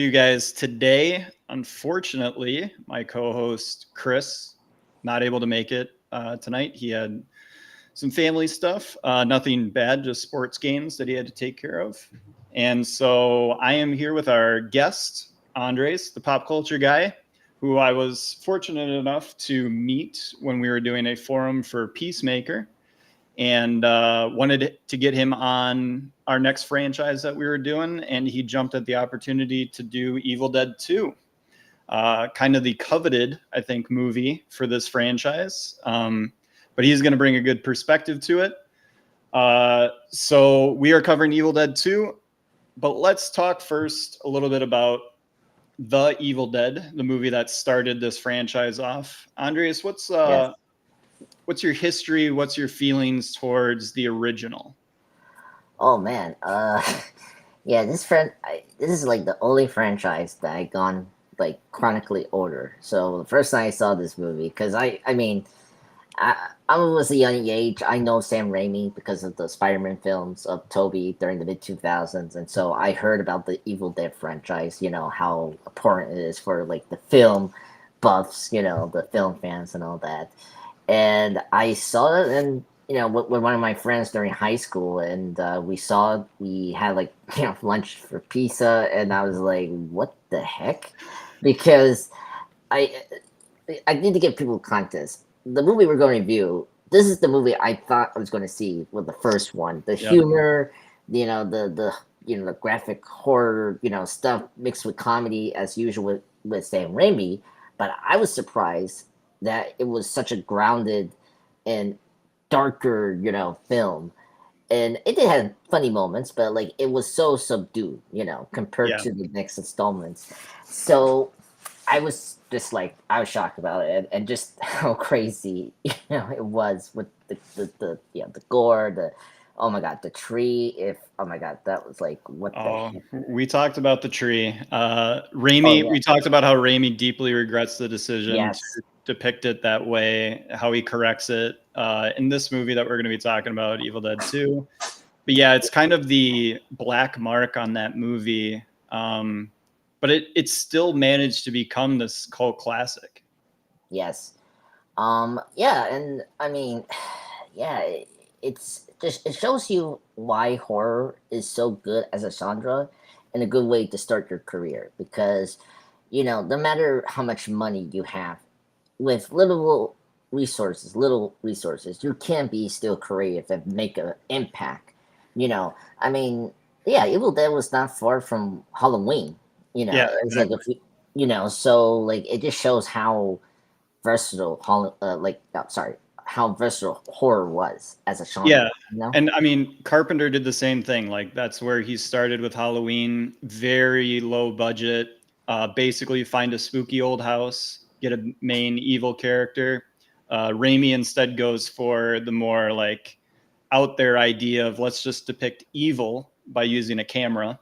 You guys today. Unfortunately, my co-host Chris not able to make it tonight. He had some family stuff, nothing bad, just sports games that he had to take care of. And so I am here with our guest, Andres, the pop culture guy, who I was fortunate enough to meet when we were doing a forum for Peacemaker and wanted to get him on our next franchise that we were doing. And he jumped at the opportunity to do Evil Dead 2, kind of the coveted, I think, movie for this franchise. But he's going to bring a good perspective to it. So we are covering Evil Dead 2. But let's talk first a little bit about The Evil Dead, the movie that started this franchise off. Andreas, Yes. what's your history? What's your feelings towards the original? Oh man. Yeah. This is like the only franchise that I gone like chronically order. So the first time I saw this movie, because I was a young age. I know Sam Raimi because of the Spider-Man films of Toby during the mid 2000s, and so I heard about the Evil Dead franchise. You know how important it is for like the film buffs. You know the film fans and all that. And I saw it, and with one of my friends during high school, and we had like lunch for pizza, and I was like, what the heck? Because I I need to give people context. The movie we're going to review, this is the movie I thought I was going to see with the first one. The Yep. humor, the graphic horror, stuff mixed with comedy as usual with Sam Raimi. But I was surprised that it was such a grounded and darker, film. And it did have funny moments, but like it was so subdued, compared Yeah. to the next installments. So I was shocked about it, and just how crazy it was with the gore, the oh my god, the tree. If oh my god, that was like what the Oh, heck? we talked about the tree. Oh Raimi, yeah, we talked about how Raimi deeply regrets the decision to yes, depict it that way, how he corrects it in this movie that we're going to be talking about, Evil Dead 2. But yeah, it's kind of the black mark on that movie. But it still managed to become this cult classic. yes. Yeah, and I mean, yeah, it shows you why horror is so good as a genre and a good way to start your career because no matter how much money you have, with little resources, you can be still creative and make an impact. I mean, yeah, Evil Dead was not far from Halloween. Yeah, It's like exactly. if so like it just shows how versatile, how versatile horror was as a genre. Yeah. And I mean, Carpenter did the same thing. Like that's where he started with Halloween, very low budget. Basically, find a spooky old house, get a main evil character. Raimi instead goes for the more like out there idea of let's just depict evil by using a camera,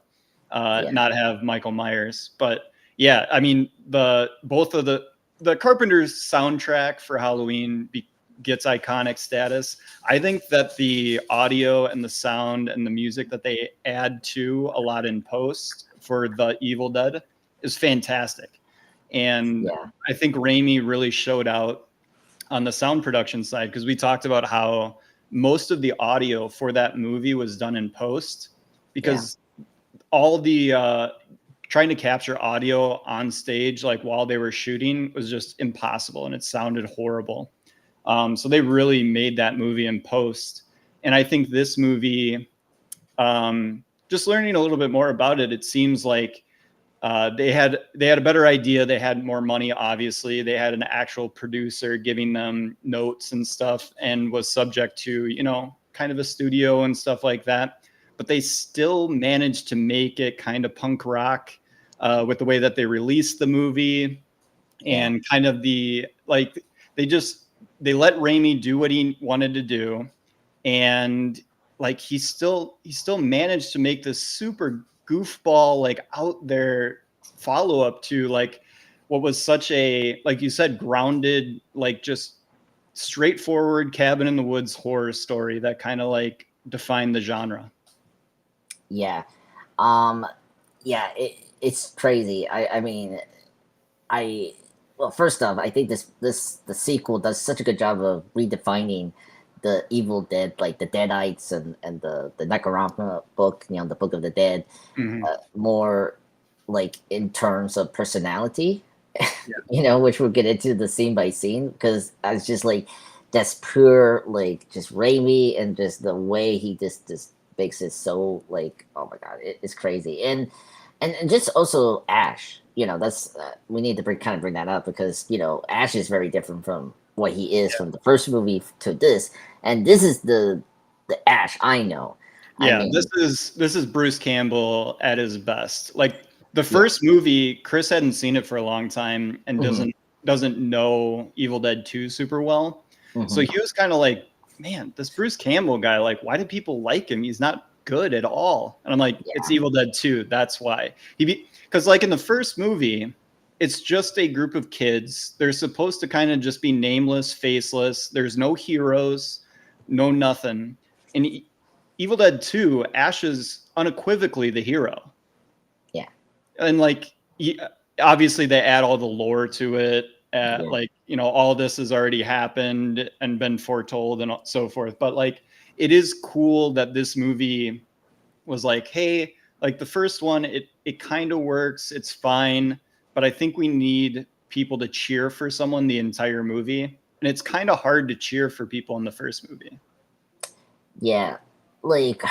Yeah, not have Michael Myers. But yeah, I mean the both of the Carpenter's soundtrack for Halloween gets iconic status. I think that the audio and the sound and the music that they add to a lot in post for the Evil Dead is fantastic. And yeah, I think Raimi really showed out on the sound production side because we talked about how most of the audio for that movie was done in post yeah, because all the trying to capture audio on stage like while they were shooting was just impossible and it sounded horrible. So they really made that movie in post. And I think this movie, just learning a little bit more about it, it seems like they had a better idea. They had more money, obviously. They had an actual producer giving them notes and stuff, and was subject to kind of a studio and stuff like that. But they still managed to make it kind of punk rock with the way that they released the movie yeah, and kind of the like they just they let Raimi do what he wanted to do, and like he still managed to make this super goofball like out there follow up to like what was such a, like you said, grounded, like just straightforward cabin in the woods horror story that kind of like defined the genre. yeah. Um, yeah. it's crazy. I mean, I well, first off, I think the sequel does such a good job of redefining the Evil Dead, like the Deadites and the Necronomicon book, the Book of the Dead, Mhm. more like in terms of personality, Yeah. which we'll get into the scene by scene because I was just like that's pure like just Raimi and just the way he just makes it so like oh my god it's crazy and just also Ash that's we need to kind of bring that up because Ash is very different from what he is from the first movie to this and this is the Ash I know. I Yeah, this mean, is Bruce Campbell at his best. Like the yeah. first movie, Chris hadn't seen it for a long time and Hmm. doesn't know Evil Dead 2 super well. So Hmm. he was kind of like, man, this Bruce Campbell guy, like, why do people like him? He's not good at all. And I'm like, it's Yeah. Evil Dead 2. That's why. Because like in the first movie, it's just a group of kids. They're supposed to kind of just be nameless, faceless. There's no heroes, no nothing. And Evil Dead 2, Ash is unequivocally the hero. Yeah. And like obviously they add all the lore to it. Yeah. Like, all this has already happened and been foretold and so forth. But like it is cool that this movie was like, hey, like the first one, it kind of works, it's fine, but I think we need people to cheer for someone the entire movie. And it's kind of hard to cheer for people in the first movie. Yeah, like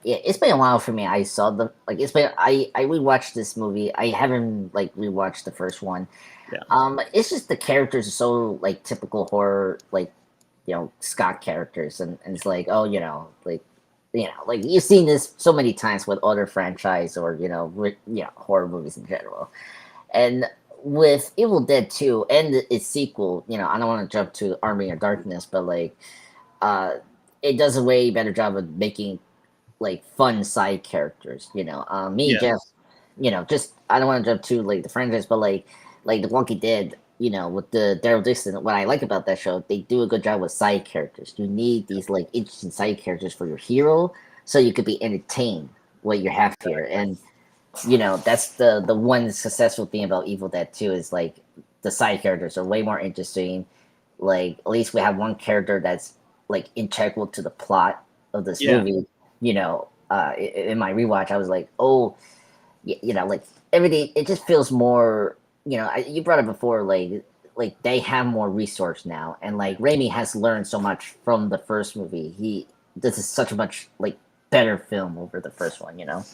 yeah, it's been a while for me. I saw the like it's been I rewatched this movie. I haven't like rewatched the first one. Yeah. It's just the characters are so like typical horror like Scott characters and it's like oh like like you've seen this so many times with other franchise or horror movies in general. And with Evil Dead 2 and its sequel, I don't want to jump to Army of Darkness, but like uh it does a way better job of making like fun side characters. Me Yeah. Jeff. Just I don't want to jump to like the franchise, but like The Walking Dead. With the Daryl Dixon, what I like about that show, they do a good job with side characters. You need these like interesting side characters for your hero, so you could be entertained what you have here. And that's the one successful thing about Evil Dead 2 is like the side characters are way more interesting. Like at least we have one character that's like integral to the plot of this Yeah. movie. In my rewatch, I was like, oh, like everything. It just feels more. You brought it before, like they have more resource now, and like Raimi has learned so much from the first movie. This is such a much like better film over the first one. Not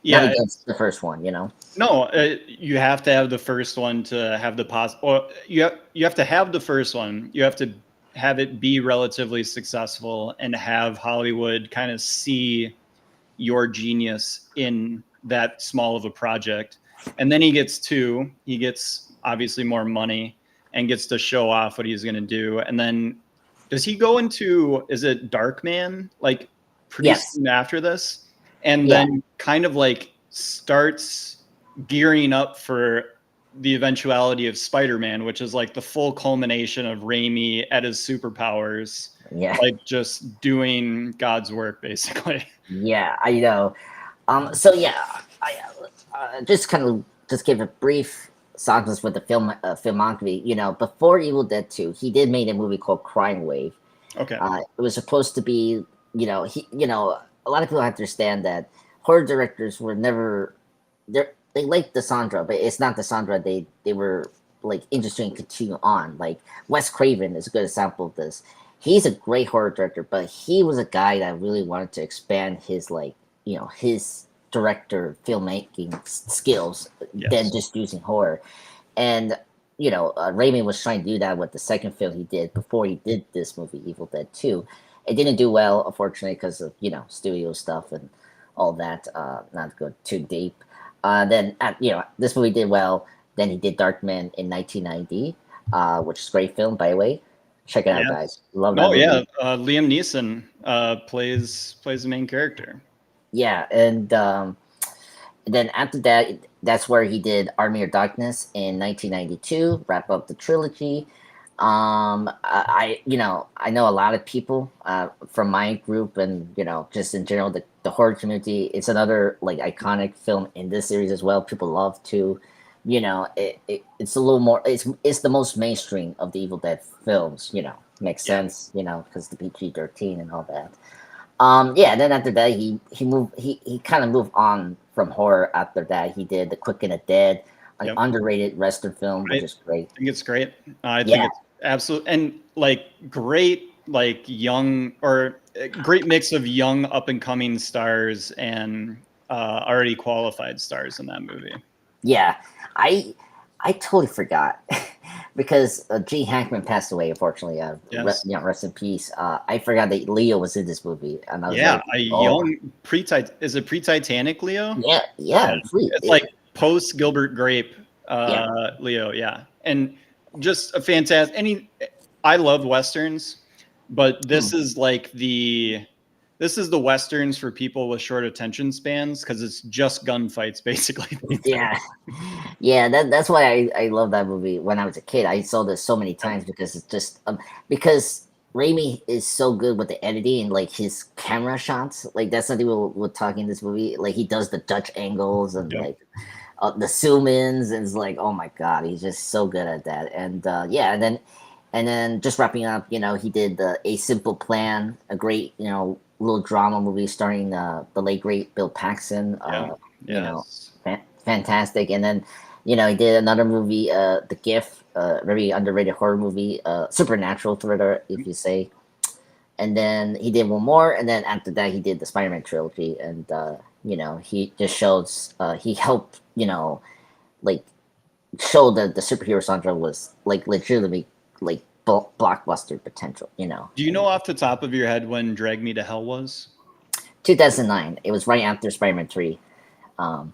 Yeah. against the first one. No, you have to have the first one to have the or you have to have the first one. You have to have it be relatively successful and have Hollywood kind of see your genius in that small of a project. And then he gets two. He gets obviously more money and gets to show off what he's going to do. And then does he go into, is it Darkman, like pretty Yes. soon after this? And Yeah. then kind of like starts gearing up for the eventuality of Spider-Man, which is like the full culmination of Raimi at his superpowers, Yeah. like just doing God's work, basically. Yeah. I know. So yeah, I just kind of just give a brief synopsis with the filmography. Before Evil Dead 2, he did make a movie called Crime Wave. Okay. It was supposed to be, a lot of people have to understand that horror directors were never they like the Sandra, but it's not the Sandra they were like interested in continue on. Like Wes Craven is a good example of this. He's a great horror director, but he was a guy that really wanted to expand his like his director filmmaking skills than Yes. just using horror. And Raimi was trying to do that with the second film he did before he did this movie, Evil Dead 2. It didn't do well, unfortunately, because of studio stuff and all that. Not to go too deep. Then this movie did well. Then he did Darkman in 1990, which is a great film, by the way. Check it out, Yeah. guys. Love that No, movie. yeah. Liam Neeson plays the main character. Yeah, and then after that, that's where he did Army of Darkness in 1992, wrap up the trilogy. I know a lot of people from my group, and just in general, the horror community. It's another like iconic film in this series as well. People love to, it's a little more. It's the most mainstream of the Evil Dead films. Makes Yeah. sense. Because the PG-13 and all that. Yeah. Then after that, he moved. He kind of moved on from horror. After that, he did The Quick and the Dead, an Yep. underrated Western film, I which is great. think it's great. I think Yeah. it's absolute and like great, like young or great mix of young up and coming stars and already qualified stars in that movie. Yeah, I I totally forgot because Gene Hackman passed away. Unfortunately, Yes. rest in peace. I forgot that Leo was in this movie, and I was Yeah, like, a oh, young is it pre-Titanic Leo? yeah, Yeah. yeah, sweet, It's like post Gilbert Grape yeah, Leo, yeah. And just a fantastic I love westerns, but mm, this is the westerns for people with short attention spans because it's just gunfights basically. yeah, yeah. That's why I love that movie. When I was a kid, I saw this so many times because it's just because Raimi is so good with the editing and like his camera shots. Like that's something we'll talk in this movie. Like he does the Dutch angles and Yep. like the Sumins, and it's like, oh my god, he's just so good at that. And yeah, and then just wrapping up, he did A Simple Plan, a great, little drama movie starring the late great Bill Paxton. Yeah. You know, Yes. fantastic. And then, he did another movie, The Gift, very underrated horror movie, supernatural thriller, if you say. And then he did one more, and then after that, he did the Spider-Man trilogy, and he just shows he helped like show that the superhero genre was like legitimately like blockbuster potential. Do you know off the top of your head when Drag Me to Hell was? 2009. It was right after Spider-Man 3. Um,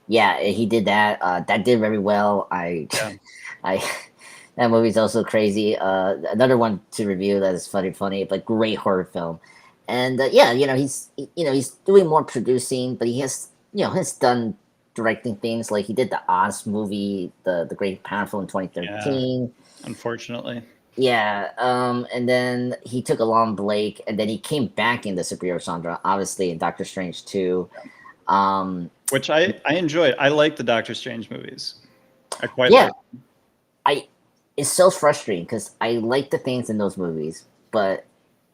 yeah, he did that. That did very well. Yeah. I that movie's also crazy. Another one to review that is funny, but great horror film. And yeah, he's doing more producing, but he has done directing things like he did the Oz movie, the Great Powerful in Yeah. 2013. Unfortunately. Yeah, and then he took a long break, and then he came back in the superhero genre, obviously in Doctor Strange 2. Um, Which I enjoyed. I like the Doctor Strange movies. I quite yeah, like. I it's so frustrating because I like the things in those movies, but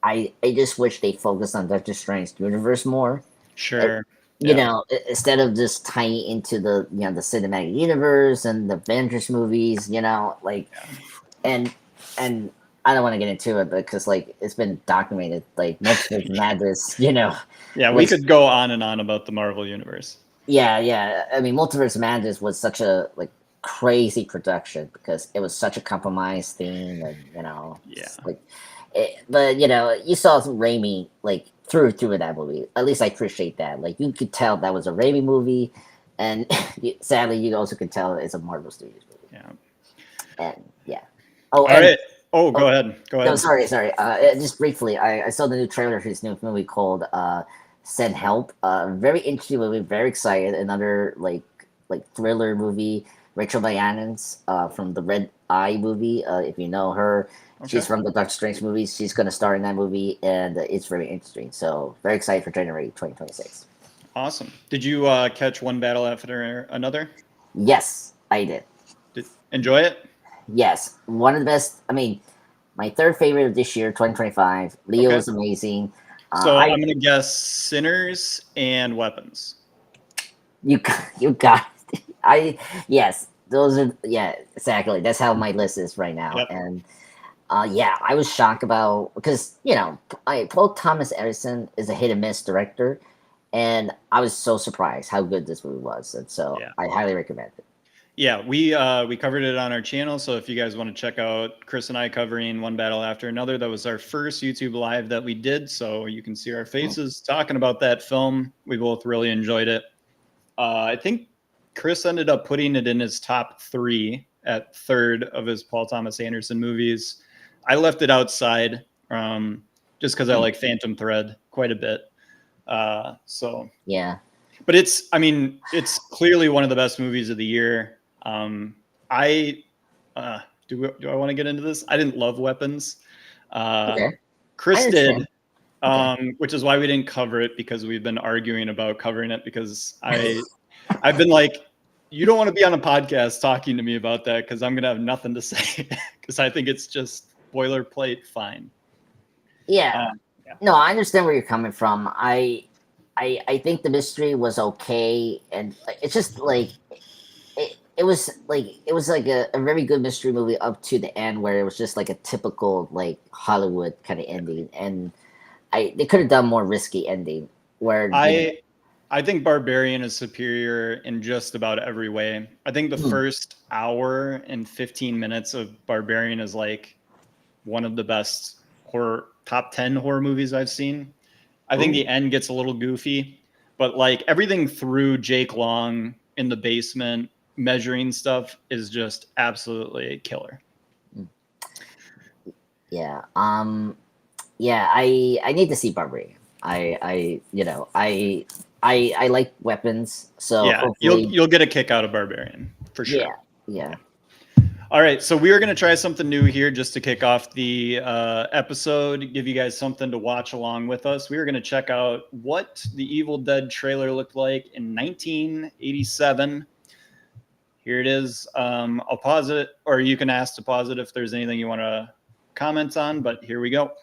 I just wish they focused on Doctor Strange's universe more. Uh, Sure. Yeah. Instead of just tying into the cinematic universe and the Avengers movies, like Yeah. and and I don't want to get into it because like it's been documented, like Multiverse Madness, Yeah, we was could go on and on about the Marvel universe. yeah. I mean, Multiverse Madness was such a like crazy production because it was such a compromised theme, and Yeah. like, but you saw some Raimi like through in that movie. At least I appreciate that. Like you could tell that was a Raimi movie, and sadly, you also could tell it's a Marvel Studios movie. Yeah. And yeah. Oh, All and right. Oh, go oh, ahead. Go no, ahead. sorry. Just briefly, I saw the new trailer for his new movie called Send Help. Very interesting movie. Very excited. Another like thriller movie. Rachel McAdams from the Red Eye movie. If you know her, Okay. she's from the Doctor Strange movies. She's gonna star in that movie, and it's very interesting. So very excited for January 2026. Awesome. Did you catch One Battle After Another? Yes, I did. Enjoy it? Yes, one of the best. I mean, my third favorite of this year, 2025. Leo Okay. is amazing. So I I'm gonna guess Sinners and Weapons. You you got it. I yes, those are yeah, exactly. That's how my list is right now. Yep. And yeah, I was shocked about because Paul Thomas Edison is a hit and miss director, and I was so surprised how good this movie was, and so Yeah. I highly recommend it. Yeah, we covered it on our channel. So if you guys want to check out Chris and I covering One Battle After Another, that was our first YouTube live that we did. So you can see our faces talking about that film. We both really enjoyed it. I think Chris ended up putting it in his top 3 at third of his Paul Thomas Anderson movies. I left it outside just because I like Phantom Thread quite a bit. So Yeah, but it's clearly one of the best movies of the year. I do I want to get into this? I didn't love Weapons. Okay, I Chris did, understand. Okay. which is why we didn't cover it, because we've been arguing about covering it, because I've been like, you don't want to be on a podcast talking to me about that because I'm gonna have nothing to say because I think it's just boilerplate fine. Yeah. Yeah. No, I understand where you're coming from. I think the mystery was okay, and it's just like it was like a very good mystery movie up to the end where it was just like a typical like Hollywood kind of ending, and they could have done more risky ending where I think Barbarian is superior in just about every way. I think the first hour and 15 minutes of Barbarian is like one of the best top 10 horror movies I've seen. I think the end gets a little goofy, but like everything through Jake Long in the basement measuring stuff is just absolutely killer. yeah. Yeah, I need to see Barbarian. I like weapons, so Yeah, hopefully, you'll get a kick out of Barbarian for sure. yeah. All right, so we are going to try something new here just to kick off the episode, give you guys something to watch along with us. We are going to check out what the Evil Dead trailer looked like in 1987. Here it is. I'll pause it, or you can ask to pause it if there's anything you want to comment on, but here we go.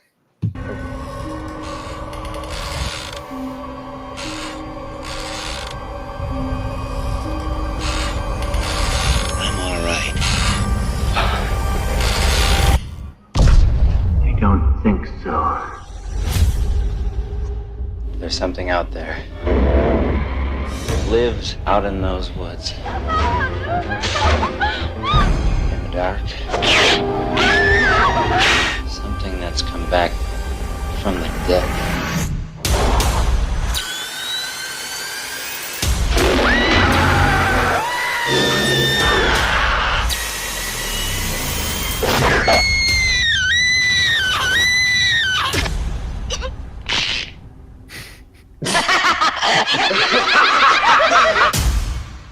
Don't think so. There's something out there. It lives out in those woods. In the dark. Something that's come back from the dead.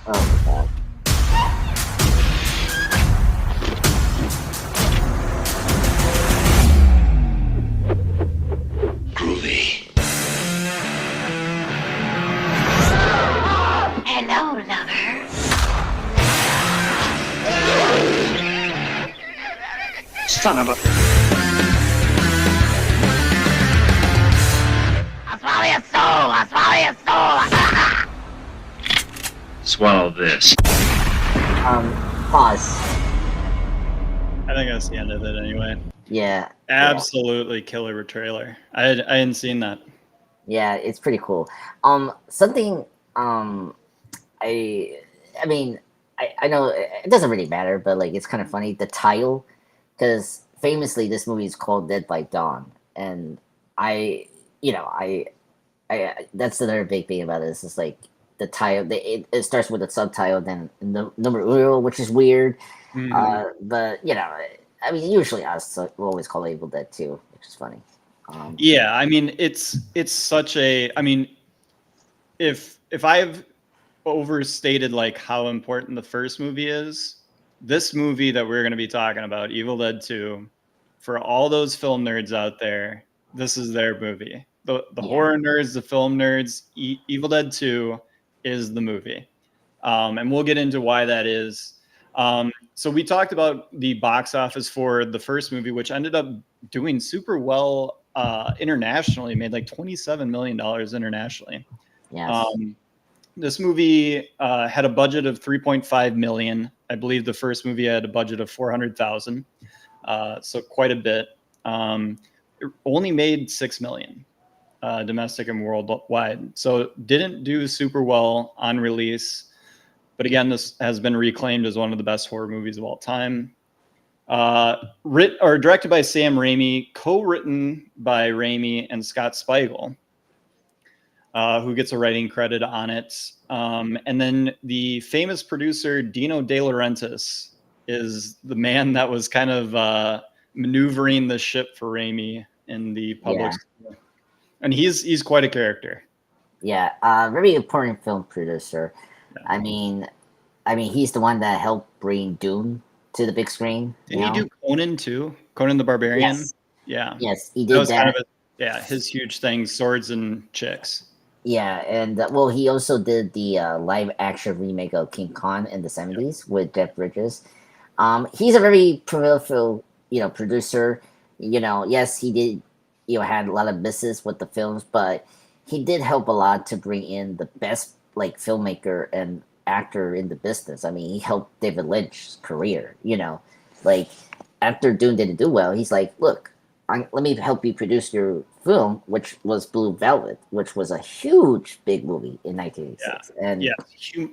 Oh my god. Groovy. Hello, lover. Son of a... I'll swallow your soul. I'll swallow your soul. Swallow this. Pause. I think that's the end of it anyway. Yeah. Absolutely killer trailer. I hadn't seen that. Yeah, it's pretty cool. Something I mean, I know it doesn't really matter, but like it's kind of funny the title, because famously this movie is called Dead by Dawn, and I that's another big thing about it. It's just like the title. It starts with a subtitle, then the number uno, which is weird. But I mean, usually us we'll always call it Evil Dead 2, which is funny. Yeah, I mean, it's such a. I mean, if I've overstated like how important the first movie is, this movie that we're going to be talking about, Evil Dead 2, for all those film nerds out there, this is their movie. The horror nerds, the film nerds, Evil Dead 2 is the movie. And we'll get into why that is. So we talked about the box office for the first movie, which ended up doing super well internationally, made like $27 million internationally. Yes. This movie had a budget of $3.5 million. I believe the first movie had a budget of $400,000, so quite a bit. It only made $6 million domestic and worldwide, so didn't do super well on release. But again, this has been reclaimed as one of the best horror movies of all time. Directed by Sam Raimi, co-written by Raimi and Scott Spiegel, who gets a writing credit on it. And then the famous producer Dino De Laurentiis is the man that was kind of maneuvering the ship for Raimi in the public. Yeah. And he's quite a character. Yeah, very important film producer. I mean, he's the one that helped bring Dune to the big screen. Did he do Conan too? Conan the Barbarian? Yes. Yeah. Yes, he That did was kind that. of his huge thing, swords and chicks. Yeah, and well, he also did the live action remake of King Kong in the '70s with Jeff Bridges. He's a very prolific, producer. Yes, he did, had a lot of misses with the films, but he did help a lot to bring in the best like filmmaker and actor in the business. I mean, he helped David Lynch's career. Like after Dune didn't do well, he's like, look, let me help you produce your film, which was Blue Velvet, which was a huge big movie in 1986. And Yeah,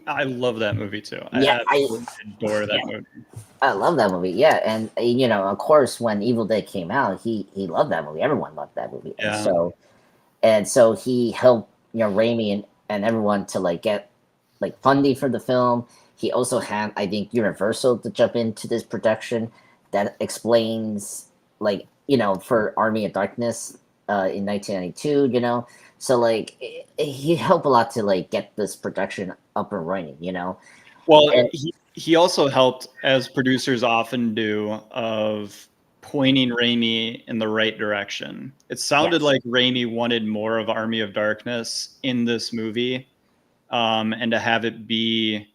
I love that movie too. yeah, I absolutely adore that movie. I love that movie. Yeah, and of course, when Evil Dead came out, he loved that movie. Everyone loved that movie, Yeah. and so he helped Raimi and everyone to like get like funding for the film. He also had, I think, Universal to jump into this production. That explains like for Army of Darkness in 1992. So like he helped a lot to like get this production up and running. Well, And- he also helped, as producers often do, of pointing Raimi in the right direction. It sounded Yes. like Raimi wanted more of Army of Darkness in this movie, and to have it be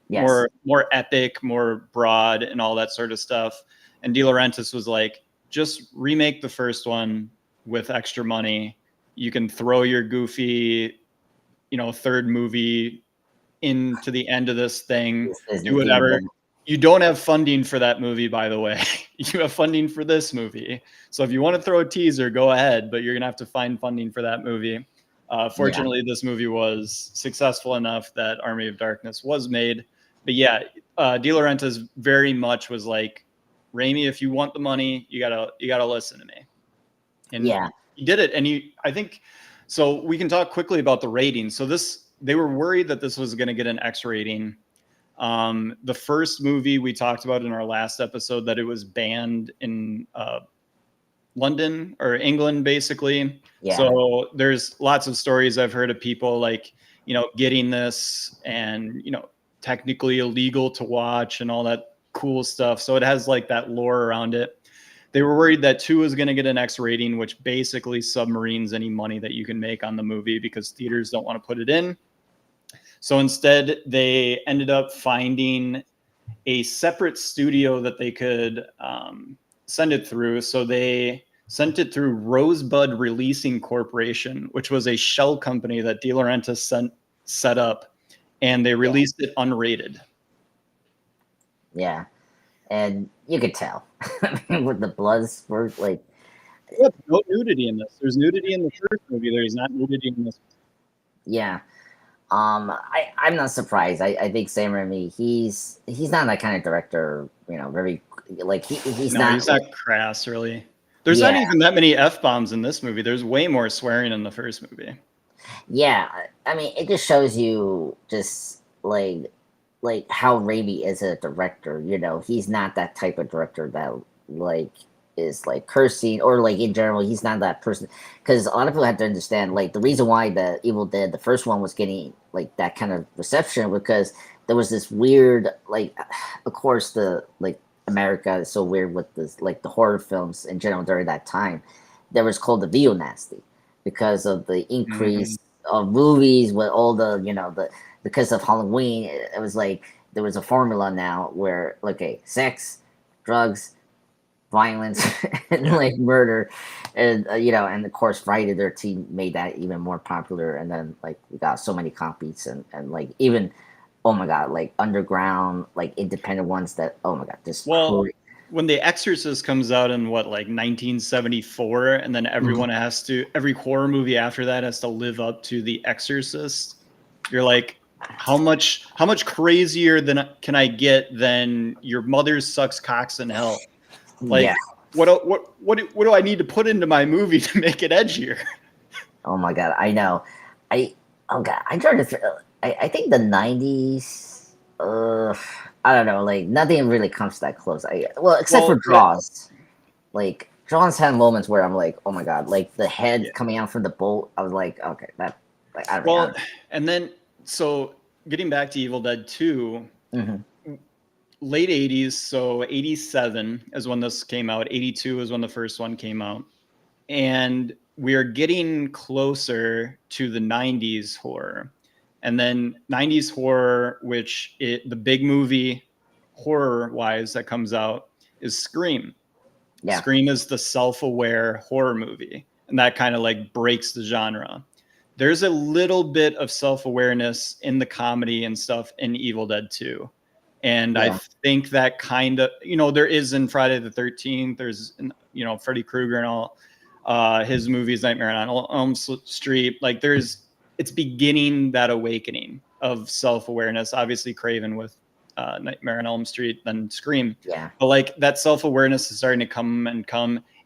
Yes. more epic, more broad, and all that sort of stuff. And De Laurentiis was like, just remake the first one with extra money. You can throw your goofy, third movie into the end of this thing, This isn't do whatever. even- You don't have funding for that movie, by the way. You have funding for this movie. So if you want to throw a teaser, go ahead, but you're going to have to find funding for that movie. Fortunately, this movie was successful enough that Army of Darkness was made. But yeah, De Laurentiis very much was like, Raimi, if you want the money, you gotta listen to me. And Yeah. he did it. And I think, so we can talk quickly about the rating. So they were worried that this was going to get an X rating. The first movie we talked about in our last episode, that it was banned in London or England, basically. Yeah. So there's lots of stories I've heard of people like, getting this and, technically illegal to watch and all that cool stuff. So it has like that lore around it. They were worried that 2 was going to get an X rating, which basically submarines any money that you can make on the movie because theaters don't want to put it in. So instead, they ended up finding a separate studio that they could send it through. So they sent it through Rosebud Releasing Corporation, which was a shell company that De Laurentiis set up, and they released it unrated. Yeah. And you could tell with the bloods were like, No nudity in this. There's nudity in the first movie. There's not nudity in this. yeah. I'm not surprised. I think Sam Raimi, he's not that kind of director, very like he's not crass, really. There's not even that many F-bombs in this movie. There's way more swearing in the first movie. Yeah, I mean, it just shows you just like how Raimi is a director. He's not that type of director that like is like cursing or like in general. He's not that person, because a lot of people have to understand like the reason why the Evil Dead, the first one, was getting like that kind of reception because there was this weird like, of course the like America is so weird with this like the horror films in general during that time. There was called the Vio Nasty because of the increase of movies with all the because of Halloween. It was like there was a formula now where okay, sex, drugs, violence, and like murder, and and of course Friday the 13th made that even more popular, and then like we got so many copies and like even oh my god, like underground, like independent ones that oh my god, just when The Exorcist comes out in what, like 1974, and then everyone every horror movie after that has to live up to The Exorcist, you're like, how much crazier than can I get than your mother sucks cocks in hell? Like, what do I need to put into my movie to make it edgier? Oh my god, I know. I tried to. I think the 90s. I don't know. Like nothing really comes that close. Except for Jaws. Like Jaws had moments where I'm like, oh my god, like the head coming out from the boat. I was like, okay, that like I don't know. And then so getting back to Evil Dead 2. late 80s, so 87 is when this came out. 82 is when the first one came out. And we are getting closer to the 90s horror. And then 90s horror, the big movie horror-wise that comes out is Scream. Yeah. Scream is the self-aware horror movie, and that kind of like breaks the genre. There's a little bit of self-awareness in the comedy and stuff in Evil Dead 2. And I think that kind of, there is in Friday the 13th, there's, Freddy Krueger and all his movies, Nightmare on Elm Street. Like it's beginning that awakening of self-awareness, obviously Craven with Nightmare on Elm Street, then Scream. Yeah. But like that self-awareness is starting to come.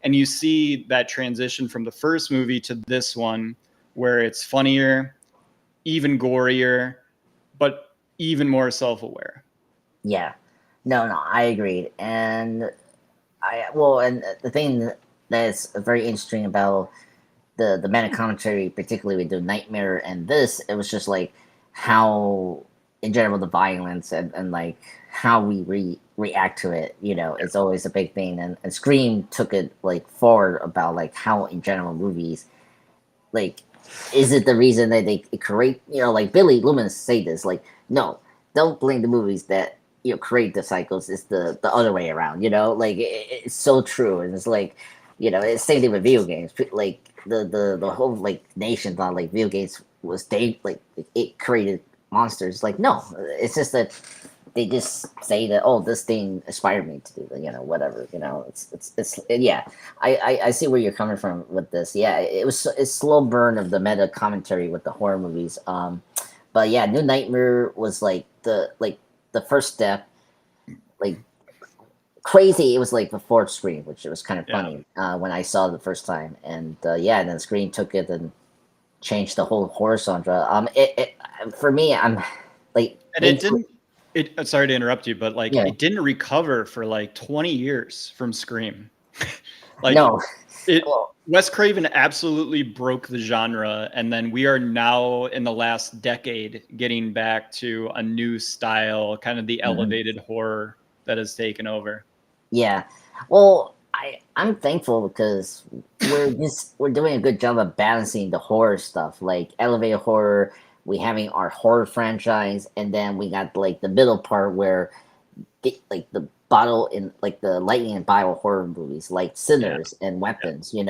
And you see that transition from the first movie to this one, where it's funnier, even gorier, but even more self-aware. Yeah. No, I agreed. And and the thing that's very interesting about the meta commentary, particularly with the Nightmare and this, it was just like how, in general, the violence and like how we react to it, it's always a big thing. And Scream took it like forward about like how, in general, movies, like, is it the reason that they create, like Billy Loomis say this, like, no, don't blame the movies that create the cycles. It's the other way around, like it's so true. And it's like, it's same thing with video games. Like the whole like nation thought like video games was like it created monsters. Like, no, it's just that they just say that, oh, this thing inspired me to do that, whatever, it's yeah. I see where you're coming from with this. Yeah, it's slow burn of the meta commentary with the horror movies. But yeah, New Nightmare was like the first step, like crazy. It was like the fourth Scream, which was kind of funny when I saw it the first time. And and then Scream took it and changed the whole horror genre. For me, I'm like, and it didn't. Sorry to interrupt you, but like it didn't recover for like 20 years from Scream. Like no, Wes Craven absolutely broke the genre, and then we are now in the last decade getting back to a new style, kind of the elevated horror that has taken over. Yeah, well, I'm thankful because we're doing a good job of balancing the horror stuff, like elevated horror. We having our horror franchise, and then we got like the middle part where like the bottle in like the lightning and Bible horror movies, like Sinners and Weapons, And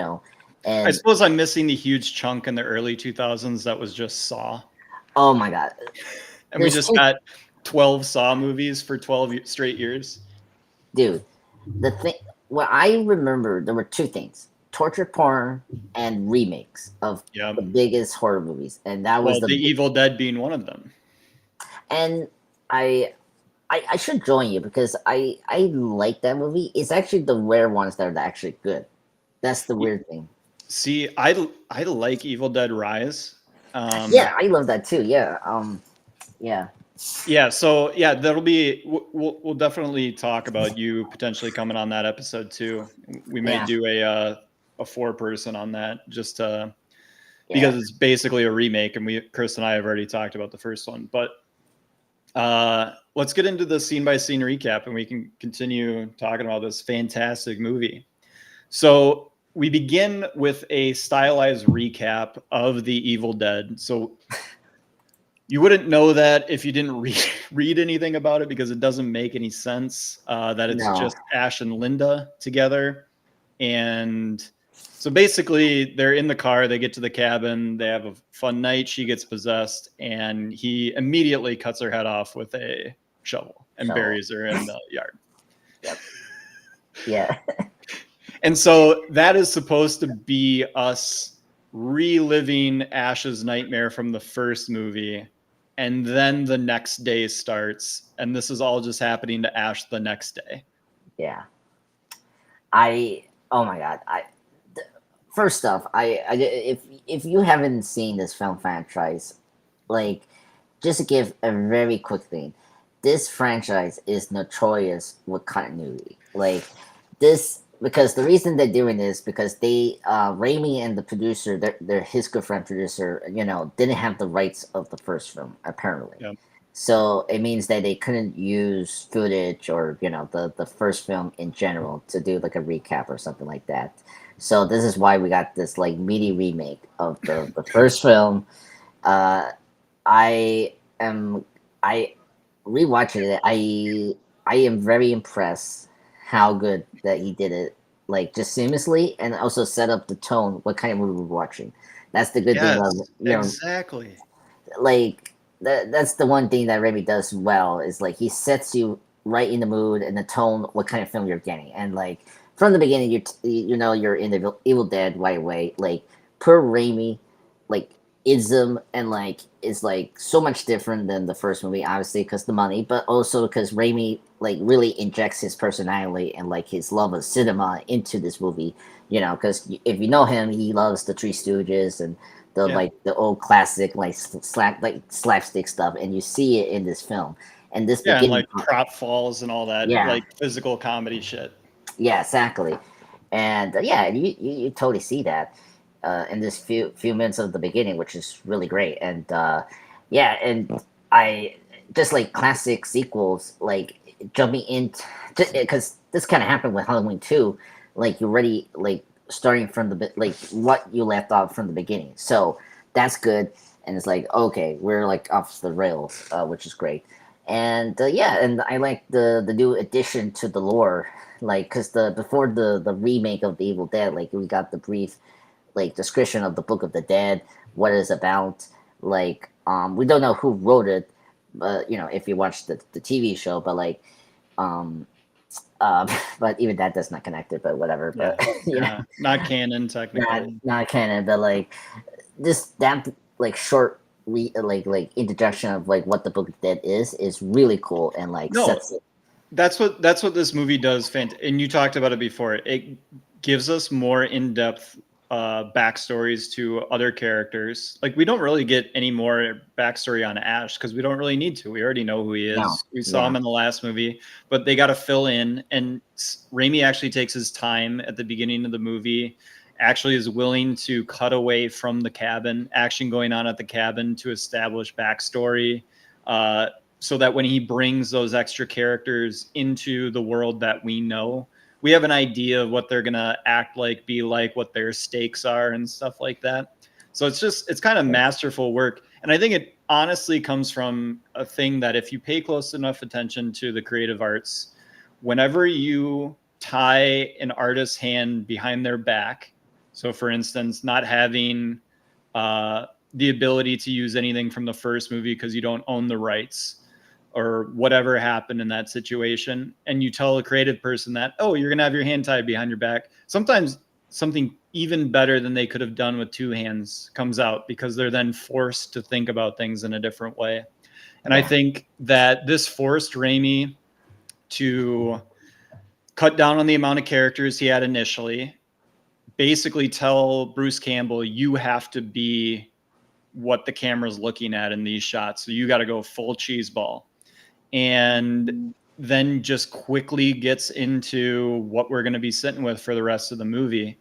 I suppose I'm missing the huge chunk in the early 2000s that was just Saw. Oh my god! And we just got 12 Saw movies for 12 straight years. Dude, the thing, what I remember, there were two things: torture porn and remakes of the biggest horror movies, and that was the Evil Dead being one of them. And I should join you because I like that movie. It's actually the rare ones that are actually good. That's the weird thing. See, I like Evil Dead Rise. Yeah, I love that too. Yeah. Yeah. So that'll be. We'll definitely talk about you potentially coming on that episode too. We may do a 4-person on that just because it's basically a remake, and Chris and I have already talked about the first one. But let's get into the scene by scene recap, and we can continue talking about this fantastic movie. So we begin with a stylized recap of the Evil Dead. So you wouldn't know that if you didn't read anything about it, because it doesn't make any sense that it's just Ash and Linda together. And so basically they're in the car, they get to the cabin, they have a fun night, she gets possessed, and he immediately cuts her head off with a shovel and buries her in the yard. Yep. Yeah. And so that is supposed to be us reliving Ash's nightmare from the first movie. And then the next day starts, and this is all just happening to Ash the next day. Yeah. Oh my God. First off, if you haven't seen this film franchise, like, just to give a very quick thing, this franchise is notorious with continuity. Like, this, because the reason they're doing this, because they, Raimi and the producer, his good friend producer, didn't have the rights of the first film, apparently. Yep. So it means that they couldn't use footage or the first film in general to do like a recap or something like that. So this is why we got this like meaty remake of the first film. Uh, I am I rewatching it. I am very impressed how good that he did it, like just seamlessly, and also set up the tone. What kind of movie we're watching. That's the good thing Yes, about exactly. like that's the one thing that Raimi does well is like he sets you right in the mood and the tone, what kind of film you're getting, and like from the beginning, you're in the Evil Dead right away. Like per Raimi, like ism and like is like so much different than the first movie, obviously because the money, but also because Raimi like really injects his personality and like his love of cinema into this movie. Because if you know him, he loves the Three Stooges and the Yeah. like the old classic slapstick stuff, and you see it in this film. And this Yeah, and beginning, like prop falls and all that, yeah, like physical comedy shit. yeah, exactly. And yeah, you totally see that in this few minutes of the beginning, which is really great. And yeah, and I just like classic sequels, like jumping in, because this kind of happened with Halloween 2. Like you're already like starting from like what you left off from the beginning. So that's good. And it's like okay, we're like off the rails, which is great. And yeah, and I like the new addition to the lore, like because before the remake of the Evil Dead, like we got the brief like description of the Book of the Dead, what it's about. Like we don't know who wrote it, but if you watch the TV show, but like um but even that does not connect it, but whatever. Yeah, But yeah, not canon not technically. not canon, but like this that like short like introduction of like what the Book of the Dead is really cool and like No, sets it. that's what this movie does. And you talked about it before. It gives us more in-depth backstories to other characters. Like we don't really get any more backstory on Ash because we don't really need to. We already know who he No, is. We saw yeah, him in the last movie, but they got to fill in. And Raimi actually takes his time at the beginning of the movie. Actually, is willing to cut away from the cabin, action going on at the cabin to establish backstory. So that when he brings those extra characters into the world that we know, we have an idea of what they're going to act like, be like, what their stakes are and stuff like that. So it's kind of masterful work. And I think it honestly comes from a thing that if you pay close enough attention to the creative arts, whenever you tie an artist's hand behind their back, so for instance, not having the ability to use anything from the first movie because you don't own the rights, or whatever happened in that situation, and you tell a creative person that, oh, you're going to have your hand tied behind your back, sometimes something even better than they could have done with two hands comes out because they're then forced to think about things in a different way. And I yeah, think that this forced Raimi to cut down on the amount of characters he had initially, basically tell Bruce Campbell, you have to be what the camera's looking at in these shots. So you got to go full cheese ball. And then just quickly gets into what we're going to be sitting with for the rest of the movie.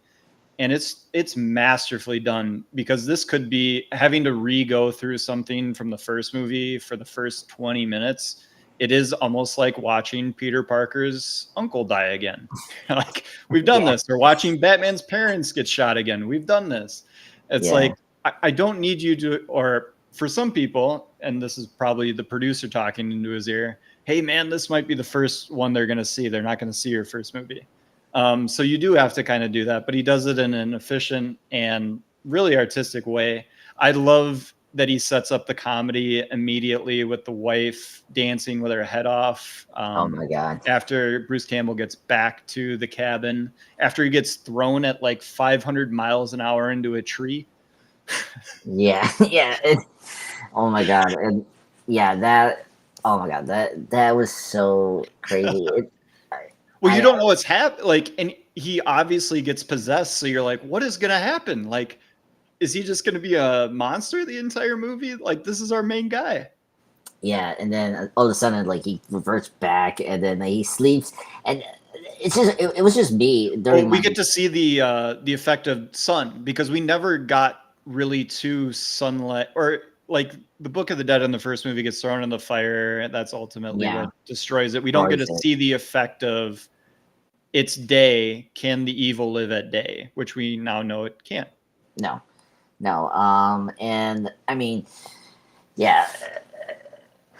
And it's masterfully done, because this could be having to re-go through something from the first movie for the first 20 minutes. It is almost like watching Peter Parker's uncle die again. Like, we've done yeah, this. Or watching Batman's parents get shot again. We've done this. It's yeah, like, I don't need you to, or for some people, and this is probably the producer talking into his ear, hey man, this might be the first one they're going to see. They're not going to see your first movie. So you do have to kind of do that, but he does it in an efficient and really artistic way. I love that he sets up the comedy immediately with the wife dancing with her head off. oh my god, After Bruce Campbell gets back to the cabin, after he gets thrown at like 500 miles an hour into a tree. yeah, yeah, oh my god, and yeah, that, oh my god, that was so crazy. Well, you I don't know what's happening. Like, and he obviously gets possessed. So you're like, what is going to happen? Like, is he just going to be a monster the entire movie? Like, this is our main guy. Yeah, and then all of a sudden, like he reverts back, and then he sleeps, and it's just it was just me Well, during we my get to see the effect of sun, because we never got really to sunlight, or like the Book of the Dead in the first movie gets thrown in the fire. That's ultimately Yeah. what destroys it. We don't get to Destroys it. see the effect of it's day. Can the evil live at day? Which we now know it can't. No. And I mean, yeah,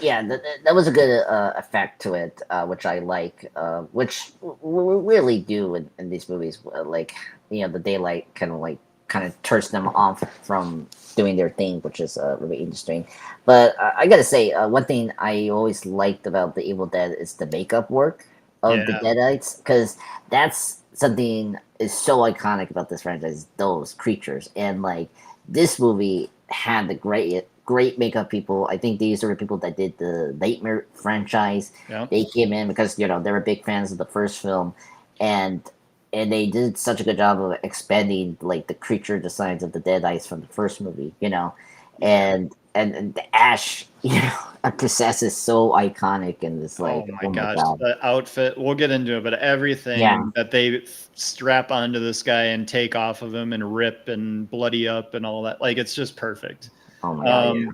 that was a good effect to it, which I like, which we really do in these movies. Like, the daylight kind of turns them off from doing their thing, which is really interesting. But I gotta say, one thing I always liked about the Evil Dead is the makeup work of the Yeah. Deadites, because that's something is so iconic about this franchise. Those creatures, and like this movie had the great makeup people. I think these are the people that did the Nightmare franchise. Yeah. They came in because they were big fans of the first film, and they did such a good job of expanding like the creature designs of the Deadites from the first movie. And the Ash, possess is so iconic, and it's like, Oh my gosh, god, the outfit. We'll get into it, but everything Yeah. that they strap onto this guy and take off of him and rip and bloody up and all that, like it's just perfect. oh my god, yeah.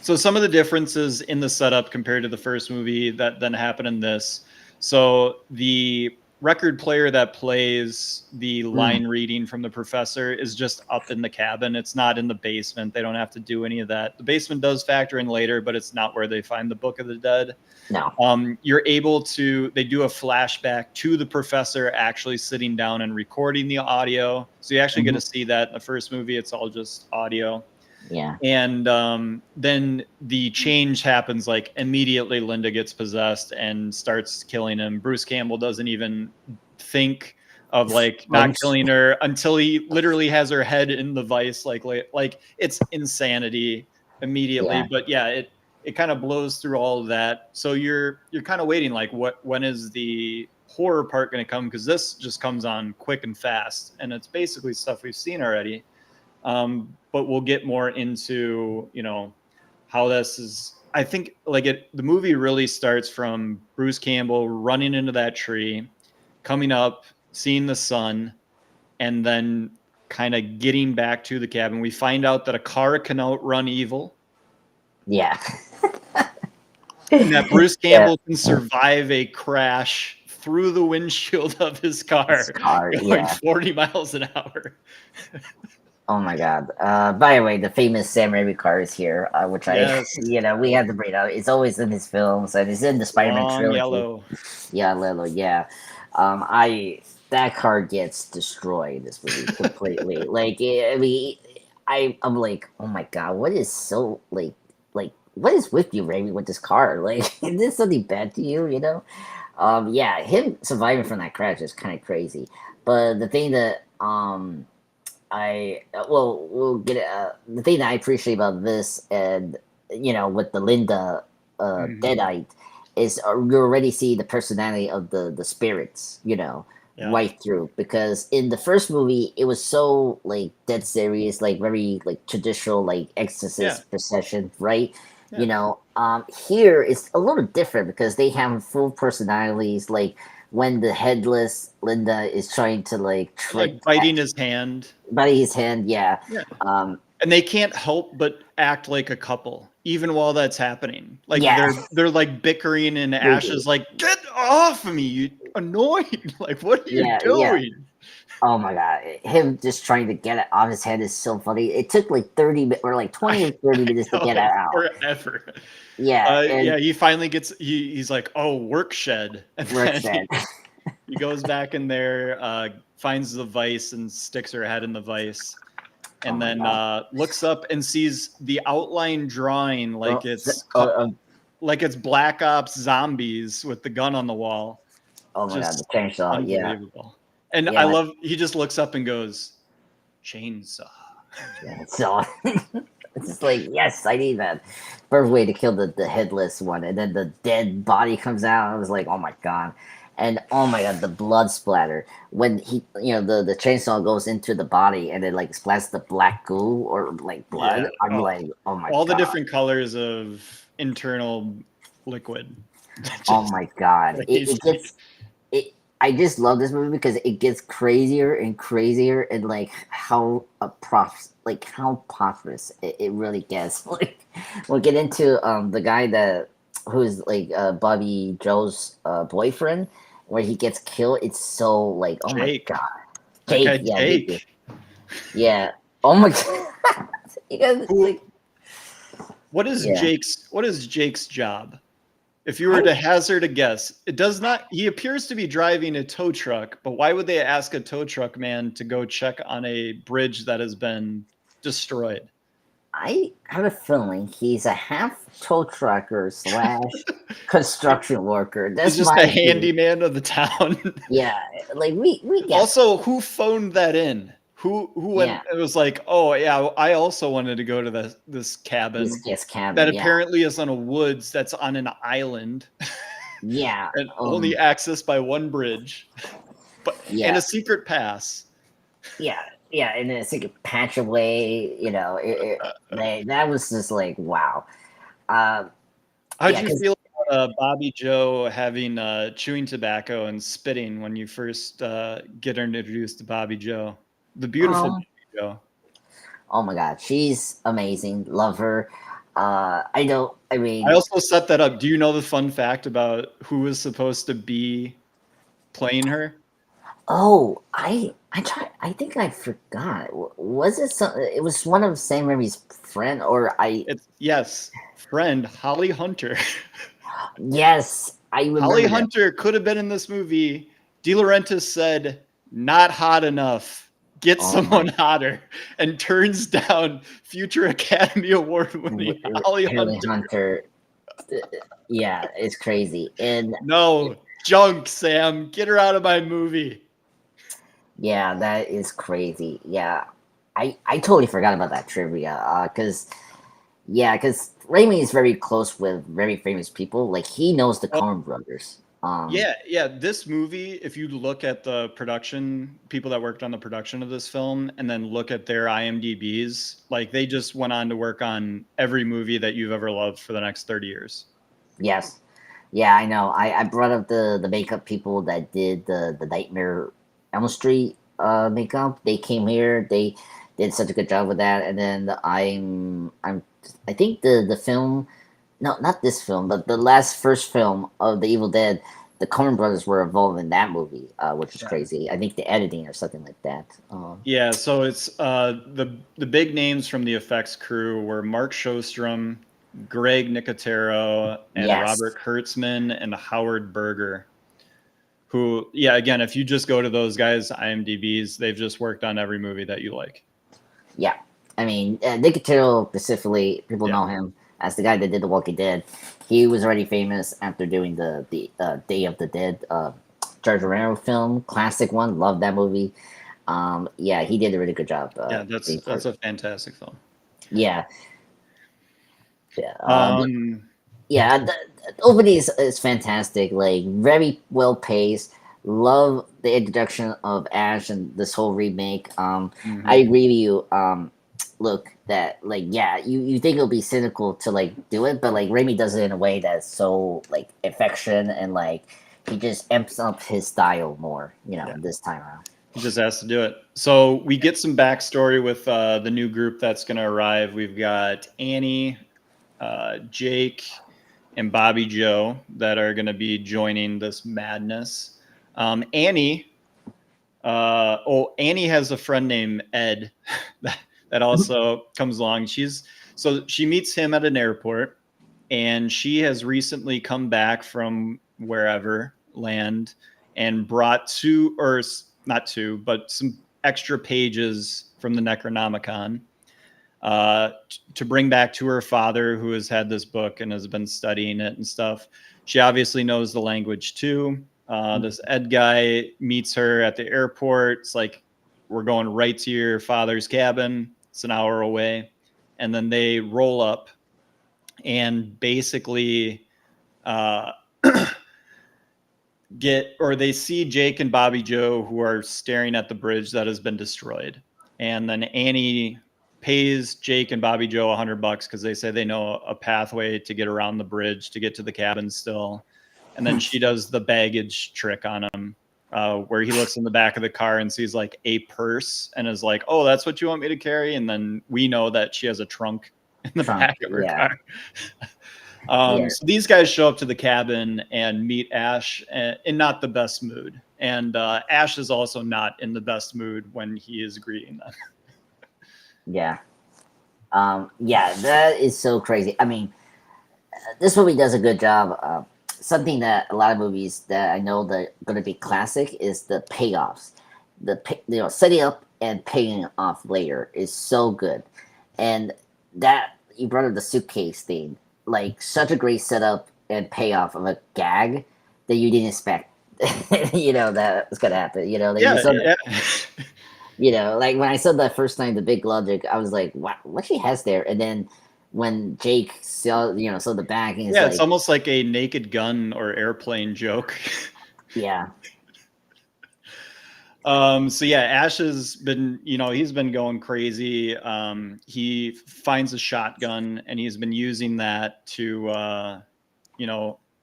So some of the differences in the setup compared to the first movie that then happen in this. So the record player that plays the line reading from the professor is just up in the cabin. It's not in the basement. They don't have to do any of that. The basement does factor in later, but it's not where they find the Book of the Dead. No. You're able to, they do a flashback to the professor actually sitting down and recording the audio. So you actually get to see that in the first movie. It's all just audio. Yeah. And then the change happens, like immediately Linda gets possessed and starts killing him. Bruce Campbell doesn't even think of like not killing her until he literally has her head in the vice. Like it's insanity immediately. Yeah. But yeah, it kind of blows through all of that. So you're kind of waiting, like when is the horror part going to come? Because this just comes on quick and fast, and it's basically stuff we've seen already. But we'll get more into, how this is. I think the movie really starts from Bruce Campbell running into that tree, coming up, seeing the sun, and then kind of getting back to the cabin. We find out that a car can outrun evil. Yeah. And that Bruce Campbell can survive a crash through the windshield of his car, going 40 miles an hour. Oh my god. By the way, the famous Sam Raimi car is here, which we have to bring up. It's always in his films, and it's in the Spider-Man trilogy. Yellow. Yellow, yeah. That car gets destroyed in this movie completely. Like, I mean, I'm like, oh my god, what is so like what is with you, Raimi, with this car? Like, is this something bad to you? Yeah, him surviving from that crash is kind of crazy. But the thing that we'll get the thing that I appreciate about this, and with the Linda Deadite, is you already see the personality of the spirits, right through, because in the first movie it was so like dead serious, like very like traditional, like exorcist procession, right? Here it's a little different because they have full personalities, like when the headless Linda is trying to like biting his hand. Yeah. And they can't help but act like a couple, even while that's happening. Like they're like bickering, and Ash is like, "Get off of me, you annoying! Like, what are you doing?" Yeah. Oh my god, him just trying to get it off his head is so funny. It took like 30 or like 20 or 30 minutes to get it out. Forever. Yeah. He finally gets. He's like, "Oh, work shed." And he goes back in there, finds the vice, and sticks her head in the vice. And then looks up and sees the outline drawing like it's Black Ops Zombies with the gun on the wall. Oh my god, the chainsaw, unbelievable. And I love, he just looks up and goes, "Chainsaw." Chainsaw. It's just like, yes, I need that. Perfect way to kill the headless one. And then the dead body comes out. I was like, oh my god. And oh my god, the blood splatter when he, the chainsaw goes into the body and it like splats the black goo or like blood. Yeah. I'm like, oh my god. All the different colors of internal liquid. Oh my god. I just love this movie because it gets crazier and crazier, and like how how prosperous it really gets. Like we'll get into the guy that who's like Bobby Joe's boyfriend, where he gets killed. It's so like, oh my Jake. god, That guy yeah, Jake. yeah, oh my god, you guys like, What is yeah. Jake's job? If you were to hazard a guess, it does not. He appears to be driving a tow truck, but why would they ask a tow truck man to go check on a bridge that has been destroyed? I have a feeling he's a half tow trucker / construction worker. He's That's just my a theory. handyman of the town. Yeah, like we get Also, who phoned that in? Who went? Yeah. It was like, oh yeah, I also wanted to go to this cabin this cabin. that Yeah, apparently is on a woods that's on an island yeah, and only accessed by one bridge, but and yeah, a secret pass. yeah, yeah. And then it's like a patch away. You know, that was just like wow. How'd Yeah, you 'cause- feel about Bobby Joe having chewing tobacco and spitting when you first get introduced to Bobby Joe? The beautiful Um, Bobby Joe. oh my god, she's amazing. Love her. I don't. I mean, I also set that up. Do you know the fun fact about who was supposed to be playing her? oh, I tried. I think I forgot. Was it some? It was one of Sam Raimi's friend, or I. It's yes, friend Holly Hunter. Yes, I remember Holly that. Hunter could have been in this movie. De Laurentiis said, "Not hot enough. Get Oh someone hotter," and turns down future Academy Award winning Holly Haley Hunter. Hunter. Yeah, it's crazy. And No, junk, Sam. Get her out of my movie. yeah, that is crazy. Yeah. I totally forgot about that trivia. Cause Raimi is very close with very famous people. Like he knows the Coen brothers. Yeah. This movie, if you look at the production, people that worked on the production of this film, and then look at their IMDb's, like they just went on to work on every movie that you've ever loved for the next 30 years. Yes. Yeah, I know. I brought up the makeup people that did the Nightmare Elm Street makeup. They came here. They did such a good job with that. And then I think the film, no, not this film, but the first film of the Evil Dead, the Coen brothers were involved in that movie, which is crazy. I think the editing or something like that. Yeah, so it's the big names from the effects crew were Mark Shostrom, Greg Nicotero, and Yes. Robert Kurtzman and Howard Berger. Who, yeah, again, if you just go to those guys' IMDb's, they've just worked on every movie that you like. Yeah, I mean, Nicotero specifically, people know him as the guy that did The Walking Dead. He was already famous after doing the Day of the Dead George Romero film, classic one. Love that movie. Yeah, he did a really good job. Yeah, that's a fantastic film. Yeah. Yeah. Yeah. The opening is fantastic. Like very well paced. Love the introduction of Ash and this whole remake. I agree with you. Look, that like you think it'll be cynical to like do it, but like Raimi does it in a way that's so like affection and like he just amps up his style more. This time around. He just has to do it. So we get some backstory with the new group that's going to arrive. We've got Annie, Jake, and Bobby Joe that are going to be joining this madness. Annie has a friend named Ed that also comes along. She meets him at an airport, and she has recently come back from wherever land and brought some extra pages from the Necronomicon to bring back to her father, who has had this book and has been studying it and stuff. She obviously knows the language too. This Ed guy meets her at the airport. It's like, we're going right to your father's cabin. It's an hour away. And then they roll up and basically they see Jake and Bobby Joe, who are staring at the bridge that has been destroyed. And then Annie pays Jake and Bobby Joe $100 because they say they know a pathway to get around the bridge to get to the cabin still. And then she does the baggage trick on him, where he looks in the back of the car and sees like a purse and is like, "Oh, that's what you want me to carry?" And then we know that she has a trunk in the back of her car. So these guys show up to the cabin and meet Ash in not the best mood. And Ash is also not in the best mood when he is greeting them. Yeah. That is so crazy. I mean, this movie does a good job. Something that a lot of movies that I know that are going to be classic is the payoffs. Setting up and paying off later is so good. And that, you brought up the suitcase thing, like such a great setup and payoff of a gag that you didn't expect. That was gonna happen. Like when I saw that first time, the big logic, I was like, what she has there? And then when Jake saw the bag, and it's almost like a Naked Gun or Airplane joke. Yeah. Ash has been, he's been going crazy. He finds a shotgun and he's been using that to,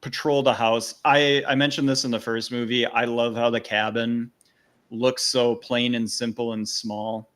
patrol the house. I mentioned this in the first movie. I love how the cabin looks so plain and simple and small.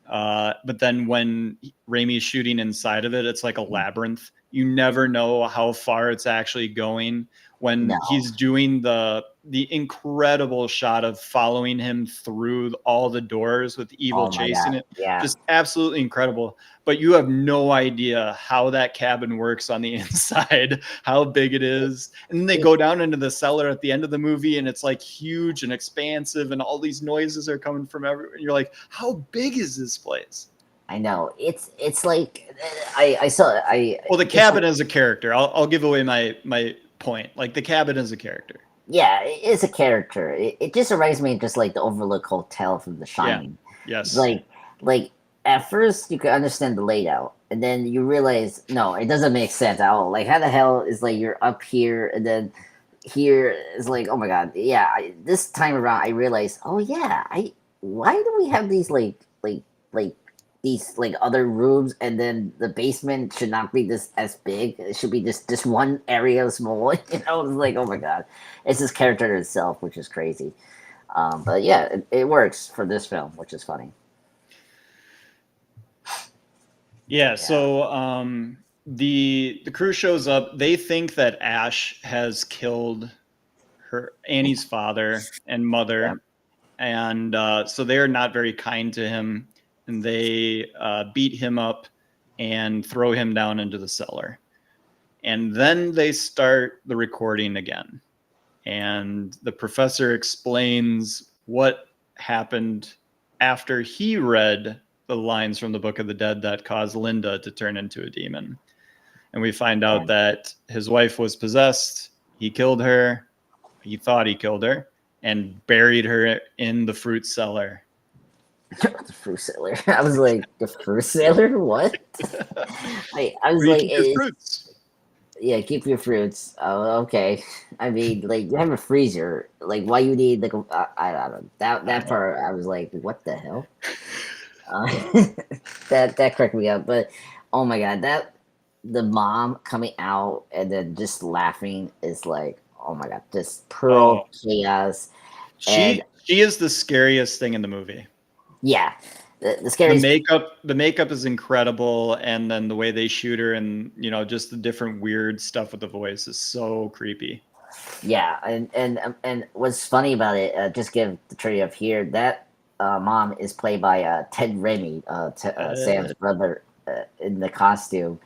But then when Raimi's shooting inside of it, it's like a labyrinth. You never know how far it's actually going. When he's doing the incredible shot of following him through all the doors with Evil chasing it. Yeah. Just absolutely incredible. But you have no idea how that cabin works on the inside, how big it is. And then they go down into the cellar at the end of the movie and it's like huge and expansive and all these noises are coming from everywhere. And you're like, how big is this place? I know. It's like I saw Well, the cabin is a character. I'll give away my point. Like the cabin is a character. Yeah, it is a character. It just reminds me of just like the Overlook Hotel from The Shining. Yeah. Yes. Like at first you could understand the layout, and then you realize no, it doesn't make sense at all. Like how the hell is like you're up here and then here is like, oh my god, yeah. This time around I realized, oh yeah, why do we have these like these like other rooms, and then the basement should not be this as big. It should be just one area small. It's like, oh my god, it's this character itself, which is crazy. But yeah, it works for this film, which is funny. Yeah. So the crew shows up. They think that Ash has killed Annie's father and mother, and so they are not very kind to him. And they beat him up and throw him down into the cellar. And then they start the recording again. And the professor explains what happened after he read the lines from the Book of the Dead that caused Linda to turn into a demon. And we find out that his wife was possessed. He killed her. He thought he killed her and buried her in the fruit cellar. The fruit cellar. I was like, the fruit cellar? What? I was like, keep fruits. Yeah, keep your fruits. Oh, okay. I mean, like, you have a freezer. Like, why you need like I don't know. That part, I was like, what the hell? That cracked me up. But oh my god, the mom coming out and then just laughing is like, oh my god, just pure chaos. She is the scariest thing in the movie. Yeah, the scariest. The makeup is incredible, and then the way they shoot her, and just the different weird stuff with the voice is so creepy. Yeah, and what's funny about it? Just give the trivia up here. That mom is played by Ted Raimi, Sam's brother, in the costume.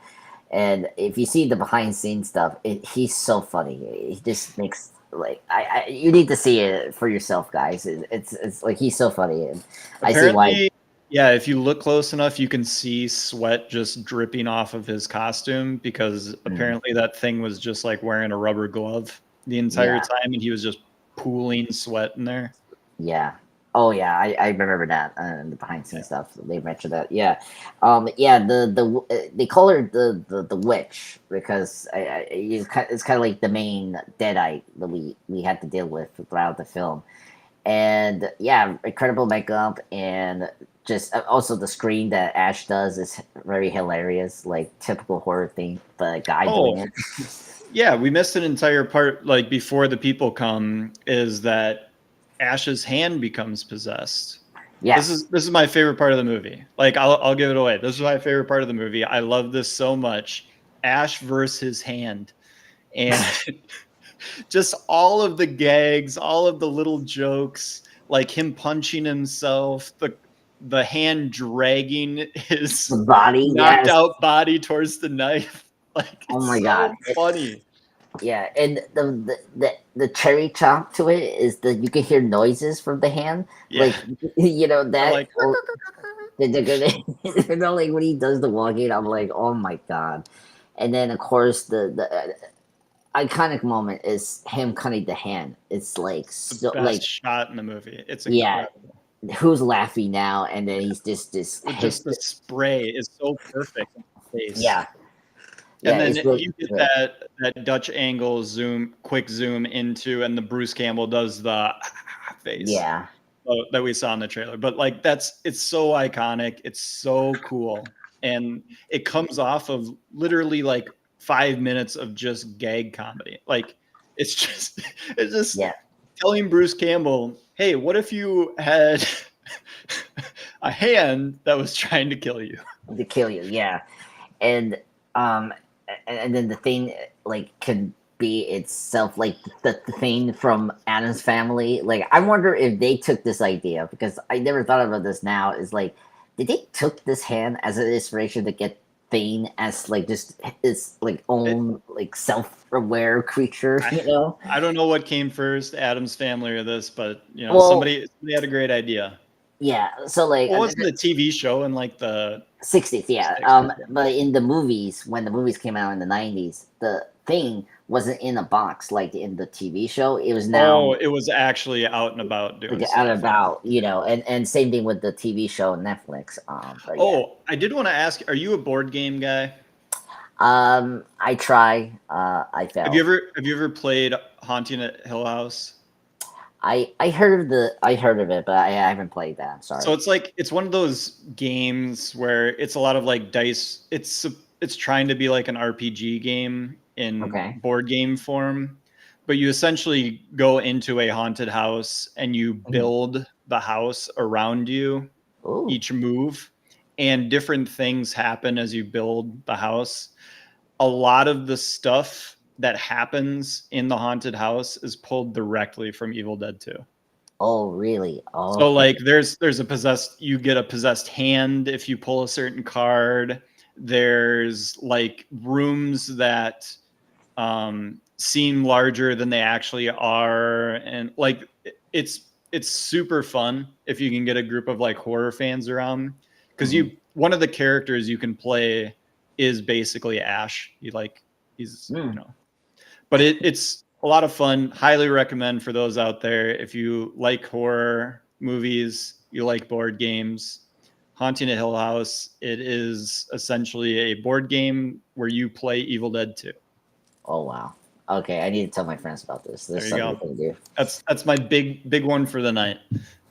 And if you see the behind scenes stuff, he's so funny. He just makes. Like you need to see it for yourself, guys. It's like he's so funny, and I see why. Yeah, if you look close enough, you can see sweat just dripping off of his costume because apparently that thing was just like wearing a rubber glove the entire time, and he was just pooling sweat in there. Yeah. Oh yeah, I remember that the behind scenes stuff. They mentioned that. Yeah, they call her the witch because it's kind of like the main deadite that we had to deal with throughout the film, and yeah, incredible makeup and just also the scream that Ash does is very hilarious, like typical horror thing, but a guy doing it. Yeah, we missed an entire part like before the people come is that Ash's hand becomes possessed. Yes. This is my favorite part of the movie. Like I'll give it away. This is my favorite part of the movie. I love this so much. Ash versus his hand, and just all of the gags, all of the little jokes, like him punching himself, the hand dragging his The body, knocked yes. out body towards the knife. Like Oh it's my so God. funny. Yeah, and the cherry chop to it is that you can hear noises from the hand, Yeah. like you know Yeah, that. like You know, like when he does the walking, I'm like, oh my God. And then of course the iconic moment is him cutting the hand. It's like the so best like shot in the movie. It's yeah, incredible. who's laughing now? And then he's just With his just the spray is so perfect in the face. yeah And yeah. then It's really you get good. that Dutch angle quick zoom into, and the Bruce Campbell does the face Yeah. that we saw in the trailer. But like it's so iconic. It's so cool, and it comes off of literally like 5 minutes of just gag comedy. Like it's just it's just Yeah. telling Bruce Campbell, "Hey, what if you had a hand that was trying to kill you?" To kill you, yeah. And um and then the thing like could be itself like the thing from Adam's family. Like I wonder if they took this idea, because I never thought about this now, is like did they took this hand as an inspiration to get Thane as like just his like It, own like self-aware creature, I, you know? I don't know what came first, Adam's family or this, but Well, somebody had a great idea. yeah, so like What wasn't the TV show in like the 60s, yeah. 60s? But in the movies, when the movies came out in the 90s, the thing wasn't in a box like in the TV show. It was Oh, now it was actually out and about doing like out and stuff. about, you know, and same thing with the TV show on Netflix. But yeah, Oh, I did want to ask, are you a board game guy? I try. I fail. Have you ever played Haunting at Hill House? I heard of it, but I haven't played that. I'm sorry. So it's one of those games where it's a lot of like dice. It's trying to be like an RPG game in Okay. board game form, but you essentially go into a haunted house and you build the house around you Ooh. each move, and different things happen as you build the house. A lot of the stuff that happens in the haunted house is pulled directly from Evil Dead 2. Oh, really? Oh, So like there's you get a possessed hand if you pull a certain card. There's like rooms that seem larger than they actually are, and like it's super fun if you can get a group of like horror fans around, because one of the characters you can play is basically Ash. He's but it's a lot of fun. Highly recommend for those out there. If you like horror movies, you like board games, Haunting a Hill House, it is essentially a board game where you play Evil Dead 2. Oh wow. Okay, I need to tell my friends about this. This is There you something go. we can do. That's my big one for the night.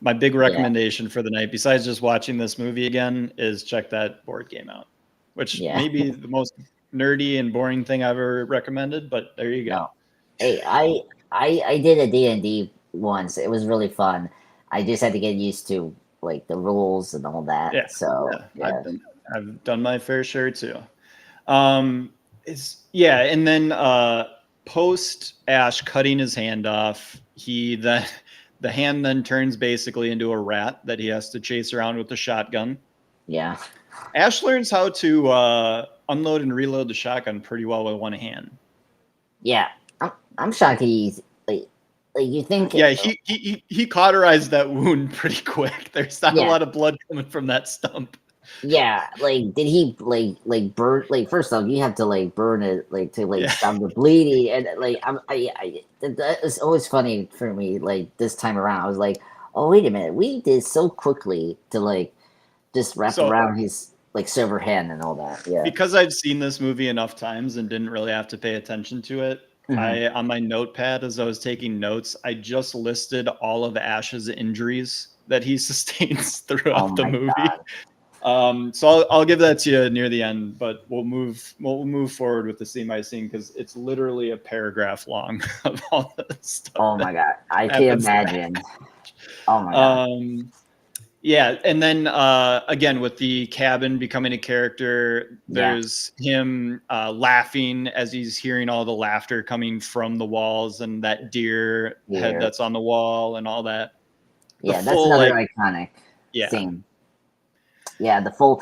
My big recommendation for the night, besides just watching this movie again, is check that board game out, which may be the most nerdy and boring thing I've ever recommended, but there you go. No. Hey, I did a D&D once. It was really fun. I just had to get used to like the rules and all that. Yeah. So yeah. I've done my fair share too. And then post Ash cutting his hand off, the hand then turns basically into a rat that he has to chase around with the shotgun. Yeah. Ash learns how to unload and reload the shotgun pretty well with one hand. Yeah. I'm shocked he's like you think. Yeah, he cauterized that wound pretty quick. There's not a lot of blood coming from that stump. Yeah, like did he like burn, like first off you have to like burn it like to like stop the bleeding, and like it's always funny for me like this time around I was like, oh wait a minute, we did so quickly to like just wrap around his like silver hand and all that. Yeah, because I've seen this movie enough times and didn't really have to pay attention to it. I on my notepad as I was taking notes, I just listed all of Ash's injuries that he sustains throughout the movie. God. So I'll give that to you near the end, but we'll move forward with the scene by scene because it's literally a paragraph long of all the stuff. Oh my god, I can't imagine. Oh my god. Yeah, and then again with the cabin becoming a character, Yeah. there's him laughing as he's hearing all the laughter coming from the walls and that deer head Here. that's on the wall and all that. The Yeah, that's full another like iconic yeah, scene. Yeah, the full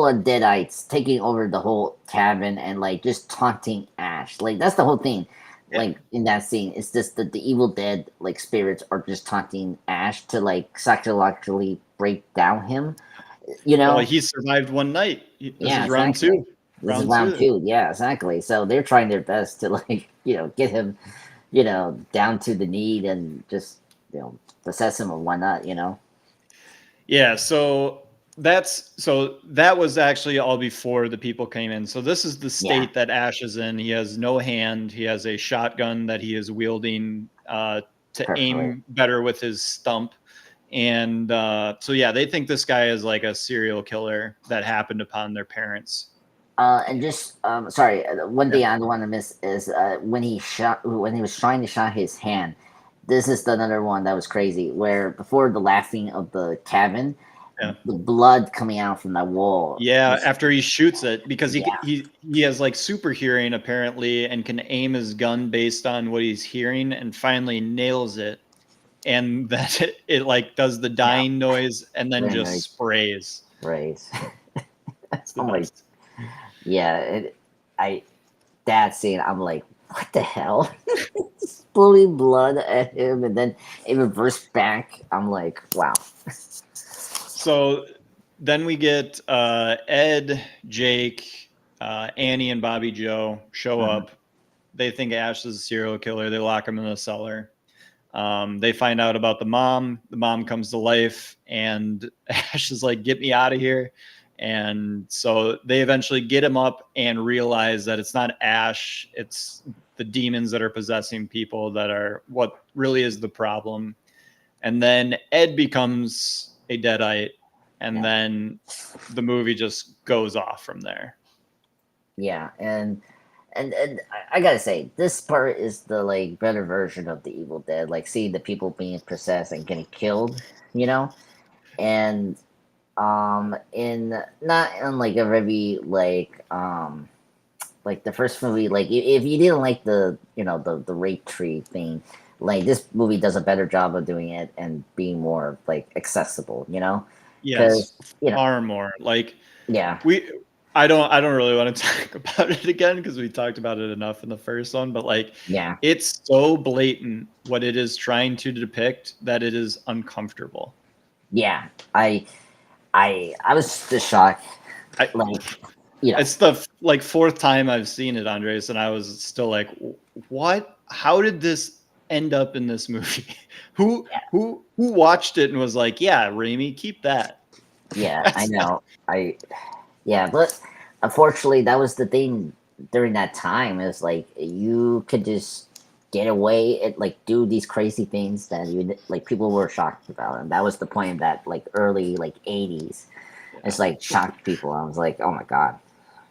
of Deadites taking over the whole cabin and like just taunting Ash. Like that's the whole thing. yeah. Like in that scene, it's just that the Evil Dead like spirits are just taunting Ash to like psychologically break down him. You Well, know? he survived one night. This Yeah, is round exactly. two. This is Round round two. two. Yeah, exactly. So they're trying their best to like get him down to the need and just possess him or whatnot. Yeah, so that was actually all before the people came in. So this is the Yeah, state that Ash is in. He has no hand. He has a shotgun that he is wielding to perfectly. aim better with his stump. And so yeah, they think this guy is like a serial killer that happened upon their parents. And just sorry, one Yeah. thing I don't want to miss is when he was trying to shot his hand. This is another one that was crazy. Where before the laughing of the cabin, Yeah. the blood coming out from that wall. Yeah, after he shoots it, because Yeah, he has like super hearing apparently and can aim his gun based on what he's hearing and finally nails it. And that it like does the yeah, dying noise and then very just nice. sprays. Right. It's the I'm like, best. yeah, I that scene. I'm like, what the hell? Spilling blood at him, and then it reversed back. I'm like, wow. So then we get Ed, Jake, Annie, and Bobby Joe show Mhm. up. They think Ash is a serial killer. They lock him in the cellar. They find out about the mom. The mom comes to life, and Ash is like, "Get me out of here!" And so they eventually get him up and realize that it's not Ash; it's the demons that are possessing people that are what really is the problem. And then Ed becomes a deadite, and Yeah, then the movie just goes off from there. yeah, and I gotta say, this part is the like better version of the Evil Dead. Like seeing the people being possessed and getting killed, you know, and in not in like a very like the first movie, like if you didn't like the rape tree thing, like this movie does a better job of doing it and being more like accessible, Yes, because you know, far more. Like yeah, we I don't really want to talk about it again because we talked about it enough in the first one, but like yeah, it's so blatant what it is trying to depict that it is uncomfortable. yeah. I was just shocked, I like you know, It's the like fourth time I've seen it, Andres, and I was still like, what? How did this end up in this movie? Who watched it and was like, yeah, Raimi, keep that. yeah, I That's know, I yeah, but unfortunately, that was the thing during that time. Is like you could just get away and like do these crazy things that you like people were shocked about, and that was the point of that like early like '80s. It's like shocked people. I was like, oh my god.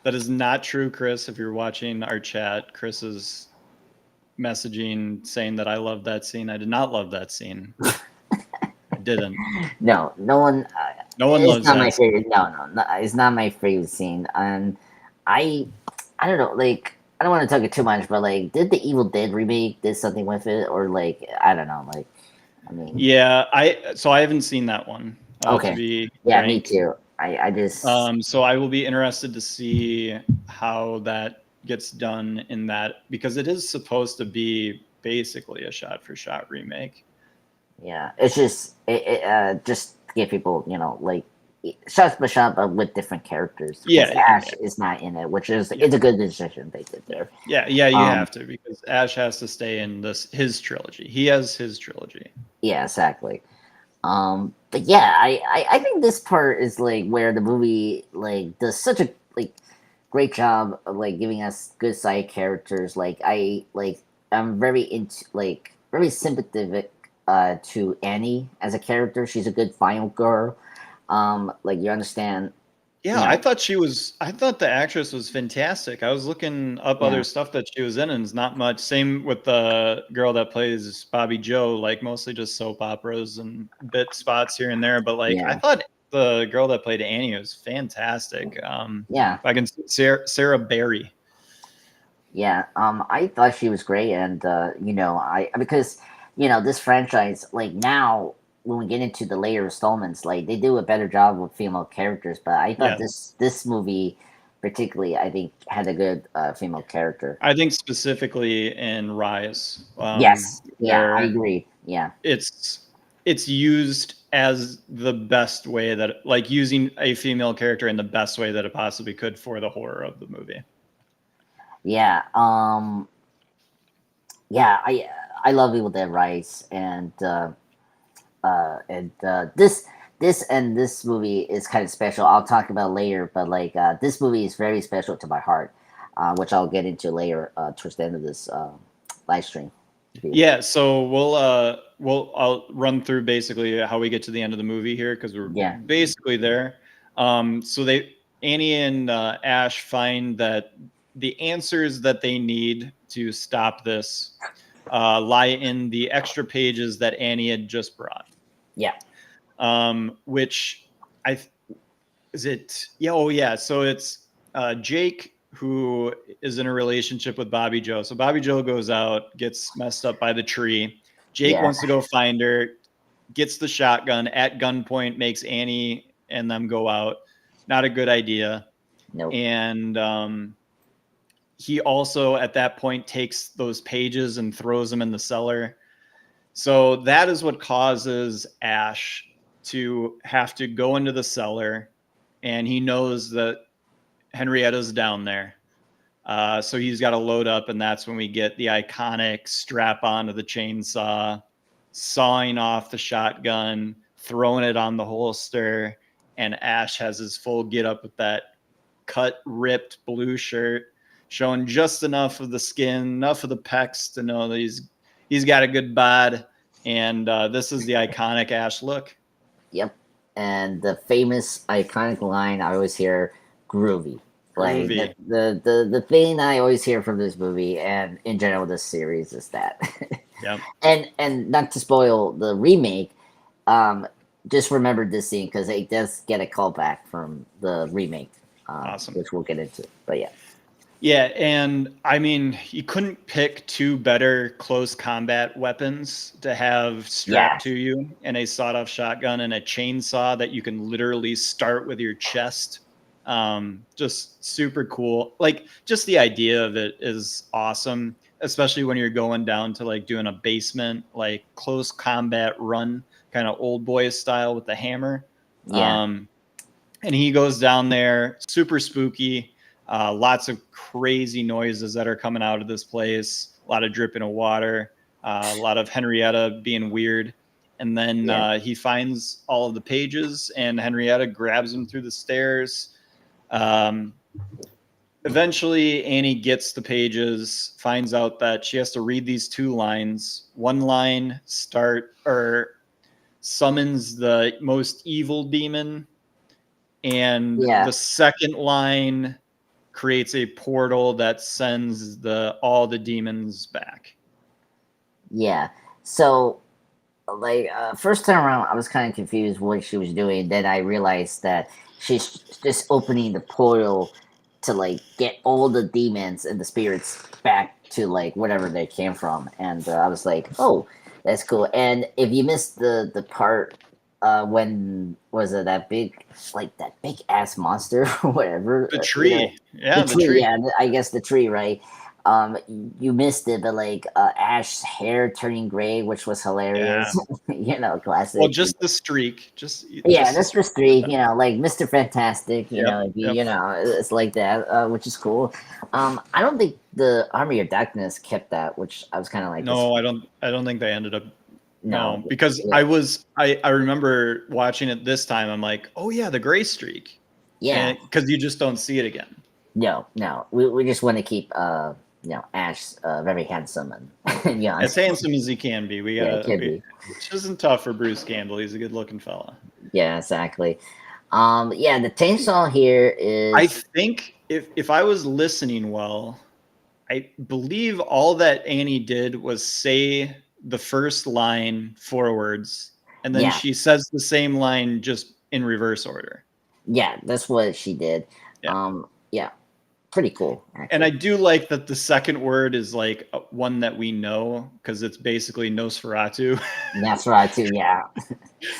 that is not true, Chris. If you're watching our chat, Chris is messaging saying that I love that scene. I did not love that scene. I didn't. No, no one. No one It's loves not my that scene. favorite. No, it's not my favorite scene. And I, I don't know. Like, I don't want to talk it too much, but like, did the Evil Dead remake did something with it, or like, I don't know. Like, I mean, Yeah, I haven't seen that one, to okay, be yeah, me frank. too. I just, So I will be interested to see how that gets done in that because it is supposed to be basically a shot for shot remake. yeah, it's just to get people, like shots by shot, but with different characters because Yeah, yeah, Ash yeah, is not in it, which is yeah, it's a good decision they did yeah, there. yeah, yeah. You Um, have to because Ash has to stay in his trilogy. He has his trilogy. yeah, exactly. But yeah, I think this part is like where the movie like does such a like great job of like giving us good side characters. I'm very into like very sympathetic to Annie as a character. She's a good final girl. Like you understand Yeah, I thought the actress was fantastic. I was looking up other stuff that she was in, and it's not much. Same with the girl that plays Bobby Joe, like mostly just soap operas and bit spots here and there. But like, I thought the girl that played Annie was fantastic. If I can, Sarah Berry. Yeah, I thought she was great, and because this franchise, like, now when we get into the later installments, like, they do a better job with female characters. But I thought this movie, particularly, I think had a good female character. I think specifically in Rise. Yes, I agree. Yeah, it's used as the best way that, like, using a female character in the best way that it possibly could for the horror of the movie. Yeah, I love Evil Dead Rise, and this movie is kind of special. I'll talk about later, but like this movie is very special to my heart, which I'll get into later towards the end of this live stream. Yeah, so I'll run through basically how we get to the end of the movie here, because we're basically there. So Annie and Ash find that the answers that they need to stop this lie in the extra pages that Annie had just brought. Yeah. Which is it? Yeah. Oh yeah. So it's Jake, who is in a relationship with Bobby Joe. So Bobby Joe goes out, gets messed up by the tree. Jake wants to go find her, gets the shotgun at gunpoint, makes Annie and them go out. Not a good idea. Nope. And he also at that point takes those pages and throws them in the cellar. So that is what causes Ash to have to go into the cellar, and he knows that Henrietta's down there. So he's got to load up, and that's when we get the iconic strap onto the chainsaw, sawing off the shotgun, throwing it on the holster, and Ash has his full get up with that cut, ripped blue shirt, showing just enough of the skin, enough of the pecs to know that he's got a good bod. And this is the iconic Ash look. Yep. And the famous iconic line I always hear, groovy. Like the thing I always hear from this movie and in general this series is that. Yep. And not to spoil the remake, just remember this scene because it does get a callback from the remake. Awesome. Which we'll get into. But yeah. Yeah, and I mean, you couldn't pick two better close combat weapons to have strapped to you, and a sawed-off shotgun and a chainsaw that you can literally start with your chest. Just super cool. Like, just the idea of it is awesome, especially when you're going down to like doing a basement, like close combat run, kind of old boy style with the hammer. Yeah. And he goes down there, super spooky. Lots of crazy noises that are coming out of this place. A lot of dripping of water. A lot of Henrietta being weird. And then he finds all of the pages, and Henrietta grabs him through the stairs. Eventually, Annie gets the pages, finds out that she has to read these two lines. One line summons the most evil demon, and the second line creates a portal that sends all the demons back. Yeah. So, like, first time around, I was kind of confused what she was doing. Then I realized that she's just opening the portal to, like, get all the demons and the spirits back to, like, whatever they came from. And I was like, oh, that's cool. And if you missed the part when was it that big ass monster or whatever, the tree, the tree, I guess the tree, right? You missed it, but like Ash's hair turning gray, which was hilarious. Classic. Well, just the streak, just the streak. Like Mr. Fantastic. It's like that, which is cool. I don't think the Army of Darkness kept that, which I was kind of like. No, I don't think they ended up. No, because I remember watching it this time. I'm like, oh yeah, the gray streak. Yeah, because you just don't see it again. No, we just want to keep Ash very handsome and as handsome as he can be. Which isn't tough for Bruce Campbell. He's a good looking fella. Yeah, exactly. Yeah, the theme song here I is think if I was listening well, I believe all that Annie did was say the first line forwards, and then yeah, she says the same line just in reverse order. yeah, that's what she did. Yeah. Yeah, pretty cool And I actually. do like that the second word is like one that we know because it's basically Nosferatu. That's right too. Yeah,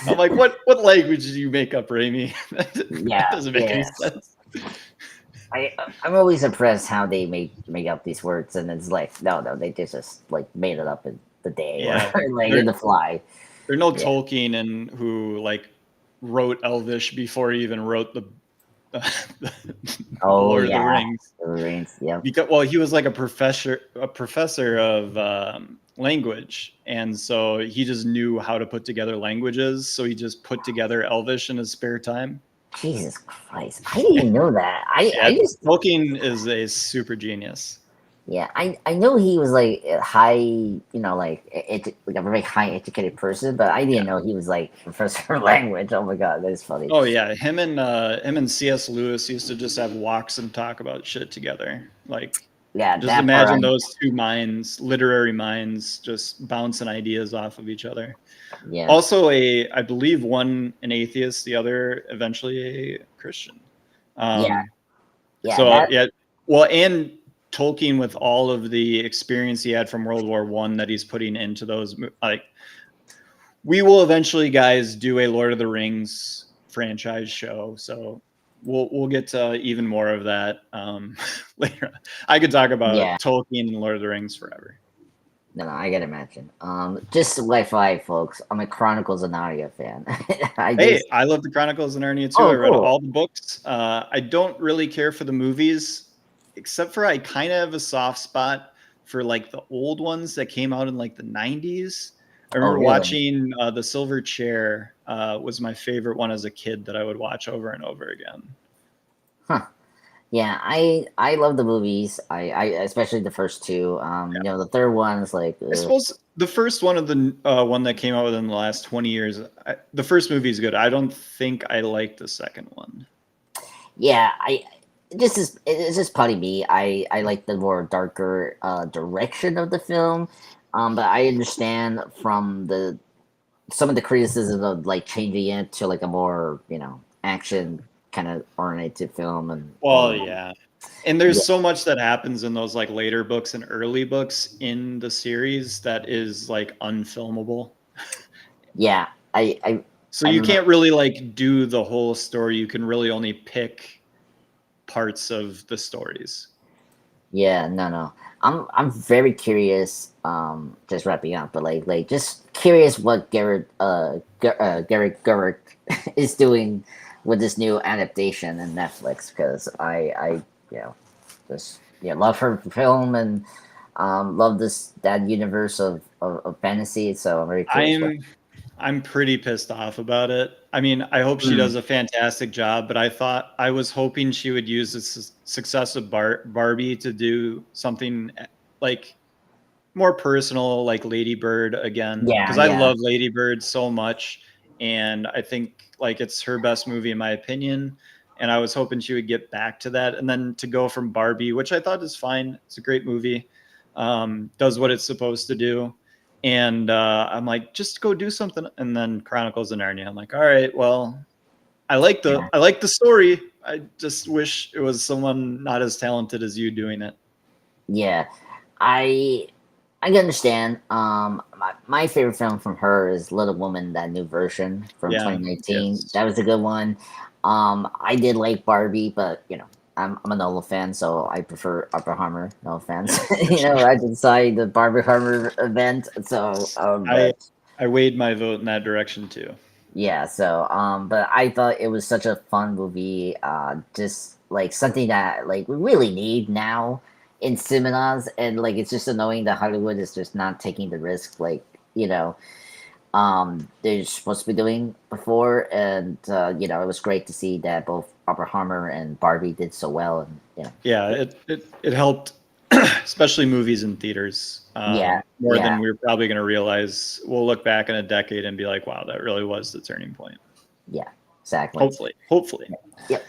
I'm like, what language did you make up, Raimi? That yeah, doesn't make any yes. sense. I I'm always impressed how they make up these words, and it's like no, they just like made it up in the day or Yeah, like there in the fly. there are no Yeah. Tolkien and who like wrote Elvish before he even wrote the Oh Lord of the yeah, Rings. the Marines. Yep. Because well, he was like a professor of language, and so he just knew how to put together languages. So he just put together Elvish in his spare time. Jesus Christ, I didn't know that. Yeah, I just Tolkien is a super genius. yeah, I know he was like a high, like a very high educated person, but I Yeah. didn't know he was like professor of language. Oh my god, that's funny. Oh yeah, him and C.S. Lewis used to just have walks and talk about shit together. Like, Yeah, just that part. imagine those two minds, literary minds, just bouncing ideas off of each other. Yeah, Also, I believe one an atheist, the other eventually a Christian. yeah, Um, yeah. so That yeah, well, and Tolkien with all of the experience he had from World War One that he's putting into those, like we will eventually, guys, do a Lord of the Rings franchise show. So we'll get to even more of that later. I could talk yeah. about Tolkien and Lord of the Rings forever. No, I gotta imagine. Just FYI, folks, I'm a Chronicles of Narnia fan. I Hey, just I love the Chronicles of Narnia too. I oh read cool. all the books. I don't really care for the movies, except for I kind of have a soft spot for like the old ones that came out in like the 90s. I Oh remember really? watching The Silver Chair was my favorite one as a kid that I would watch over and over again. Huh. Yeah, I love the movies. I especially the first two. The third one's like I suppose the first one of the one that came out within the last 20 years, the first movie is good. I don't think I like the second one. yeah, it's just probably me. I like the more darker direction of the film, but I understand from the some of the criticism of like changing it to like a more action kind of oriented film and all Well, of that. yeah. And Yeah, there's so much that happens in those like later books and early books in the series that is like unfilmable. yeah. So I you remember. can't really like do the whole story. You can really only pick parts of the stories. Yeah, no. I'm very curious. Just wrapping up, but like just curious what Garrett Gerwig is doing with this new adaptation in Netflix because I you know just love her film and love that universe of fantasy. So I'm very curious what. I'm pretty pissed off about it. I mean, I hope she Mm, does a fantastic job, but I was hoping she would use the success of Barbie to do something like more personal, like Lady Bird again, yeah, because I yeah, love Lady Bird so much, and I think like it's her best movie in my opinion. And I was hoping she would get back to that, and then to go from Barbie, which I thought is fine. It's a great movie, does what it's supposed to do. And I'm like, just go do something. And then Chronicles of Narnia. I'm like, all right, well, yeah, I like the story. I just wish it was someone not as talented as you doing it. yeah. I I can understand. My favorite film from her is Little Woman, that new version from Yeah. 2019. Yes. That was a good one. I did like Barbie, but I'm a Nolan fan, so I prefer Oppenheimer. No offense, Yeah, for sure. I decided the Barbie Hammer event. So, I but I weighed my vote in that direction too. yeah, so but I thought it was such a fun movie, just like something that like we really need now in cinemas, and like it's just annoying that Hollywood is just not taking the risk, like they're supposed to be doing before, and it was great to see that both Oppenheimer and Barbie did so well, and Yeah, it helped, especially movies in theaters, yeah, more yeah, than we're probably going to realize. We'll look back in a decade and be like, "Wow, that really was the turning point." yeah. exactly. Hopefully. Yep.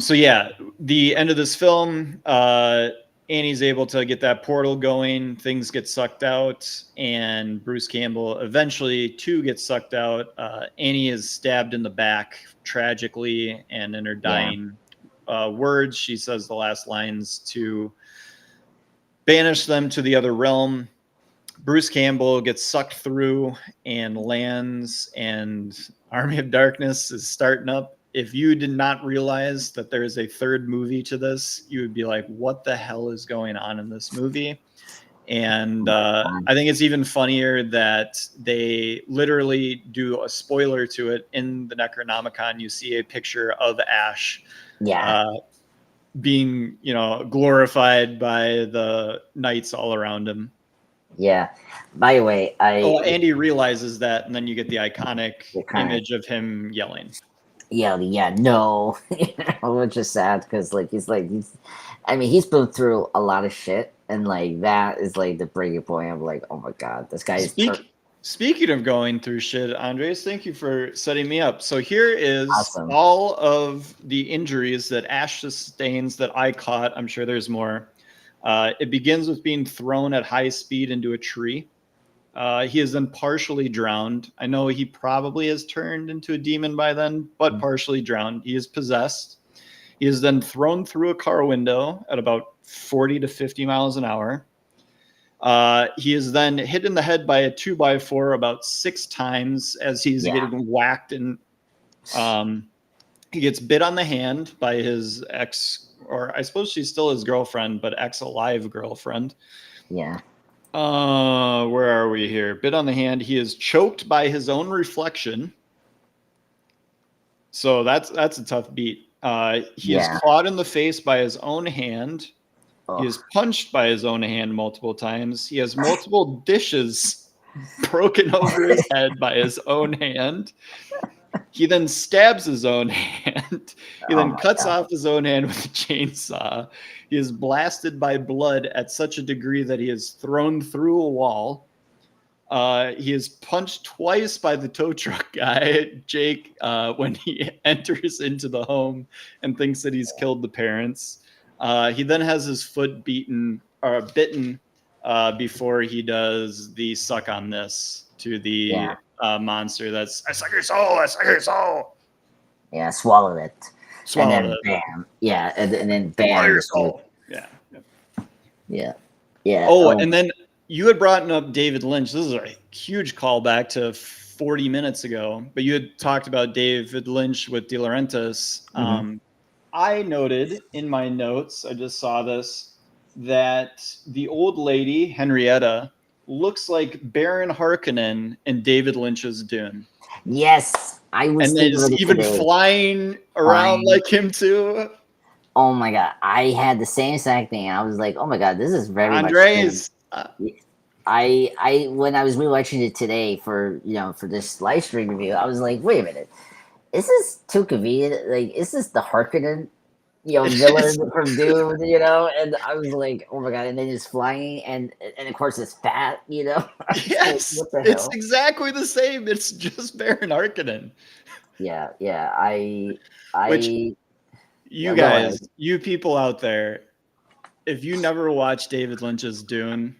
So yeah, the end of this film, Annie's able to get that portal going, things get sucked out, and Bruce Campbell eventually too gets sucked out. Annie is stabbed in the back tragically, and in her dying words, she says the last lines to banish them to the other realm. Bruce Campbell gets sucked through and lands, and Army of Darkness is starting up. If you did not realize that there is a third movie to this, you would be like, what the hell is going on in this movie? And I think it's even funnier that they literally do a spoiler to it in the Necronomicon. You see a picture of Ash being, glorified by the knights all around him. Yeah. By the way, Andy realizes that, and then you get the iconic image of him yelling. Yeah, no, which is sad because he's been through a lot of shit, and that is the breaking point of oh my god, this guy is. Speaking of going through shit, Andres, thank you for setting me up. So here is awesome. All of the injuries that Ash sustains that I caught. I'm sure there's more. It begins with being thrown at high speed into a tree. He is then partially drowned. I know he probably has turned into a demon by then, but partially drowned. He is possessed. He is then thrown through a car window at about 40 to 50 miles an hour. He is then hit in the head by a 2x4 about 6 times as he's getting whacked, and he gets bit on the hand by his ex, or I suppose she's still his girlfriend, but ex-alive girlfriend. Yeah. Where are we here? Bit on the hand. He is choked by his own reflection. So that's a tough beat. He is clawed in the face by his own hand. He is punched by his own hand multiple times. He has multiple dishes broken over his head by his own hand. He then stabs his own hand. He then cuts off his own hand with a chainsaw. He is blasted by blood at such a degree that he is thrown through a wall. He is punched twice by the tow truck guy, Jake, when he enters into the home and thinks that he's killed the parents. He then has his foot bitten before he does the suck on this to the monster. That's, I suck your soul, I suck your soul. Yeah, swallowed it. Swallowed and then it. Bam. Yeah, and then bam. Your soul. Yeah. Oh, and then you had brought up David Lynch. This is a huge callback to 40 minutes ago, but you had talked about David Lynch with De Laurentiis. I noted in my notes, I just saw this, that the old lady, Henrietta, looks like Baron Harkonnen in David Lynch's Dune. Yes, I was. And then it's even flying around like him too. Oh my god, I had the same exact thing. I was like, oh my god, this is very Andres. I when I was rewatching it today for this live stream review, I was like, wait a minute, is this too convenient? Like, is this the Harkonnen, villain from Dune? And I was like, oh my god, and then it's flying, and of course it's fat, Yes, like, what the hell? It's exactly the same. It's just Baron Harkonnen. Yeah. You guys, you people out there, if you never watched David Lynch's Dune,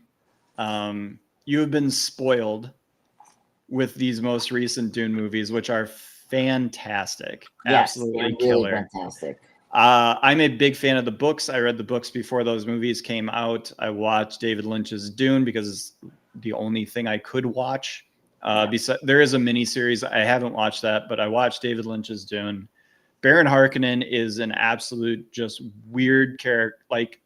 you have been spoiled with these most recent Dune movies, which are fantastic. Yes, absolutely killer. Really fantastic. I'm a big fan of the books. I read the books before those movies came out. I watched David Lynch's Dune because it's the only thing I could watch. Besides, there is a mini series. I haven't watched that, but I watched David Lynch's Dune. Baron Harkonnen is an absolute just weird character. Like,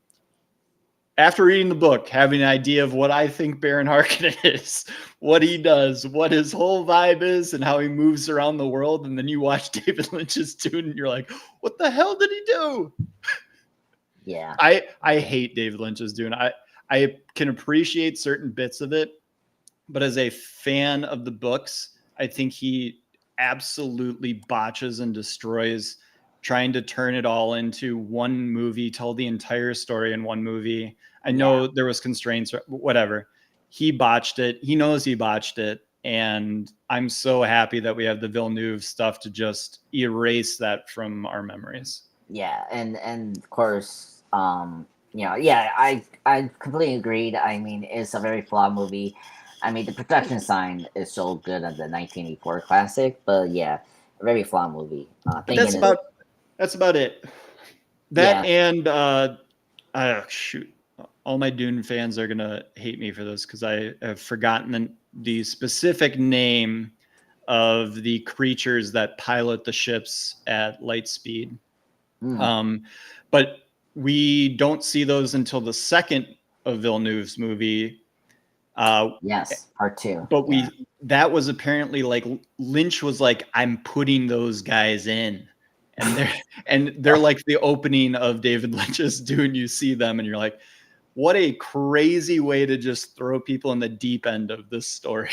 after reading the book, having an idea of what I think Baron Harkonnen is, what he does, what his whole vibe is, and how he moves around the world, and then you watch David Lynch's Dune, and you're like, what the hell did he do? Yeah. I hate David Lynch's Dune. I can appreciate certain bits of it, but as a fan of the books, I think he absolutely botches and destroys trying to turn it all into one movie, tell the entire story in one movie. I know there was constraints or whatever. He botched it. He knows he botched it. And I'm so happy that we have the Villeneuve stuff to just erase that from our memories. Yeah, and of course, yeah, I completely agreed. I mean, it's a very flawed movie. I mean, the production design is so good on the 1984 classic, but yeah, a very flawed movie. But that's about it. That Yeah. and shoot, all my Dune fans are gonna hate me for this because I have forgotten the specific name of the creatures that pilot the ships at light speed. But we don't see those until the second of Villeneuve's movie. Yes, part two. But that was apparently like Lynch was like, I'm putting those guys in. And they're like the opening of David Lynch's Dune. You see them and you're like, what a crazy way to just throw people in the deep end of this story.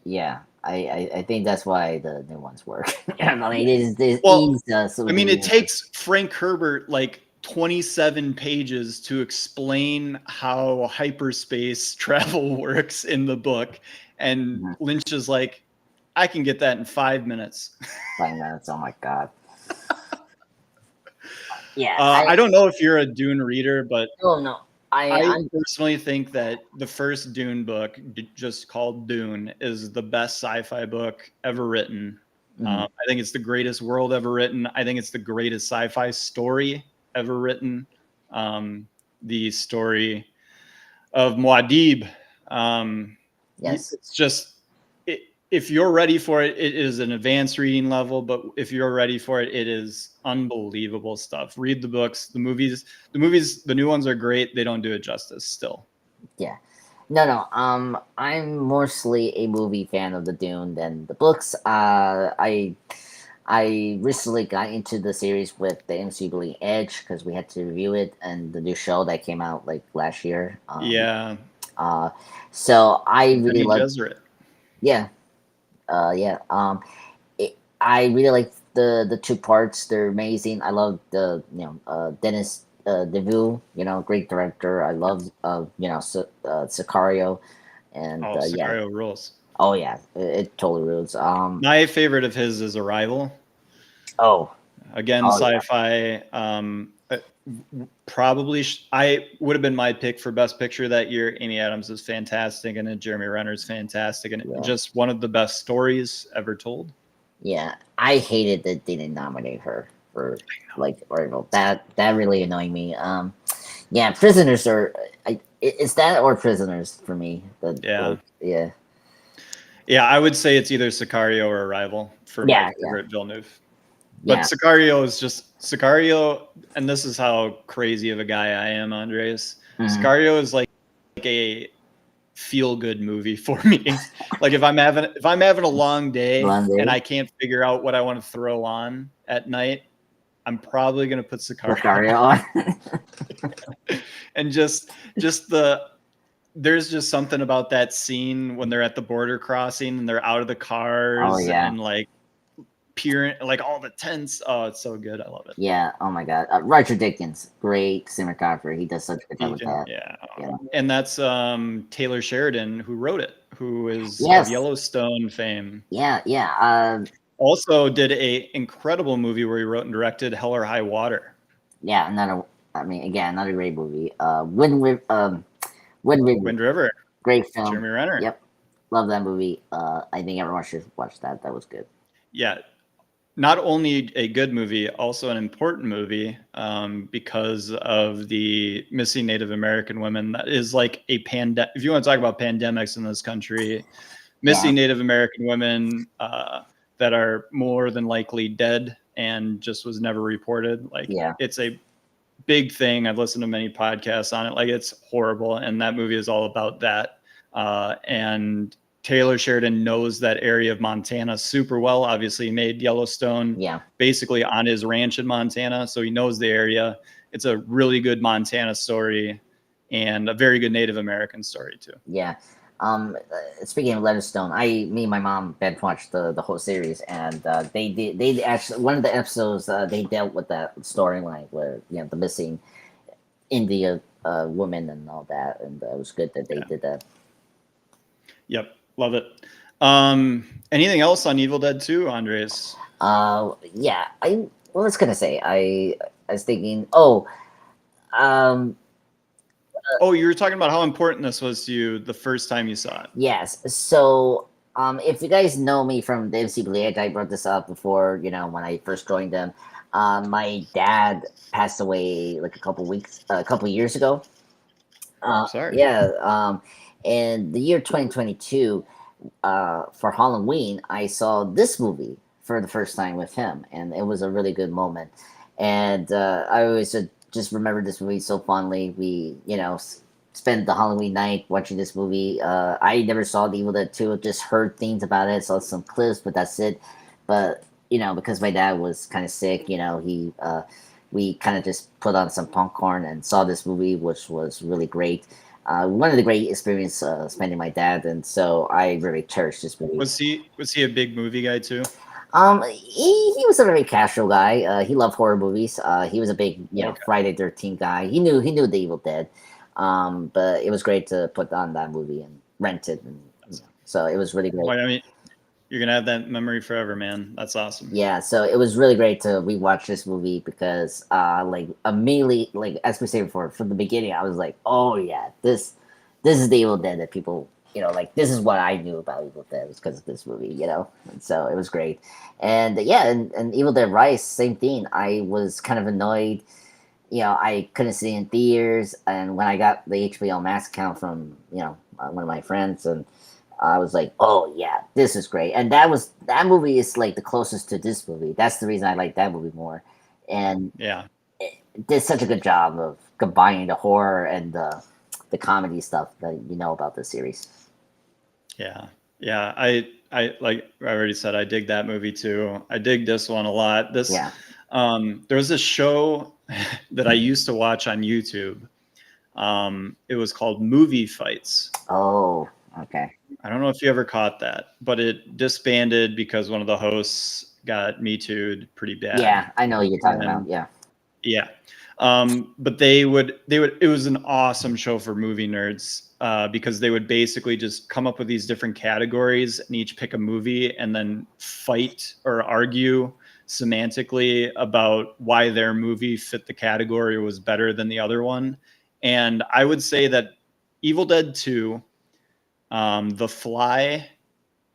Yeah, I think that's why the new ones work. I mean, it it takes Frank Herbert like 27 pages to explain how hyperspace travel works in the book. And Lynch is like, I can get that in 5 minutes. 5 minutes. Oh my God. Yeah. I don't know if you're a Dune reader, but no. I personally think that the first Dune book, just called Dune, is the best sci-fi book ever written. I think it's the greatest world ever written. I think it's the greatest sci-fi story ever written. The story of Muad'Dib. Yes. It's just, if you're ready for it, it is an advanced reading level. But if you're ready for it, it is unbelievable stuff. Read the books, the movies. The new ones are great. They don't do it justice still. Yeah. No. I'm mostly a movie fan of the Dune than the books. I recently got into the series with the MC Bleeding Edge because we had to review it and the new show that came out like last year. So I really like. Yeah. I really like the two parts. They're amazing. I love the Dennis Deville, great director. I love Sicario, and Sicario rules. Oh yeah, it totally rules. My favorite of his is Arrival. Again, sci-fi. Probably I would have been my pick for Best Picture that year. Amy Adams is fantastic, and Jeremy Renner's fantastic, and just one of the best stories ever told. Yeah, I hated that they didn't nominate her for Arrival. That really annoyed me. Prisoners are. It's that or Prisoners for me. Yeah, I would say it's either Sicario or Arrival for my favorite Villeneuve. But Sicario is just Sicario, and this is how crazy of a guy I am, Andres. Sicario is like a feel-good movie for me. Like if I'm having a long day and I can't figure out what I want to throw on at night, I'm probably gonna put Sicario on. And there's just something about that scene when they're at the border crossing and they're out of the cars and like peering, like all the tents. Oh, it's so good. I love it. Yeah. Oh my God. Roger Dickens, great cinematographer. He does such a good job with that. Yeah. And that's Taylor Sheridan who wrote it, who is of Yellowstone fame. Yeah. Also did a incredible movie where he wrote and directed Hell or High Water. Yeah, another great movie. Wind River. Great film. Jeremy Renner. Yep. Love that movie. I think everyone should watch that. That was good. Yeah. Not only a good movie, also an important movie because of the missing Native American women. That is like a pandemic. If you want to talk about pandemics in this country, missing Native American women that are more than likely dead and just was never reported. It's a big thing. I've listened to many podcasts on it. Like it's horrible. And that movie is all about that. And Taylor Sheridan knows that area of Montana super well. Obviously, he made Yellowstone basically on his ranch in Montana. So he knows the area. It's a really good Montana story and a very good Native American story too. Yeah. Speaking of Yellowstone, me and my mom binge watched the whole series, and they actually, one of the episodes they dealt with that storyline where the missing India woman and all that, and it was good that they did that. Yep, love it. Anything else on Evil Dead 2, Andres? Yeah. What was gonna say? I was thinking. Oh, um, Oh, you were talking about how important this was to you the first time you saw it. yes. So, if you guys know me from the MC Blade, I brought this up before. When I first joined them, my dad passed away like a couple years ago. Sorry. Yeah. In the year 2022, for Halloween, I saw this movie for the first time with him, and it was a really good moment. And I always just remember this movie so fondly. We, spent the Halloween night watching this movie. I never saw the Evil Dead 2, just heard things about it, saw some clips, but that's it. But, because my dad was kind of sick, we kind of just put on some popcorn and saw this movie, which was really great. One of the great experience spending my dad, and so I really cherish this movie. Was he a big movie guy too? He was a very casual guy. He loved horror movies. He was a big Okay. Friday 13th guy. He knew the Evil Dead. But it was great to put on that movie and rent it, and so it was really great. Well, I mean, you're gonna have that memory forever, man. That's awesome. Yeah, so it was really great to rewatch this movie because, like, immediately, like as we said before, from the beginning, I was like, oh yeah, this is the Evil Dead that people, like this is what I knew about Evil Dead was because of this movie, and so it was great. And yeah, and Evil Dead Rise, same thing. I was kind of annoyed, I couldn't see it in theaters, and when I got the HBO Max account from one of my friends, and I was like, oh yeah, this is great. And that movie is like the closest to this movie. That's the reason I like that movie more. And Yeah. it did such a good job of combining the horror and the comedy stuff that you know about the series. Yeah. Yeah. I like I already said, I dig that movie too. I dig this one a lot. Yeah. There was a show that I used to watch on YouTube. It was called Movie Fights. Oh, okay. I don't know if you ever caught that, but it disbanded because one of the hosts got Me Too'd pretty bad. Yeah, I know what you're talking about. And Yeah. yeah. But they would, it was an awesome show for movie nerds because they would basically just come up with these different categories and each pick a movie and then fight or argue semantically about why their movie fit the category or was better than the other one. And I would say that Evil Dead 2, The Fly,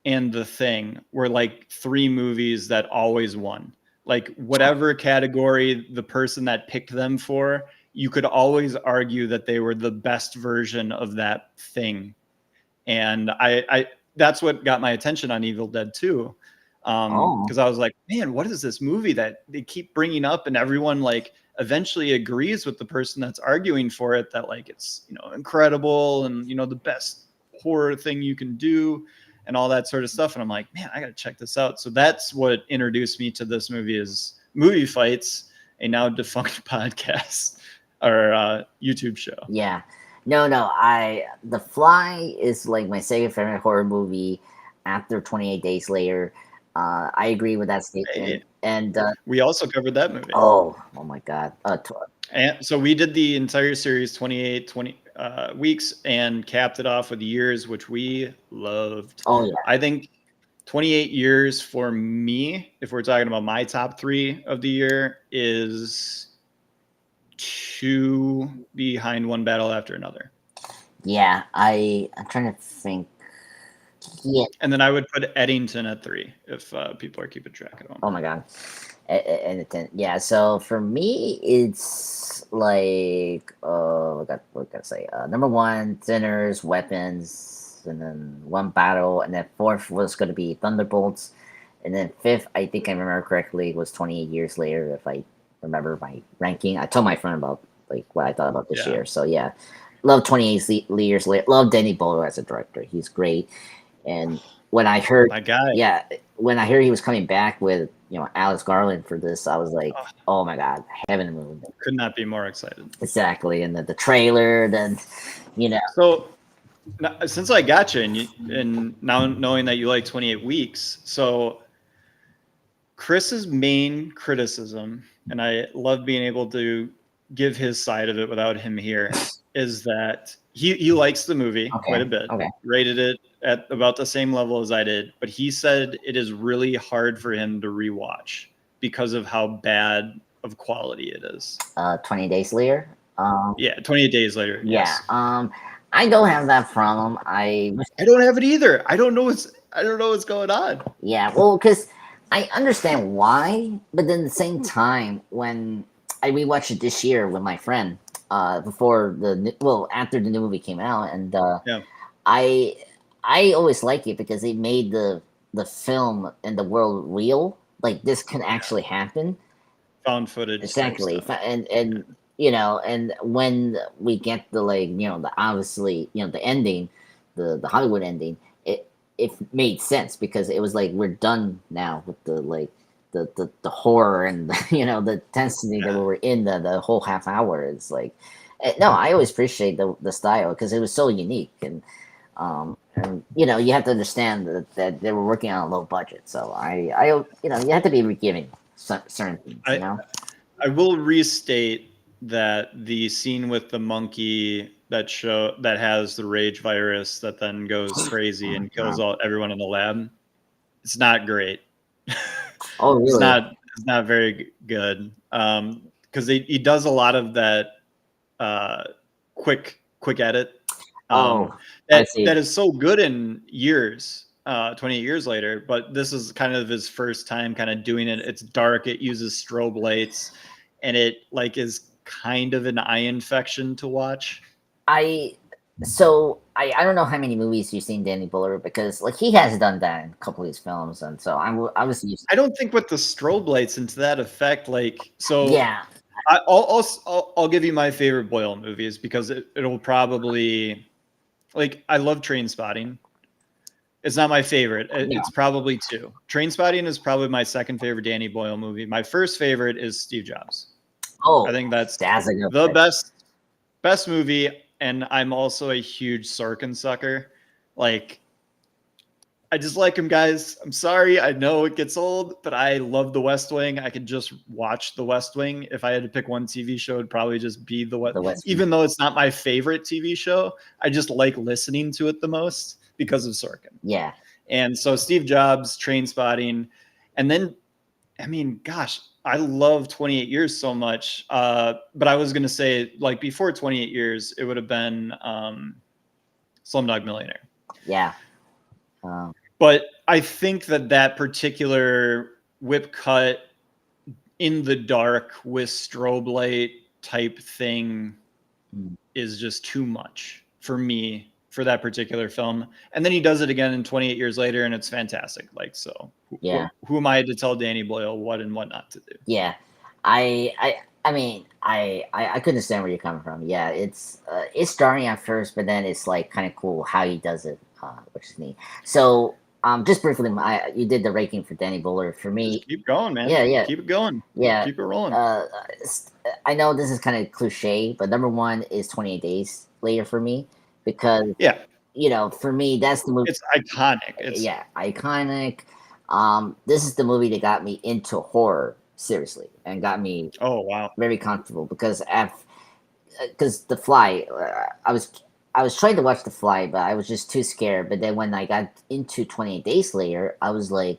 and The Thing were like three movies that always won. Like whatever category the person that picked them for, you could always argue that they were the best version of that thing. And I that's what got my attention on Evil Dead 2. Because I was like, man, what is this movie that they keep bringing up and everyone like eventually agrees with the person that's arguing for it that like it's incredible and the best horror thing you can do and all that sort of stuff. And I'm like, man, I gotta check this out. So that's what introduced me to this movie is Movie Fights, a now defunct podcast or YouTube show. Yeah. No, The Fly is like my second favorite horror movie after 28 Days Later. I agree with that statement. Hey, and we also covered that movie. oh my God. And so we did the entire series 20 weeks and capped it off with Years, which we loved. Oh yeah. I think 28 Years for me, if we're talking about my top three of the year, is two behind One Battle After Another. Yeah, I'm trying to think. Yeah. And then I would put Eddington at 3 if people are keeping track of them. Oh my God. Yeah. So for me, it's like what can I say? Number one, Sinners, Weapons, and then One Battle, and then fourth was going to be Thunderbolts, and then fifth, I think I remember correctly, was 28 Years Later. If I remember my ranking, I told my friend about like what I thought about this year. So yeah, love 28 Years Later. Love Danny Boyle as a director. He's great. And when I heard, my guy, when I heard he was coming back with Alex Garland for this, I was like, oh my God, heaven and moon. Could not be more excited. Exactly, and the trailer, then So since I got you, and now knowing that you like 28 weeks, so Chris's main criticism, and I love being able to give his side of it without him here, is that he likes the movie Okay, quite a bit. okay. Rated it at about the same level as I did, but he said it is really hard for him to rewatch because of how bad of quality it is. 20 Days Later. Yeah, 28 Days Later. Yeah. Yes. I don't have that problem. I don't have it either. I don't know what's going on. Yeah, well, because I understand why, but then at the same time, when I rewatched it this year with my friend, before after the new movie came out, and Yeah. I I always like it because it made the film and the world real. Like this can actually happen. Found footage. type Exactly, stuff. and and when we get the the obviously the ending, the Hollywood ending, it made sense because it was like we're done now with the the horror and the intensity that we were in the whole half hour. It's like no, I always appreciate the style because it was so unique and you have to understand that they were working on a low budget, so I you have to be forgiving certain things, I will restate that the scene with the monkey that has the rage virus that then goes crazy and kills everyone in the lab. It's not great. Oh, really? It's not very good. Because he does a lot of that quick edit. I see. That is so good in years. 28 years later, but this is kind of his first time kind of doing it. It's dark, it uses strobe lights, and it like is kind of an eye infection to watch. I don't know how many movies you've seen Danny Buller, because like he has done that in a couple of his films, and so I was used I don't think with the strobe lights into that effect, like so. Yeah, I'll give you my favorite Boyle movies because it'll probably like I love Train Spotting. It's not my favorite. It's probably two. Train Spotting is probably my second favorite Danny Boyle movie. My first favorite is Steve Jobs. Oh, I think that's a good the pick. best movie, and I'm also a huge Sorkin sucker. Like, I just like him, guys. I'm sorry, I know it gets old, but I love The West Wing. I could just watch The West Wing. If I had to pick one TV show, it'd probably just be The West Wing. Even though it's not my favorite TV show, I just like listening to it the most because of Sorkin. Yeah. And so Steve Jobs, Train Spotting, and then, I mean, gosh, I love 28 Years so much. But I was going to say, like, before 28 Years, it would have been Slumdog Millionaire. Yeah. But I think that particular whip cut in the dark with strobe light type thing is just too much for me for that particular film. And then he does it again in 28 Years Later, and it's fantastic. Like, so who am I to tell Danny Boyle what and what not to do? Yeah. I mean, I could understand where you're coming from. Yeah, it's starting at first, but then it's like kind of cool how he does it, which is neat. So, just briefly, you did the ranking for Danny Buller. For me, just keep going, man. Yeah, keep it going. Yeah, keep it rolling. I know this is kind of cliche, but number one is 28 Days Later for me because for me that's the movie. It's iconic. Iconic. This is the movie that got me into horror seriously and got me very comfortable because The Fly, I was trying to watch The Fly, but I was just too scared. But then when I got into 28 Days Later, I was like,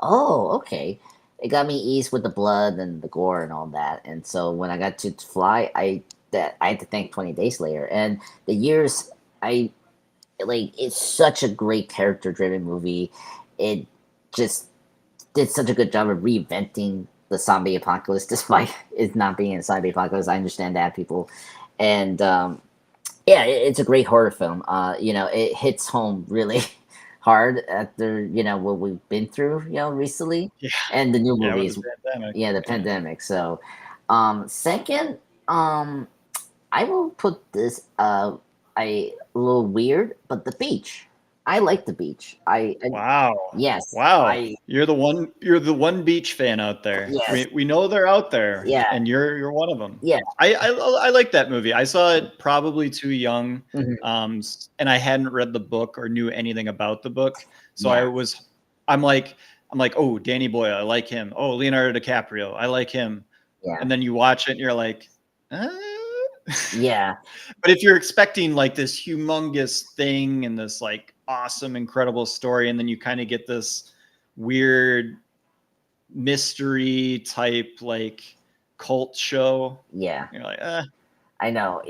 oh, okay. It got me eased with the blood and the gore and all that. And so when I got to Fly, I had to thank 20 Days Later. And the years, it's such a great character-driven movie. It just did such a good job of reinventing the zombie apocalypse, despite it not being a zombie apocalypse. I understand that, people. And it's a great horror film. It hits home really hard after what we've been through recently, and the new movies. The pandemic. So, second, I will put this a little weird, but The Beach. I like The Beach. Wow. Yes. Wow. You're the one beach fan out there. Yes. We know they're out there. Yeah. And you're one of them. Yeah. I like that movie. I saw it probably too young. Mm-hmm. And I hadn't read the book or knew anything about the book. So I'm like, oh, Danny Boyle, I like him. Oh, Leonardo DiCaprio, I like him. Yeah. And then you watch it and you're like, Yeah, But if you're expecting like this humongous thing and this like awesome, incredible story, and then you kind of get this weird mystery type like cult show, yeah. you're like, I know.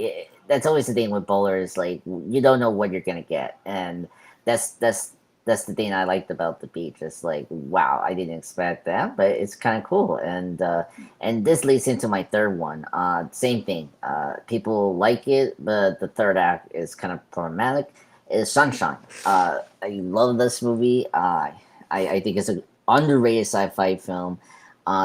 That's always the thing with bowlers. Like you don't know what you're gonna get, and that's the thing I liked about the beach. It's like, wow, I didn't expect that, but it's kind of cool. And this leads into my third one. Same thing. People like it, but the third act is kind of problematic. Is Sunshine. I love this movie. I think it's an underrated sci-fi film.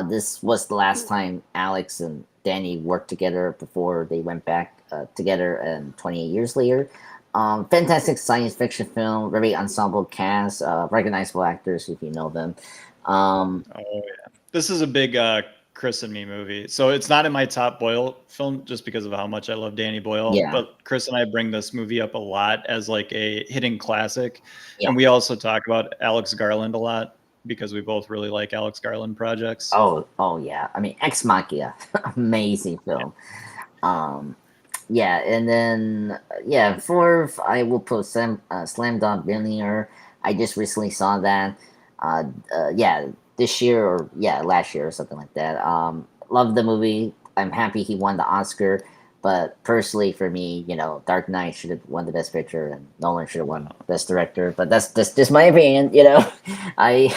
This was the last time Alex and Danny worked together before they went back together, and 28 years later. Fantastic science fiction film, very ensemble cast, recognizable actors if you know them. oh yeah, this is a big Chris and me movie. So it's not in my top Boyle film just because of how much I love Danny Boyle. Yeah. But Chris and I bring this movie up a lot as like a hidden classic, Yeah. and we also talk about Alex Garland a lot because we both really like Alex Garland projects. Oh yeah. I mean, Ex Machina, amazing film. Yeah, and then yeah, fourth I will put Slam Dunk Millionaire. I just recently saw that. Yeah, this year or yeah, last year or something like that. Love the movie. I'm happy he won the Oscar. But personally, for me, Dark Knight should have won the Best Picture, and Nolan should have won Best Director. But that's just my opinion. I.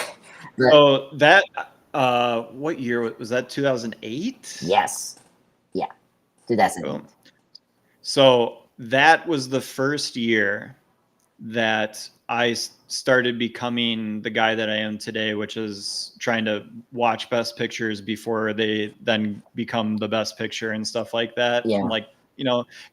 But, So that what year was that? 2008? yes, yeah, 2008. Boom. So that was the first year that I started becoming the guy that I am today, which is trying to watch Best Pictures before they then become the Best Picture and stuff like that. Yeah. And like,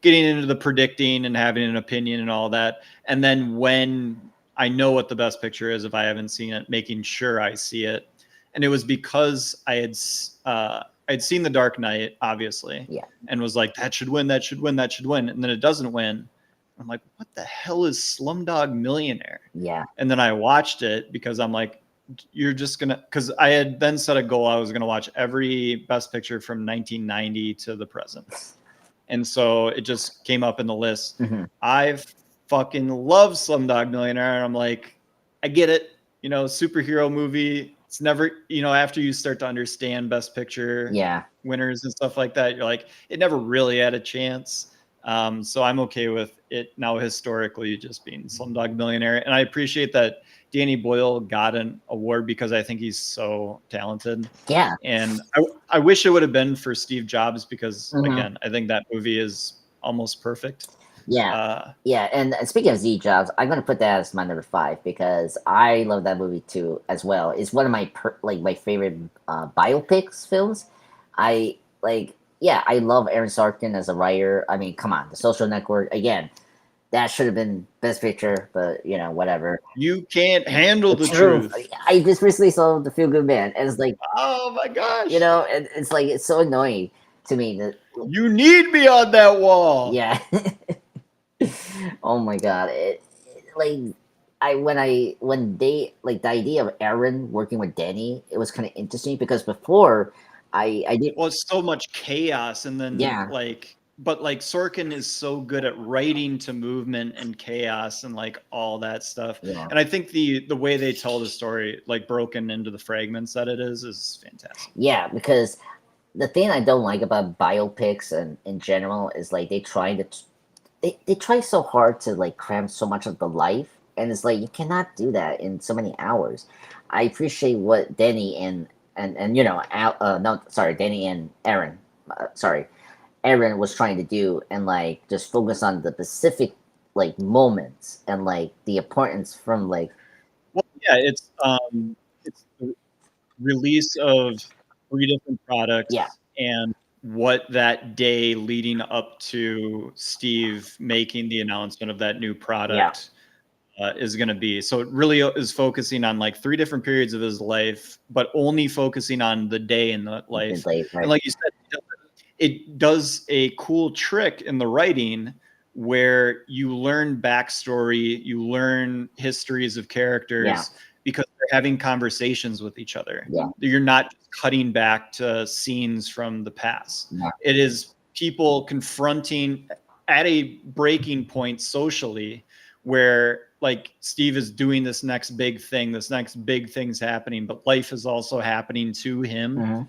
getting into the predicting and having an opinion and all that. And then when I know what the Best Picture is, if I haven't seen it, making sure I see it. And it was because I'd seen The Dark Knight, obviously, Yeah. and was like, that should win, that should win, that should win. And then it doesn't win. I'm like, what the hell is Slumdog Millionaire? Yeah. And then I watched it because I'm like, you're just going to, because I had then set a goal. I was going to watch every Best Picture from 1990 to the present. And so it just came up in the list. Mm-hmm. I fucking love Slumdog Millionaire. And I'm like, I get it. Superhero movie. It's never, after you start to understand Best Picture winners and stuff like that, you're like, it never really had a chance. So I'm okay with it now historically just being Slumdog Millionaire. And I appreciate that Danny Boyle got an award because I think he's so talented. Yeah. And I wish it would have been for Steve Jobs because, again, I think that movie is almost perfect. Yeah. Yeah. And speaking of Steve Jobs, I'm going to put that as my number 5 because I love that movie too as well. It's one of my my favorite biopics films. I love Aaron Sorkin as a writer. I mean, come on, The Social Network, again, that should have been Best Picture, but whatever. You can't handle the truth. I just recently saw The Feel Good Man, and it's like, oh my gosh, and it's like, it's so annoying to me that you need me on that wall. Yeah. Oh my god, when the idea of Aaron working with Danny, it was kind of interesting because before I did. Well, it's so much chaos, and then but Sorkin is so good at writing to movement and chaos and like all that stuff. Yeah. And I think the way they tell the story, like broken into the fragments that it is fantastic. Yeah, because the thing I don't like about biopics and in general is like they try so hard to like cram so much of the life, and it's like you cannot do that in so many hours. I appreciate what Danny and Danny and Aaron, Aaron was trying to do, and like just focus on the specific like moments and like the importance from like. Well, yeah, it's the release of 3 different products. Yeah. And what that day leading up to Steve making the announcement of that new product is going to be. So it really is focusing on like 3 different periods of his life, but only focusing on the day in the life. Right. And like you said, it does a cool trick in the writing where you learn backstory, you learn histories of characters because they're having conversations with each other. Yeah. You're not cutting back to scenes from the past. Yeah. It is people confronting at a breaking point socially, where like Steve is doing this next big thing's happening, but life is also happening to him. Mm-hmm.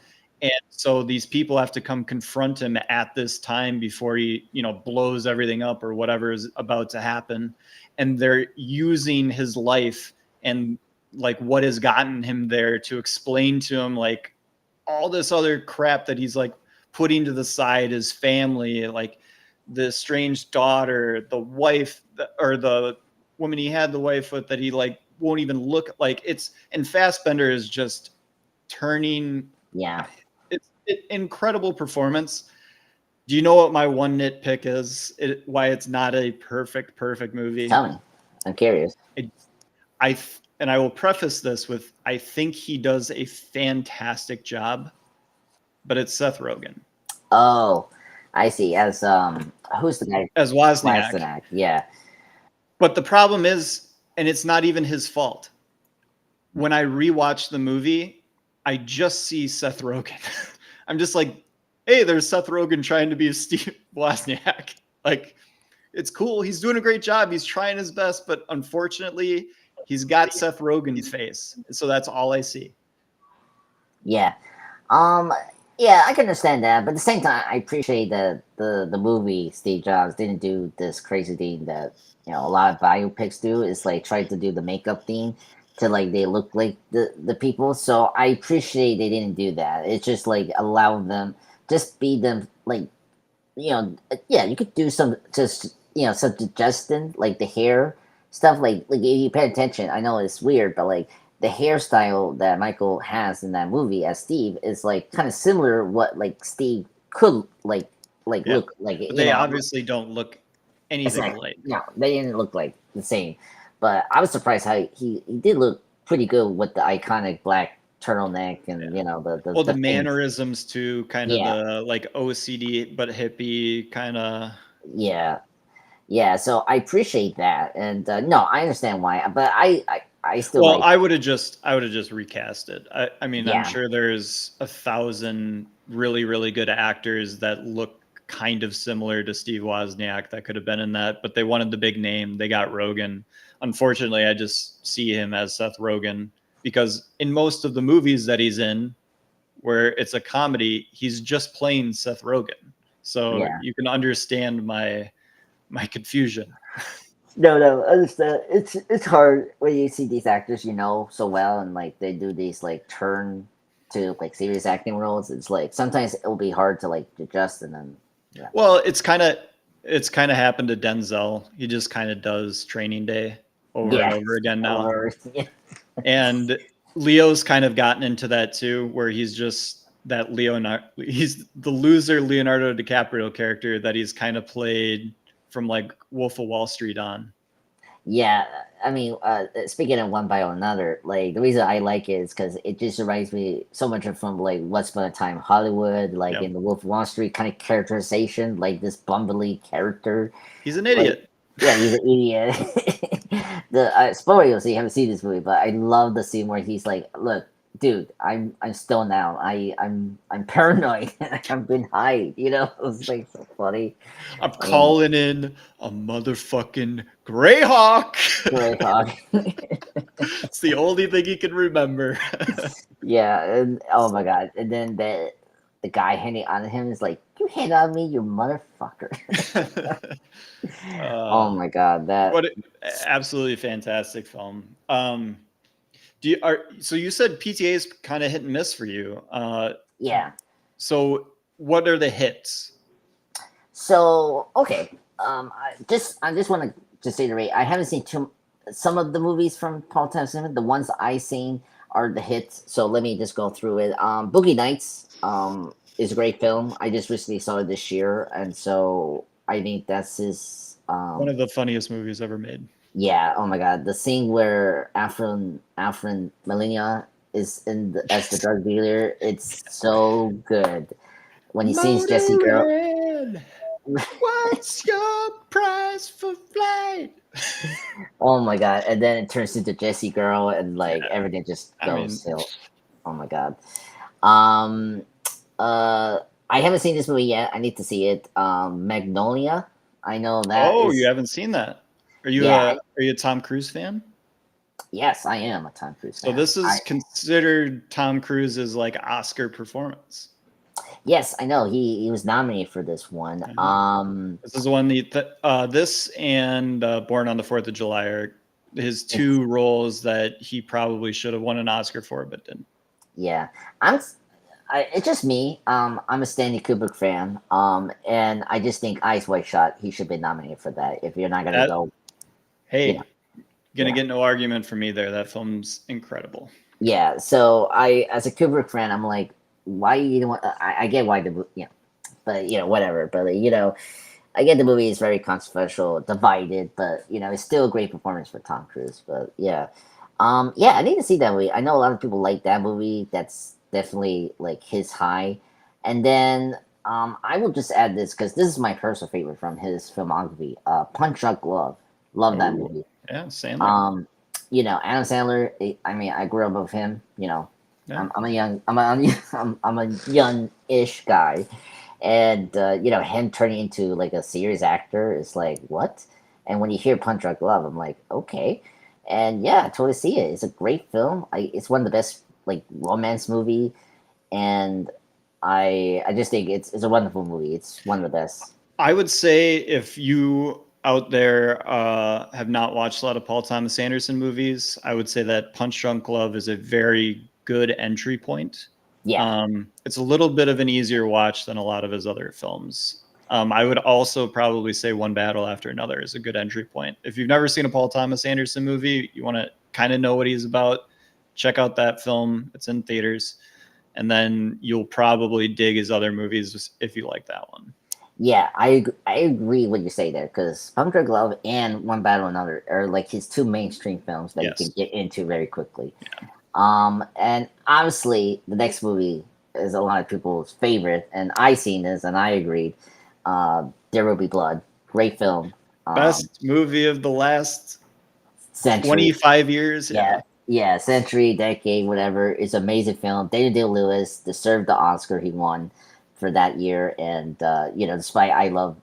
And so these people have to come confront him at this time before he, blows everything up or whatever is about to happen. And they're using his life and like what has gotten him there to explain to him like all this other crap that he's like putting to the side, his family, like the estranged daughter, the wife, or the woman he had the wife with that he like won't even look like. And Fassbender is just turning. Yeah. It's incredible performance. Do you know what my one nitpick is? Why it's not a perfect movie? Tell me. I'm curious. And I will preface this with, I think he does a fantastic job, but it's Seth Rogen. Oh, I see. As who's the guy? As Wozniak. Yeah. But the problem is, and it's not even his fault. When I rewatch the movie, I just see Seth Rogen. I'm just like, hey, there's Seth Rogen trying to be Steve Wozniak. Like, it's cool. He's doing a great job. He's trying his best, but unfortunately, he's got Seth Rogen's face. So that's all I see. Yeah. Yeah, I can understand that, but at the same time, I appreciate that the movie Steve Jobs didn't do this crazy thing that a lot of biopics do. Is like try to do the makeup thing to like they look like the people. So I appreciate they didn't do that. It's just like allow them just be them like yeah, you could do some just some suggestion like the hair stuff like if you pay attention. I know it's weird, but like the hairstyle that Michael has in that movie as Steve is like kind of similar what like Steve could like look like. They obviously don't look anything alike. No, they didn't look like the same. But I was surprised how he did look pretty good with the iconic black turtleneck and the mannerisms too, kind of the like OCD but hippie kind of. Yeah. So I appreciate that, and no, I understand why, but I still. Well, I would have just recast it. I mean, Yeah. I'm sure there's 1,000 really, really good actors that look kind of similar to Steve Wozniak that could have been in that, but they wanted the big name. They got Rogen. Unfortunately, I just see him as Seth Rogen because in most of the movies that he's in, where it's a comedy, he's just playing Seth Rogen. So you can understand my confusion. No, understand. It's hard when you see these actors so well, and like they do these like turn to like serious acting roles. It's like sometimes it'll be hard to like adjust, and then Well, it's kind of happened to Denzel. He just kind of does Training Day over and over again now. And Leo's kind of gotten into that too, where he's just that he's the loser Leonardo DiCaprio character that he's kind of played from like Wolf of Wall Street on. Yeah, I mean, speaking of One by Another, like the reason I like it is because it just reminds me so much from like Once Upon a Time Hollywood, like in the Wolf of Wall Street kind of characterization, like this bumbly character. He's an idiot. Yeah, he's an idiot. The spoiler, so you haven't seen this movie, but I love the scene where he's like, "Look, dude, I'm still now. I'm paranoid. I've been high. It's like so funny. I'm calling in a motherfucking Greyhawk. It's the only thing he can remember. Yeah, and oh my god, and then the guy hitting on him is like, "You hit on me, you motherfucker." Oh my god, what absolutely fantastic film. So you said PTA is kind of hit and miss for you. Yeah. So what are the hits? So okay, I just want to just reiterate. I haven't seen some of the movies from Paul Thomas Anderson. The ones I seen are the hits. So let me just go through it. Boogie Nights is a great film. I just recently saw it this year, and so I think that's his one of the funniest movies ever made. Yeah, oh my god, the scene where Afrin Molina is as the drug dealer, it's so good. When he sings Jesse Girl. What's your price for flight? Oh my god, and then it turns into Jesse Girl and like everything just goes still. Oh my god. I haven't seen this movie yet. I need to see it. Magnolia. I know that Oh, is. you haven't seen that? Yeah. Are you a Tom Cruise fan? Yes, I am a Tom Cruise So fan. this is considered Tom Cruise's like Oscar performance. Yes, I know. He was nominated for this one. This is the one this and Born on the 4th of July are his two roles that he probably should have won an Oscar for, but didn't. Yeah, it's just me. I'm a Stanley Kubrick fan. And I just think Eyes Wide Shut. He should be nominated for that. If you're not gonna go, Hey, you know, gonna yeah. get no argument from me there. That film's incredible. Yeah. So as a Kubrick fan, I'm like, why you don't want? I get why but whatever. But I get the movie is very controversial, divided, but it's still a great performance for Tom Cruise. But yeah, yeah, I need to see that movie. I know a lot of people like that movie. That's definitely like his high. And then I will just add this because this is my personal favorite from his filmography. Punch Drunk Love, love that movie. Yeah, Sandler. Adam Sandler. I mean, I grew up with him. Yeah. I'm a young-ish guy, and him turning into like a serious actor is like what? And when you hear Punch Drunk Love, I'm like, okay, and yeah, I totally see it. It's a great film. It's one of the best like romance movie, and I just think it's a wonderful movie. It's one of the best. I would say if you out there have not watched a lot of Paul Thomas Anderson movies, I would say that Punch Drunk Love is a very good entry point. Yeah. It's a little bit of an easier watch than a lot of his other films. I would also probably say One Battle After Another is a good entry point. If you've never seen a Paul Thomas Anderson movie, you want to kind of know what he's about, check out that film. It's in theaters. And then you'll probably dig his other movies if you like that one. Yeah, I agree what you say there because Punch Drunk Love and One Battle Another are like his two mainstream films that you can get into very quickly. Yeah. And obviously the next movie is a lot of people's favorite, and I seen this and I agreed. There Will Be Blood, great film. Best movie of the last century. 25 years. Yeah, century, decade, whatever. It's an amazing film. Daniel Day-Lewis deserved the Oscar he won for that year, and despite I love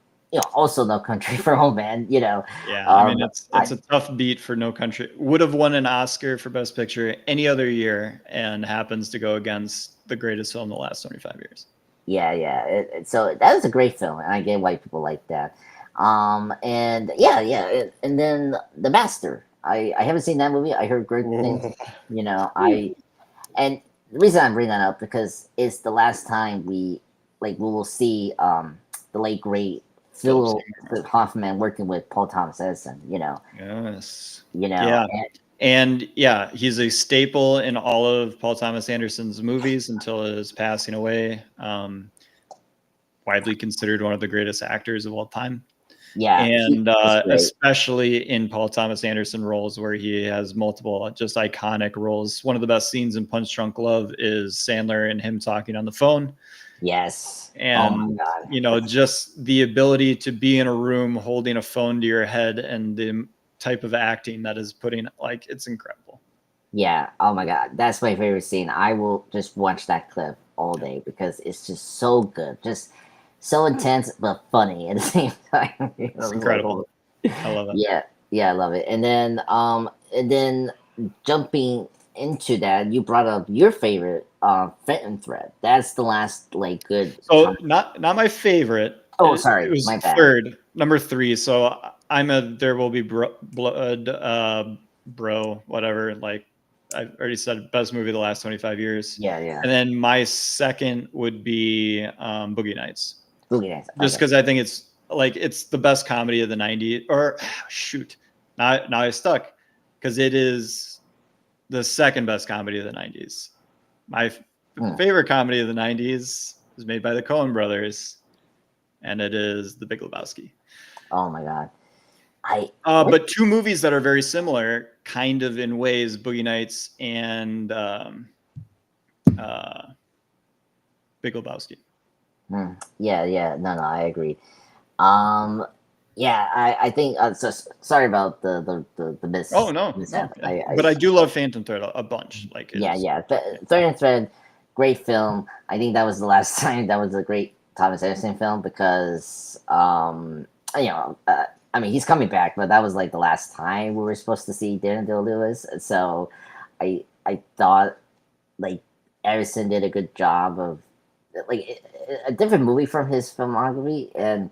also No Country for Old Men, Yeah, I mean it's a tough beat for No Country. Would have won an Oscar for Best Picture any other year, and happens to go against the greatest film in the last 25 years. Yeah. So that was a great film, and I get why people like that. And then The Master. I haven't seen that movie. I heard great things. And the reason I bring that up because it's the last time we will see the late great Philip Hoffman working with Paul Thomas Edison. Yes. Yeah. And he's a staple in all of Paul Thomas Anderson's movies until his passing away. Widely considered one of the greatest actors of all time. Yeah, and especially in Paul Thomas Anderson roles where he has multiple just iconic roles. One of the best scenes in Punch Drunk Love is Sandler and him talking on the phone. Yes. And just the ability to be in a room holding a phone to your head and the type of acting that is putting it's incredible. Yeah. Oh my God. That's my favorite scene. I will just watch that clip all day because it's just so good. Just so intense but funny at the same time. It's incredible. I love it. Yeah, I love it. And then jumping into that, you brought up your favorite Fenton Thread. That's the last good. So not my favorite. Oh, sorry, it was my bad. Third, number 3. So I'm a There Will Be Blood, bro, whatever. I already said best movie of the last 25 years. Yeah. And then my second would be Boogie Nights. Boogie Nights. Just because I think it's the best comedy of the 90s. Or shoot, now I stuck because it is the second best comedy of the 90s. My favorite comedy of the 90s is made by the Coen brothers, and it is The Big Lebowski. Oh my God. But two movies that are very similar, kind of in ways, Boogie Nights and Big Lebowski. Yeah. No, I agree. I think. So, sorry about the miss. Oh no, but I do love Phantom Thread a bunch. Phantom Thread, great film. I think that was the last time that was a great Thomas Edison film because I mean he's coming back, but that was like the last time we were supposed to see Daniel Day-Lewis. So I thought like Edison did a good job of like a different movie from his filmography, and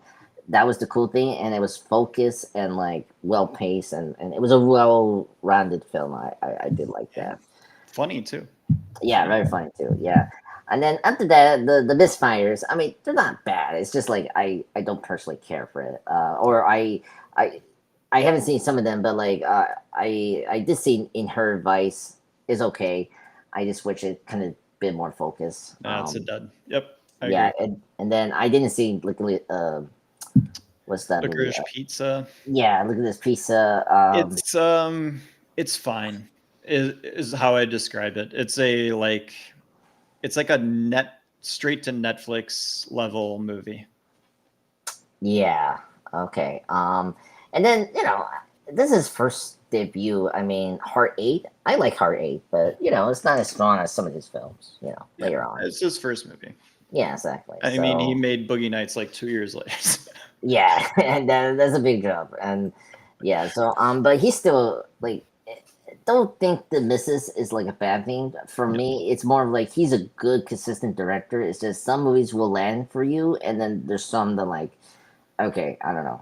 that was the cool thing. And it was focused and like well paced, and it was a well rounded film. I did like that. Funny too. Yeah, very funny too. Yeah, and then after that, the misfires. I mean, they're not bad. It's just like I don't personally care for it. Or I I haven't seen some of them, but like I did see In Her Vice is okay. I just wish it kind of bit more focus. It's a dud. Yep. I Yeah, agree. and then I didn't see what's that movie? Licorice Pizza. Yeah, look at this pizza. It's fine. Is how I describe it. It's like a net straight to Netflix level movie. Yeah. Okay. And then this is first debut. I mean, Heart 8. I like Heart 8, but it's not as strong as some of his films. Later on. It's his first movie. Yeah, exactly. I mean, he made Boogie Nights like 2 years later. Yeah, and that's a big job. And yeah, so but he's still like. Don't think The Missus is like a bad thing. For me, it's more of like he's a good, consistent director. It's just some movies will land for you, and then there's some that like, okay, I don't know.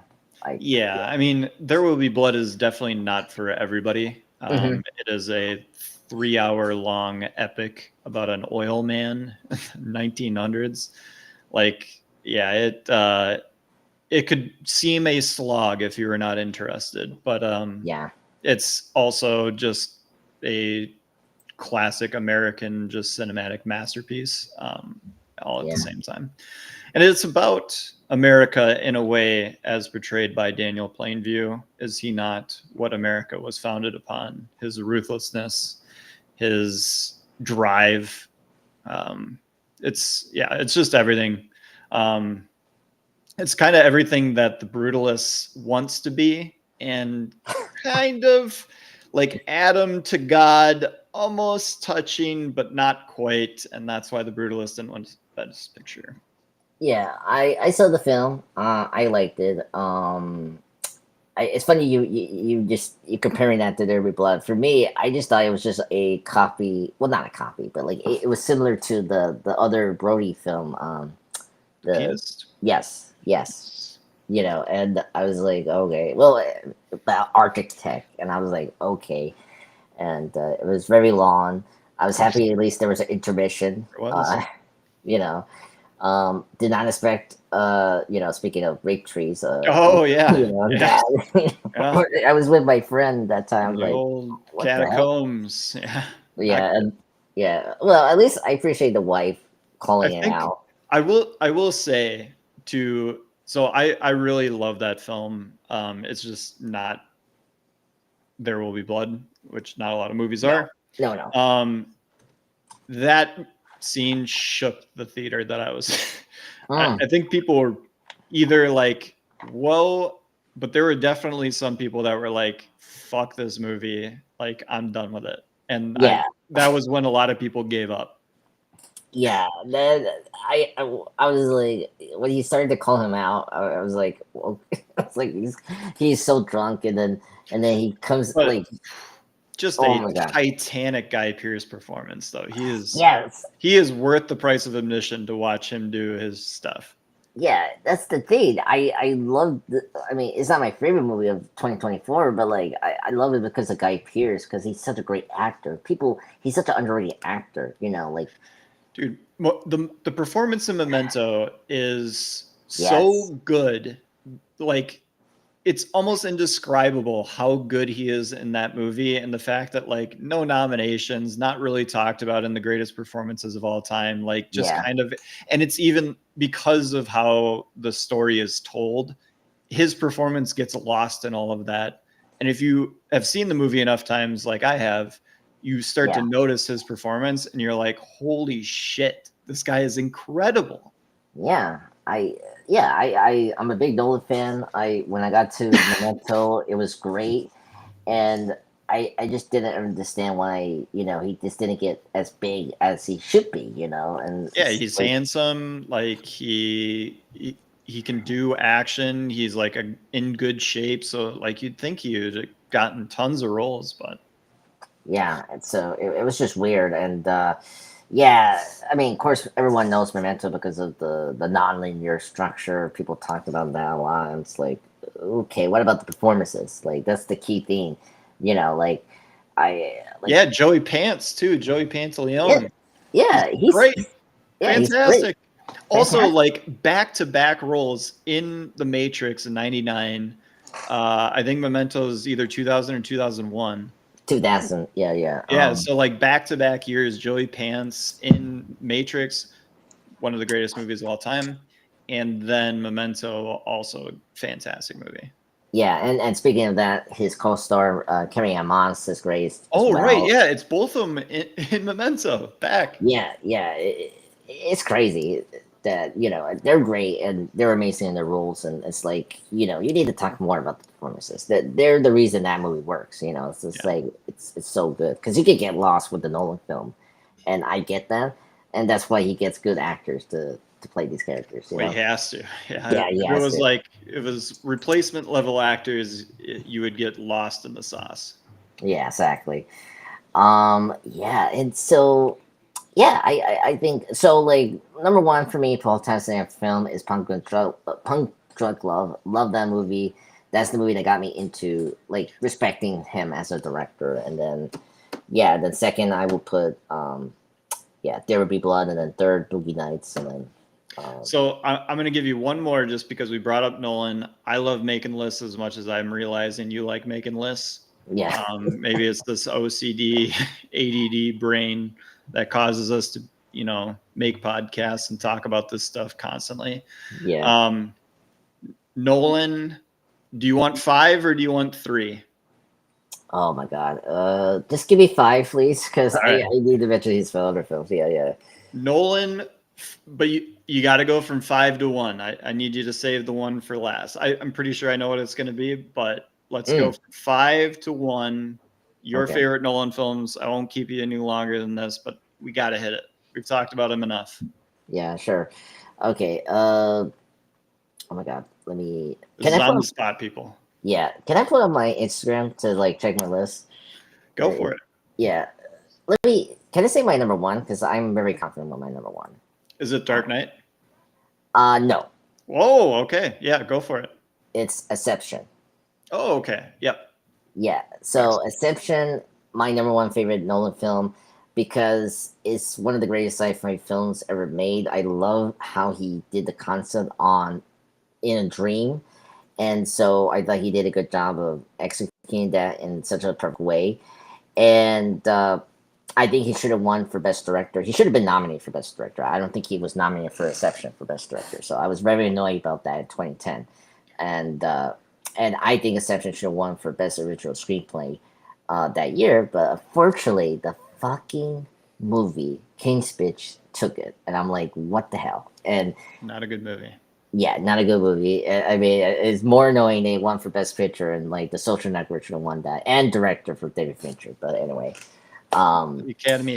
Yeah, I mean, There Will Be Blood is definitely not for everybody. It is a 3-hour long epic about an oil man, 1900s. Like, yeah, it could seem a slog if you were not interested, but yeah. It's also just a classic American, just cinematic masterpiece, all at the same time. And it's about America in a way as portrayed by Daniel Plainview. Is he not what America was founded upon? His ruthlessness, his drive. It's just everything. It's kind of everything that The Brutalist wants to be, and kind of like Adam to God, almost touching, but not quite. And that's why The Brutalist didn't win Best Picture. Yeah, I saw the film. I liked it. It's funny you're comparing that to There Will Be Blood. For me, I just thought it was just a copy. Well, not a copy, but like it was similar to the other Brody film. The Pianist? Yes. And I was like, okay, well, about architect, and I was like, okay, and it was very long. I was happy at least there was an intermission. Did not expect, speaking of rape trees. Oh yeah, yeah. I was with my friend that time. The Like old catacombs. Yeah, Well, at least I appreciate the wife calling it out. I will say to. So I really love that film. It's just not There Will Be Blood, which not a lot of movies are. No. That scene shook the theater that I was. I think people were either like, "Whoa," but there were definitely some people that were like, "Fuck this movie! Like, I'm done with it." And that was when a lot of people gave up. Yeah, then I was like, when he started to call him out, I was like, well, it's like he's so drunk, and then he comes like just a Titanic Guy Pearce performance, though. He is worth the price of admission to watch him do his stuff. Yeah, that's the thing. I love. I mean, it's not my favorite movie of 2024, but like I love it because of Guy Pearce, because he's such a great actor. He's such an underrated actor. Like. Dude, the performance in Memento is so good. Like, it's almost indescribable how good he is in that movie, and the fact that like no nominations, not really talked about in the greatest performances of all time. Like, just kind of, and it's even because of how the story is told, his performance gets lost in all of that. And if you have seen the movie enough times, like I have, you start to notice his performance, and you're like, "Holy shit, this guy is incredible." Yeah, I'm a big Nolan fan. When I got to Memento, it was great, and I just didn't understand why, he just didn't get as big as he should be, and Yeah, it's he's like, handsome. Like he can do action. He's like in good shape. So like you'd think he would have gotten tons of roles, but yeah, and so it was just weird. And yeah, I mean, of course, everyone knows Memento because of the non-linear structure. People talked about that a lot. And it's like, okay, what about the performances? Like, that's the key thing, like yeah, Joey Pants too. Joey yeah, Pantaleone. yeah, Great. he's great, Fantastic. Also, fantastic. like back-to-back roles in The Matrix in '99. I think Memento is either 2000 or 2001. 2000, yeah, yeah. Yeah, so like back-to-back years, Joey Pants in Matrix, one of the greatest movies of all time, and then Memento, also a fantastic movie. Yeah, and speaking of that, his co-star Carrie Ann Moss is great as Oh, right, well. yeah, it's both of them in Memento. Back. Yeah, yeah, it's crazy that they're great and they're amazing in their roles, and it's like you need to talk more about the performances. That they're the reason that movie works. It's just Yeah. like it's so good because you could get lost with the Nolan film, and I get that, and that's why he gets good actors to play these characters. Well, he has to. Yeah, Yeah, he if it has was to. like if it was replacement level actors, you would get lost in the sauce. Yeah, exactly. Yeah, and so yeah, I think so. Like number one for me, Paul Thompson film is Punk Drug Love. Love that movie. That's the movie that got me into like respecting him as a director. And then yeah, then second I will put yeah, There Will Be Blood, and then third Boogie Nights, and then So I'm going to give you one more just because we brought up Nolan. I love making lists as much as I'm realizing you like making lists. yeah, Maybe it's this OCD, ADD brain that causes us to, make podcasts and talk about this stuff constantly. yeah. Nolan, do you want 5 or do you want 3? Oh my god. Just give me 5, please, because All I, right. I need to mention his other films. Yeah, yeah. Nolan, but you got to go from 5 to 1. I need you to save the one for last. I'm pretty sure I know what it's going to be, but let's go from 5 to 1. Your Okay. favorite Nolan films. I won't keep you any longer than this, but we got to hit it. We've talked about him enough. Yeah, sure. Okay. Oh my god. Let me. This is on the spot, people. Yeah. Can I put on my Instagram to like check my list? Go for it. Yeah. Let me. Can I say my number one? Because I'm very confident with my number one. Is it Dark Knight? No. Whoa. Okay. Yeah. Go for it. It's Inception. Oh. Okay. Yep. Yeah. So Inception, my number one favorite Nolan film, because it's one of the greatest sci-fi films ever made. I love how he did the concept on in a dream, and so I thought he did a good job of executing that in such a perfect way. And I think he should have won for best director. He should have been nominated for best director. I don't think he was nominated for Inception for best director. So I was very annoyed about that in 2010, and I think Inception should have won for best original screenplay that year. But unfortunately, the fucking movie King's Speech took it, and I'm like, what the hell? And Not a good movie. yeah, not a good movie. I mean, it's more annoying they won for Best Picture, and like The Social Network should have won that, and director for David Fincher. But anyway, The Academy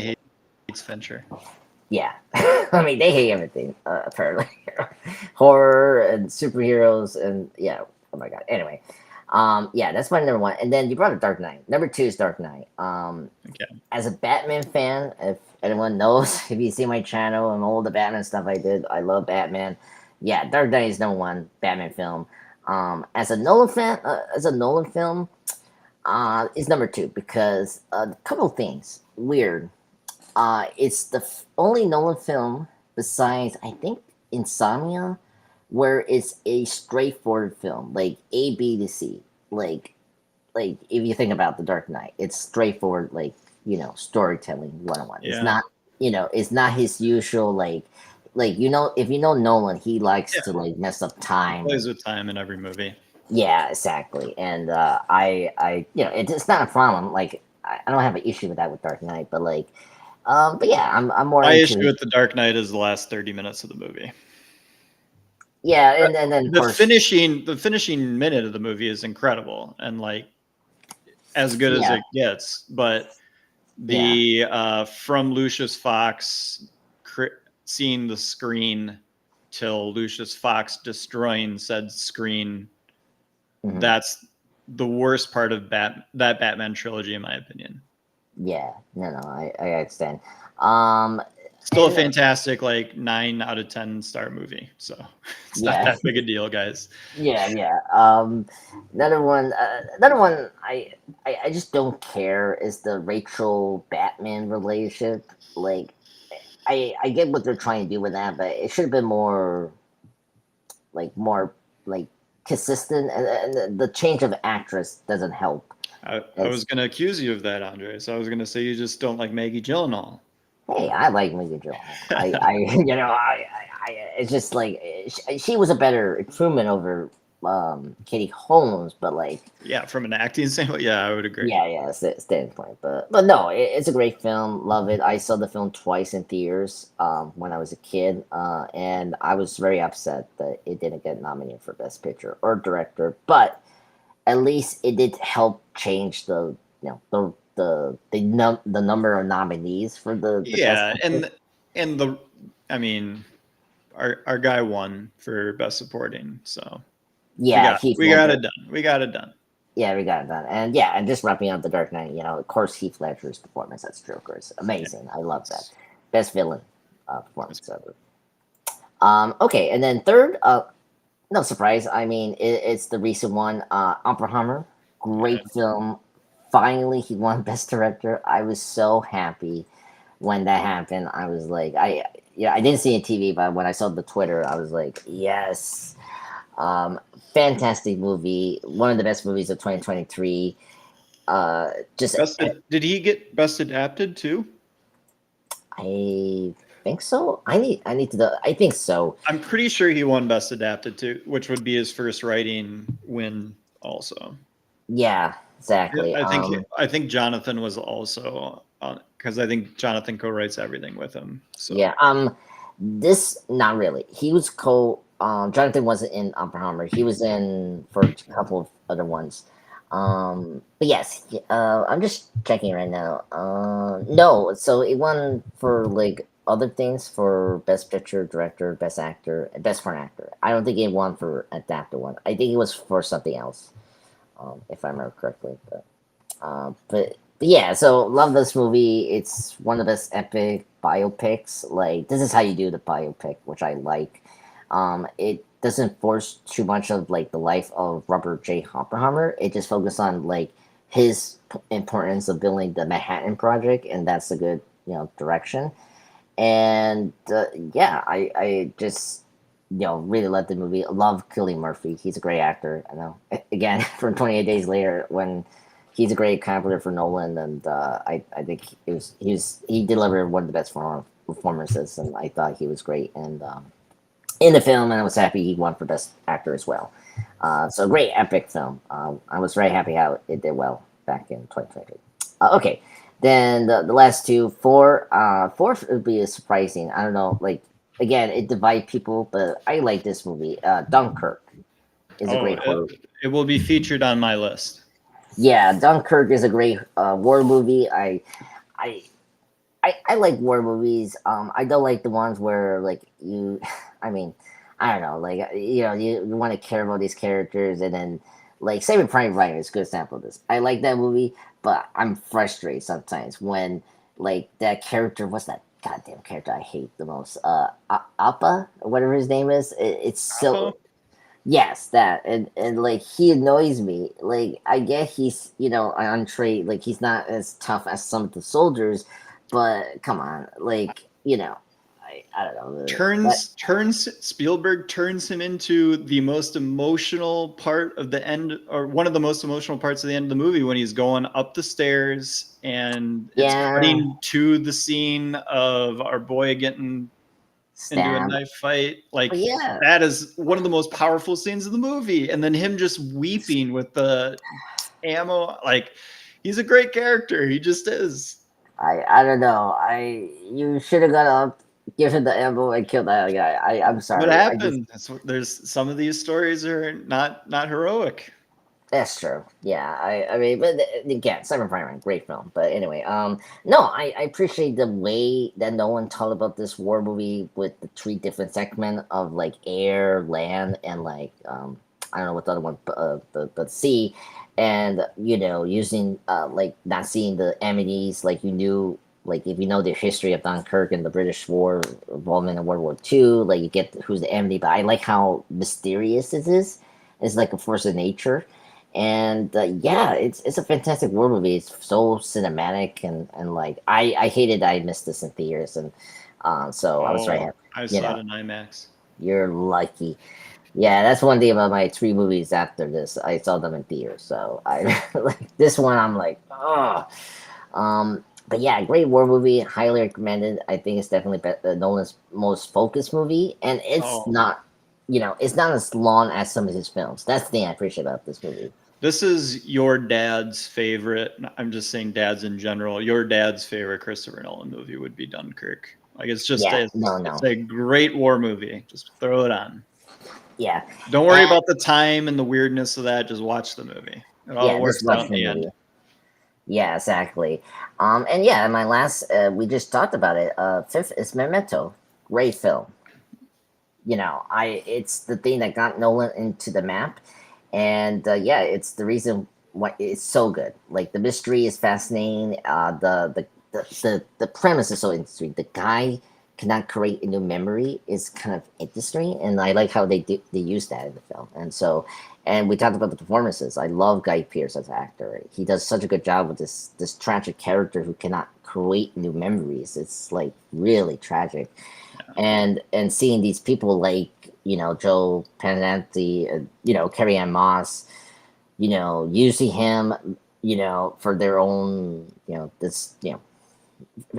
hates Fincher. yeah, I mean they hate everything apparently, horror and superheroes, and yeah. Oh my god. Anyway, yeah, that's my number one. And then you brought up Dark Knight. Number two is Dark Knight. Okay. As a Batman fan, if anyone knows, if you see my channel and all the Batman stuff I did, I love Batman. Yeah, Dark Knight is number one Batman film. As a Nolan fan, film, is number two because a couple of things weird. It's the only Nolan film besides I think Insomnia where it's a straightforward film, like A, B to C. Like if you think about The Dark Knight, it's straightforward, like storytelling 101. Yeah. It's not it's not his usual like if you know Nolan, he likes to like mess up time. Plays with time in every movie. Yeah, exactly. And I it's not a problem. Like I don't have an issue with that with Dark Knight, but like but yeah, I'm more My into issue with The Dark Knight is the last 30 minutes of the movie. yeah, and then of The course, finishing minute of the movie is incredible, and like as good as Yeah. it gets. But the from Lucius Fox seeing the screen till Lucius Fox destroying said screen, Mhm. that's the worst part of that Batman trilogy, in my opinion. Yeah, no, I understand. Um, Still a and fantastic, like 9 out of 10 star movie. So it's not yeah, that big a deal, guys. yeah. Another one. I just don't care is the Rachel Batman relationship. Like, I get what they're trying to do with that, but it should have been more like consistent, and the change of actress doesn't help. I was going to accuse you of that, Andre. So I was going to say you just don't like Maggie Gyllenhaal. Hey, I like Maggie Gyllenhaal. It's just like she was a better improvement over Katie Holmes, but like, Yeah, from an acting standpoint, yeah, I would agree. yeah, standpoint. But no, it's a great film. Love it. I saw the film twice in theaters when I was a kid, and I was very upset that it didn't get nominated for Best Picture or Director. But at least it did help change the the number of nominees for the Best Yeah, Picture. and the I mean, our guy won for best supporting, so Yeah, Heath we got Ledger. it done. We got it done. Yeah, we got it done. And yeah, and just wrapping up the Dark Knight, of course, Heath Ledger's performance as Joker is amazing. I love that. Best villain performance ever. Okay, and then third, no surprise. I mean, it's the recent one, Oppenheimer. Great film. Finally, he won Best Director. I was so happy when that happened. I was like, I didn't see it on TV, but when I saw the Twitter, I was like, yes. Um, Fantastic movie. One of the best movies of 2023. Just Did he get best adapted too? I think so. I think so. I'm pretty sure he won best adapted too, which would be his first writing win also. Yeah, exactly. I think Jonathan was also on, because I think Jonathan co-writes everything with him. So Yeah. This not really. He was Jonathan wasn't in Oppenheimer. He was in for a couple of other ones. But yes, I'm just checking right now. No, so it won for like other things for Best Picture, Director, Best Actor, Best Foreign Actor. I don't think it won for Adapted one. I think it was for something else, if I remember correctly. But yeah, so love this movie. It's one of the best epic biopics. Like, this is how you do the biopic, which I like. It doesn't force too much of like the life of Robert J. Oppenheimer. It just focuses on like his importance of building the Manhattan Project, and that's a good direction. And yeah, I just really love the movie. Love Cillian Murphy. He's a great actor. I know. Again, from 28 Days Later, when he's a great collaborator for Nolan, and I think he delivered one of the best performances, and I thought he was great and in the film, and I was happy he won for Best Actor as well. So great epic film. I was very happy how it did well back in 2023. Okay, then the last two, fourth would be surprising. I don't know, like again, it divides people, but I like this movie. Dunkirk is a great horror. it will be featured on my list. Yeah, Dunkirk is a great war movie. I I like war movies. I don't like the ones where like you, I mean, I don't know, like you want to care about these characters, and then like Saving Private Ryan is a good example of this. I like that movie, but I'm frustrated sometimes when like that character. What's that goddamn character I hate the most? Appa, or whatever his name is. It's so. Appa? Yes, that and like he annoys me. Like I get he's on trade, like he's not as tough as some of the soldiers, but come on, like I don't know. Turns Spielberg turns him into the most emotional part of the end, or one of the most emotional parts of the end of the movie, when he's going up the stairs and it's cutting to the scene of our boy getting into a knife fight. Like, yeah, that is one of the most powerful scenes of the movie, and then him just weeping with the ammo. Like, he's a great character. He just is. I don't know. You should have got up, give him the ammo, and killed that guy. I'm sorry. What happened? There's some of these stories are not heroic. That's true. Yeah, I mean, but again, Cyber Fireman, great film. But anyway, no, I appreciate the way that Nolan talked about this war movie with the three different segments of like air, land, and like I don't know what the other one, but sea, and using like not seeing the enemies like you knew. Like if you know the history of Dunkirk and the British war involvement in World War II, like you get who's the enemy. But I like how mysterious it is. It's like a force of nature, and yeah, it's a fantastic war movie. It's so cinematic, and like I hated I missed this in theaters, and so I was very Oh, happy. I You saw it know, in IMAX. you're lucky. Yeah, that's one thing about my three movies after this. I saw them in theaters, so I like this one. I'm like, oh, but yeah, great war movie. Highly recommended. I think it's definitely Nolan's most focused movie, and it's Oh, not. It's not as long as some of his films. That's the thing I appreciate about this movie. this is your dad's favorite. I'm just saying dads in general. Your dad's favorite Christopher Nolan movie would be Dunkirk. Like Yeah, it's no. a great war movie. Just throw it on. Yeah. Don't worry And about the time and the weirdness of that. Just watch the movie. It all yeah, just works watch out in the the movie. end. Yeah, exactly. And yeah, my last we just talked about it. Fifth is Memento. Great film. It's the thing that got Nolan into the map, and yeah, it's the reason why it's so good. Like the mystery is fascinating. The premise is so interesting. The guy cannot create a new memory is kind of interesting, and I like how they use that in the film. And we talked about the performances. I love Guy Pearce as an actor. He does such a good job with this tragic character who cannot create new memories. It's like really tragic, and seeing these people like Joe Penanti, Carrie Ann Moss, using him, for their own, this,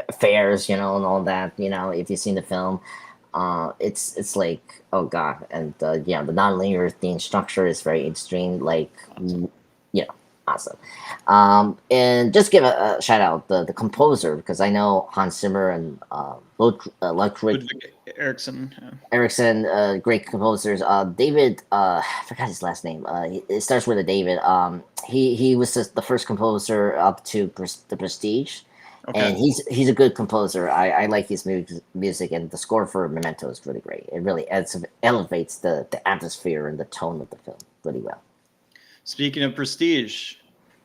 affairs, and all that. If you've seen the film, it's like, oh god, and the nonlinear theme structure is very interesting. Like, awesome. And just give a shout out the composer, because I know Hans Zimmer and Ludwig Ludwig Erikson. Yeah. Erickson, great composers. David, I forgot his last name. It starts with a David. He was just the first composer up to the Prestige, and Okay. he's a good composer. I like his music, and the score for Memento is really great. It really elevates the atmosphere and the tone of the film really well. Speaking of prestige,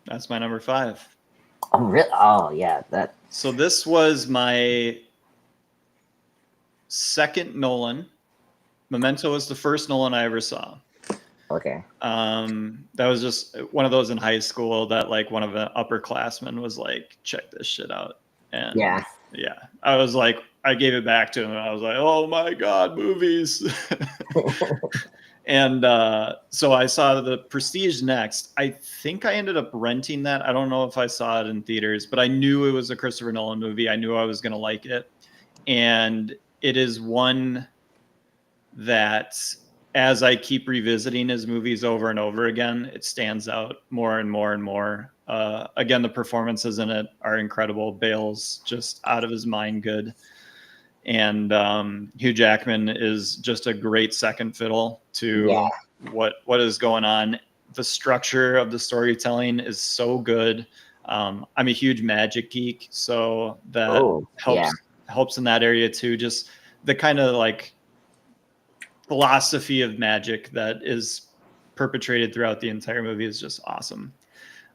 that's my number 5. Oh, really? Oh, yeah. That. So this was my second Nolan. Memento was the first Nolan I ever saw. Okay. That was just one of those in high school that like one of the upperclassmen was like, check this shit out. And Yeah. I was like, I gave it back to him. And I was like, oh my God, movies. And so I saw The Prestige next. I think I ended up renting that. I don't know if I saw it in theaters, but I knew it was a Christopher Nolan movie. I knew I was going to like it. And it is one that, as I keep revisiting his movies over and over again, it stands out more and more and more. Again, the performances in it are incredible. Bale's just out of his mind good. And Hugh Jackman is just a great second fiddle to what is going on. The structure of the storytelling is so good. I'm a huge magic geek, so that helps in that area too. Just the kind of like philosophy of magic that is perpetrated throughout the entire movie is just awesome.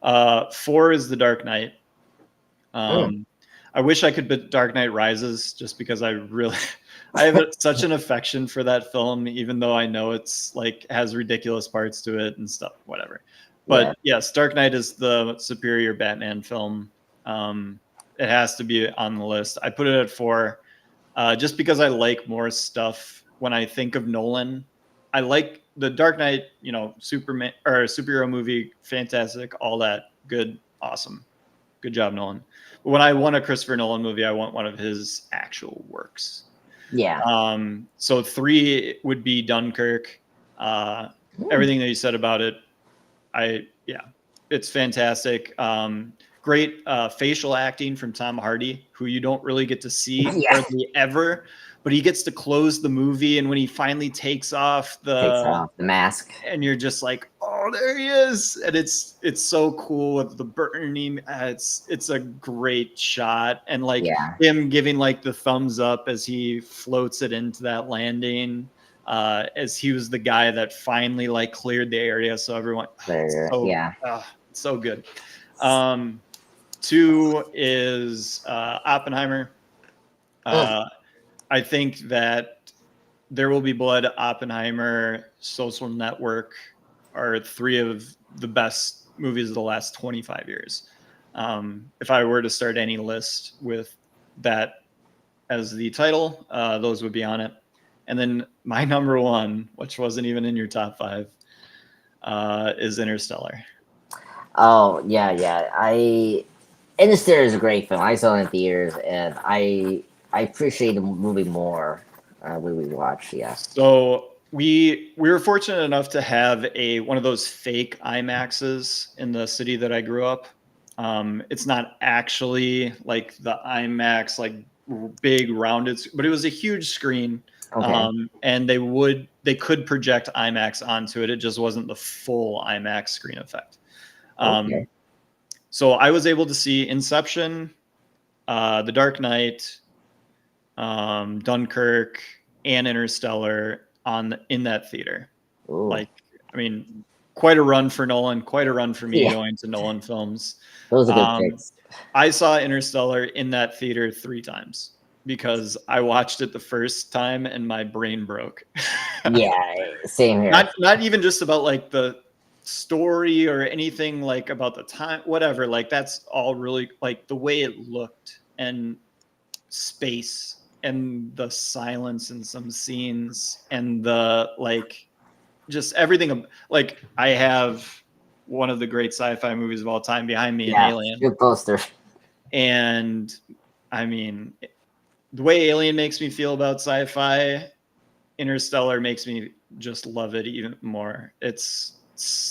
4 is The Dark Knight. I wish I could put Dark Knight Rises, just because I have such an affection for that film, even though I know it's like has ridiculous parts to it and stuff, whatever. But yes, Dark Knight is the superior Batman film. It has to be on the list. I put it at 4, just because I like more stuff. When I think of Nolan, I like the Dark Knight, Superman or superhero movie, fantastic, all that, good, awesome, good job, Nolan. But when I want a Christopher Nolan movie, I want one of his actual works. Yeah. So 3 would be Dunkirk. Everything that you said about it, it's fantastic. Great facial acting from Tom Hardy, who you don't really get to see hardly ever, but he gets to close the movie. And when he finally takes off the mask, and you're just like, oh oh, there he is, and it's so cool with the burning. It's a great shot, and like Yeah. him giving like the thumbs up as he floats it into that landing. As he was the guy that finally like cleared the area, so everyone, Yeah. it's so good. 2 is Oppenheimer. I think that There Will Be Blood, Oppenheimer, Social Network are 3 of the best movies of the last 25 years. If I were to start any list with that as the title, those would be on it. And then my number 1, which wasn't even in your top 5, is Interstellar. Oh yeah. Interstellar is a great film. I saw it in theaters, and I appreciate the movie more when we watch. Yeah. So we were fortunate enough to have one of those fake IMAXs in the city that I grew up. It's not actually like the IMAX, like big rounded, but it was a huge screen. Okay. And they could project IMAX onto it. It just wasn't the full IMAX screen effect. Okay. So I was able to see Inception, The Dark Knight, Dunkirk, and Interstellar in that theater. Ooh. Like, I mean, quite a run for Nolan, quite a run for me Yeah. going to Nolan films. Those are good picks. I saw Interstellar in that theater 3 times because I watched it the first time and my brain broke. Yeah, same here. Not even just about like the story or anything like about the time, whatever. Like that's all really like the way it looked and space and the silence in some scenes and the like just everything. Like I have one of the great sci-fi movies of all time behind me, Yeah, in Alien. good poster. And I mean, the way Alien makes me feel about sci-fi, Interstellar makes me just love it even more. It's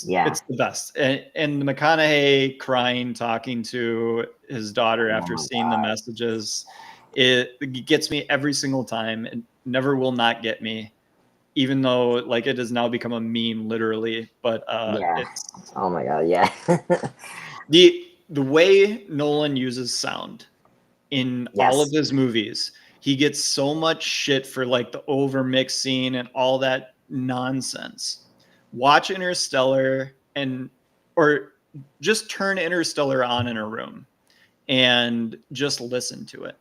the best. And McConaughey crying, talking to his daughter after seeing the messages, it gets me every single time. It never will not get me, even though like it has now become a meme, literally. But it's Oh my god, yeah. the way Nolan uses sound in all of Yes. his movies. He gets so much shit for like the over mixing and all that nonsense. Watch Interstellar or just turn Interstellar on in a room and just listen to it.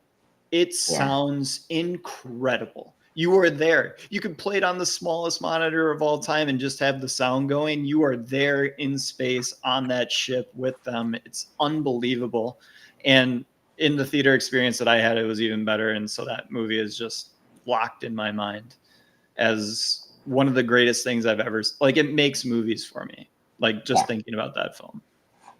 It sounds incredible. You are there. You could play it on the smallest monitor of all time and just have the sound going. You are there in space on that ship with them. It's unbelievable. And in the theater experience that I had, it was even better. And so that movie is just locked in my mind as one of the greatest things I've ever, like it makes movies for me. Like just thinking about that film.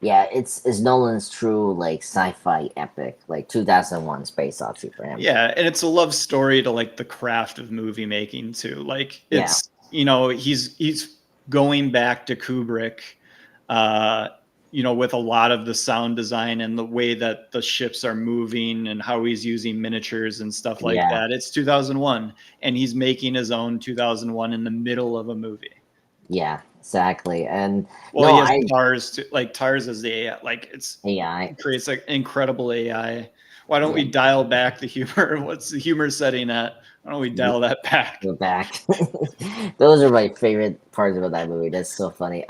Yeah, it's Nolan's true like sci-fi epic, like 2001 Space Odyssey for him. Yeah, and it's a love story to like the craft of movie making too. Like it's he's going back to Kubrick, with a lot of the sound design and the way that the ships are moving and how he's using miniatures and stuff like that. It's 2001, and he's making his own 2001 in the middle of a movie. Yeah, exactly. And he has TARS too. Like TARS is the AI. Like it's AI. It creates like incredible AI. Why don't we dial back the humor? What's the humor setting at? Why don't we dial that back? Go back. Those are my favorite parts about that movie. That's so funny.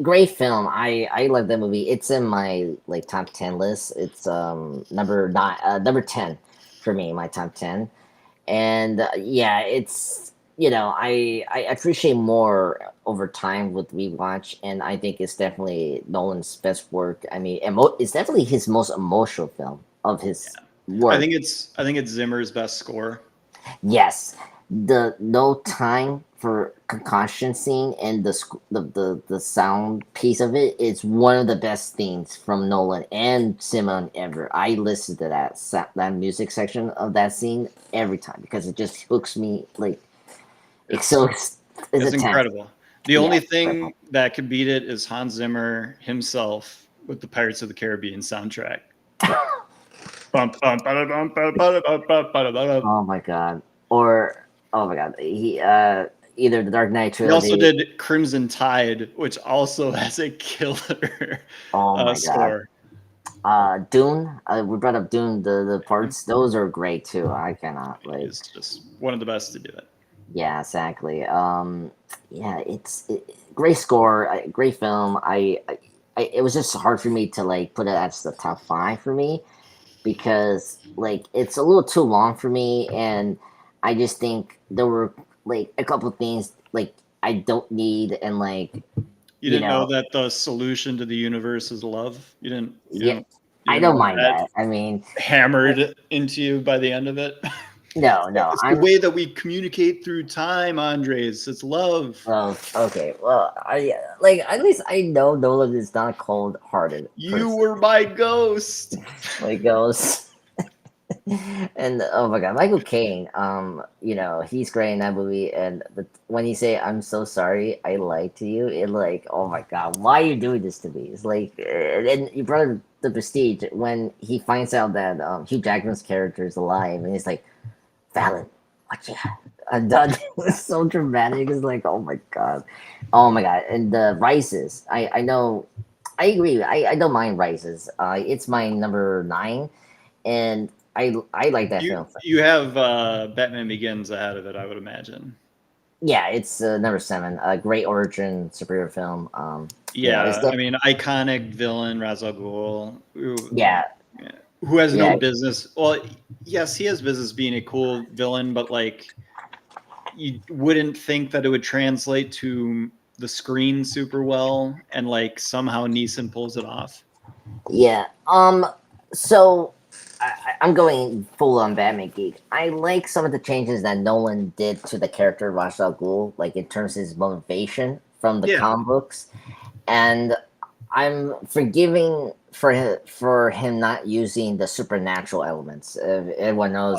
Great film. I love that movie. It's in my like top 10 list. It's number 10 for me, my top 10. And it's I appreciate more over time with rewatch, and I think it's definitely Nolan's best work. I mean, it's definitely his most emotional film of his work. I think it's Zimmer's best score. Yes, the no time for concussion scene and the sound piece of it is one of the best themes from Nolan and Simon ever. I listen to that music section of that scene every time because it just hooks me like it's incredible. The only thing that could beat it is Hans Zimmer himself with the Pirates of the Caribbean soundtrack. Oh my god. He either the Dark Knight He trilogy. also did Crimson Tide, which also has a killer Oh my god. score. Dune. We brought up Dune. The parts those are great too. I cannot like. He's just one of the best to do it. Yeah, exactly. Yeah, great score, great film. It was just hard for me to like put it as the top five for me because like it's a little too long for me, and I just think there were like a couple things like I don't need, and like You didn't know that the solution to the universe is love. You didn't. yeah, You I didn't don't want mind that that. I mean, hammered into you by the end of it. no, It's the I'm way that we communicate through time, Andres. It's love. well, okay. Well, I like at least I know Nolan is not a cold-hearted You person. were my ghost. Like goes. And oh my god, Michael Caine, he's great in that movie. And when he say "I'm so sorry, I lied to you," it like, oh my god, why are you doing this to me? It's like, and you brought up the Prestige when he finds out that Hugh Jackman's character is alive, and he's like, "Fallon, what you have done?" It was so dramatic. It's like, oh my god, and the Rises. I know, I agree. I don't mind Rises. It's my number 9, and I like that film. You have Batman Begins ahead of it, I would imagine. Yeah, it's number 7. A great origin superhero film. Yeah, I mean, iconic villain Ra's al Ghul. Yeah, Who has Yeah. no business? Well, yes, he has business being a cool villain, but like, you wouldn't think that it would translate to the screen super well, and like somehow Neeson pulls it off. yeah. So I'm going full on Batman geek. I like some of the changes that Nolan did to the character Ra's al Ghul, like in terms of his motivation from the Yeah. comic books, and I'm forgiving for him not using the supernatural elements. Everyone knows,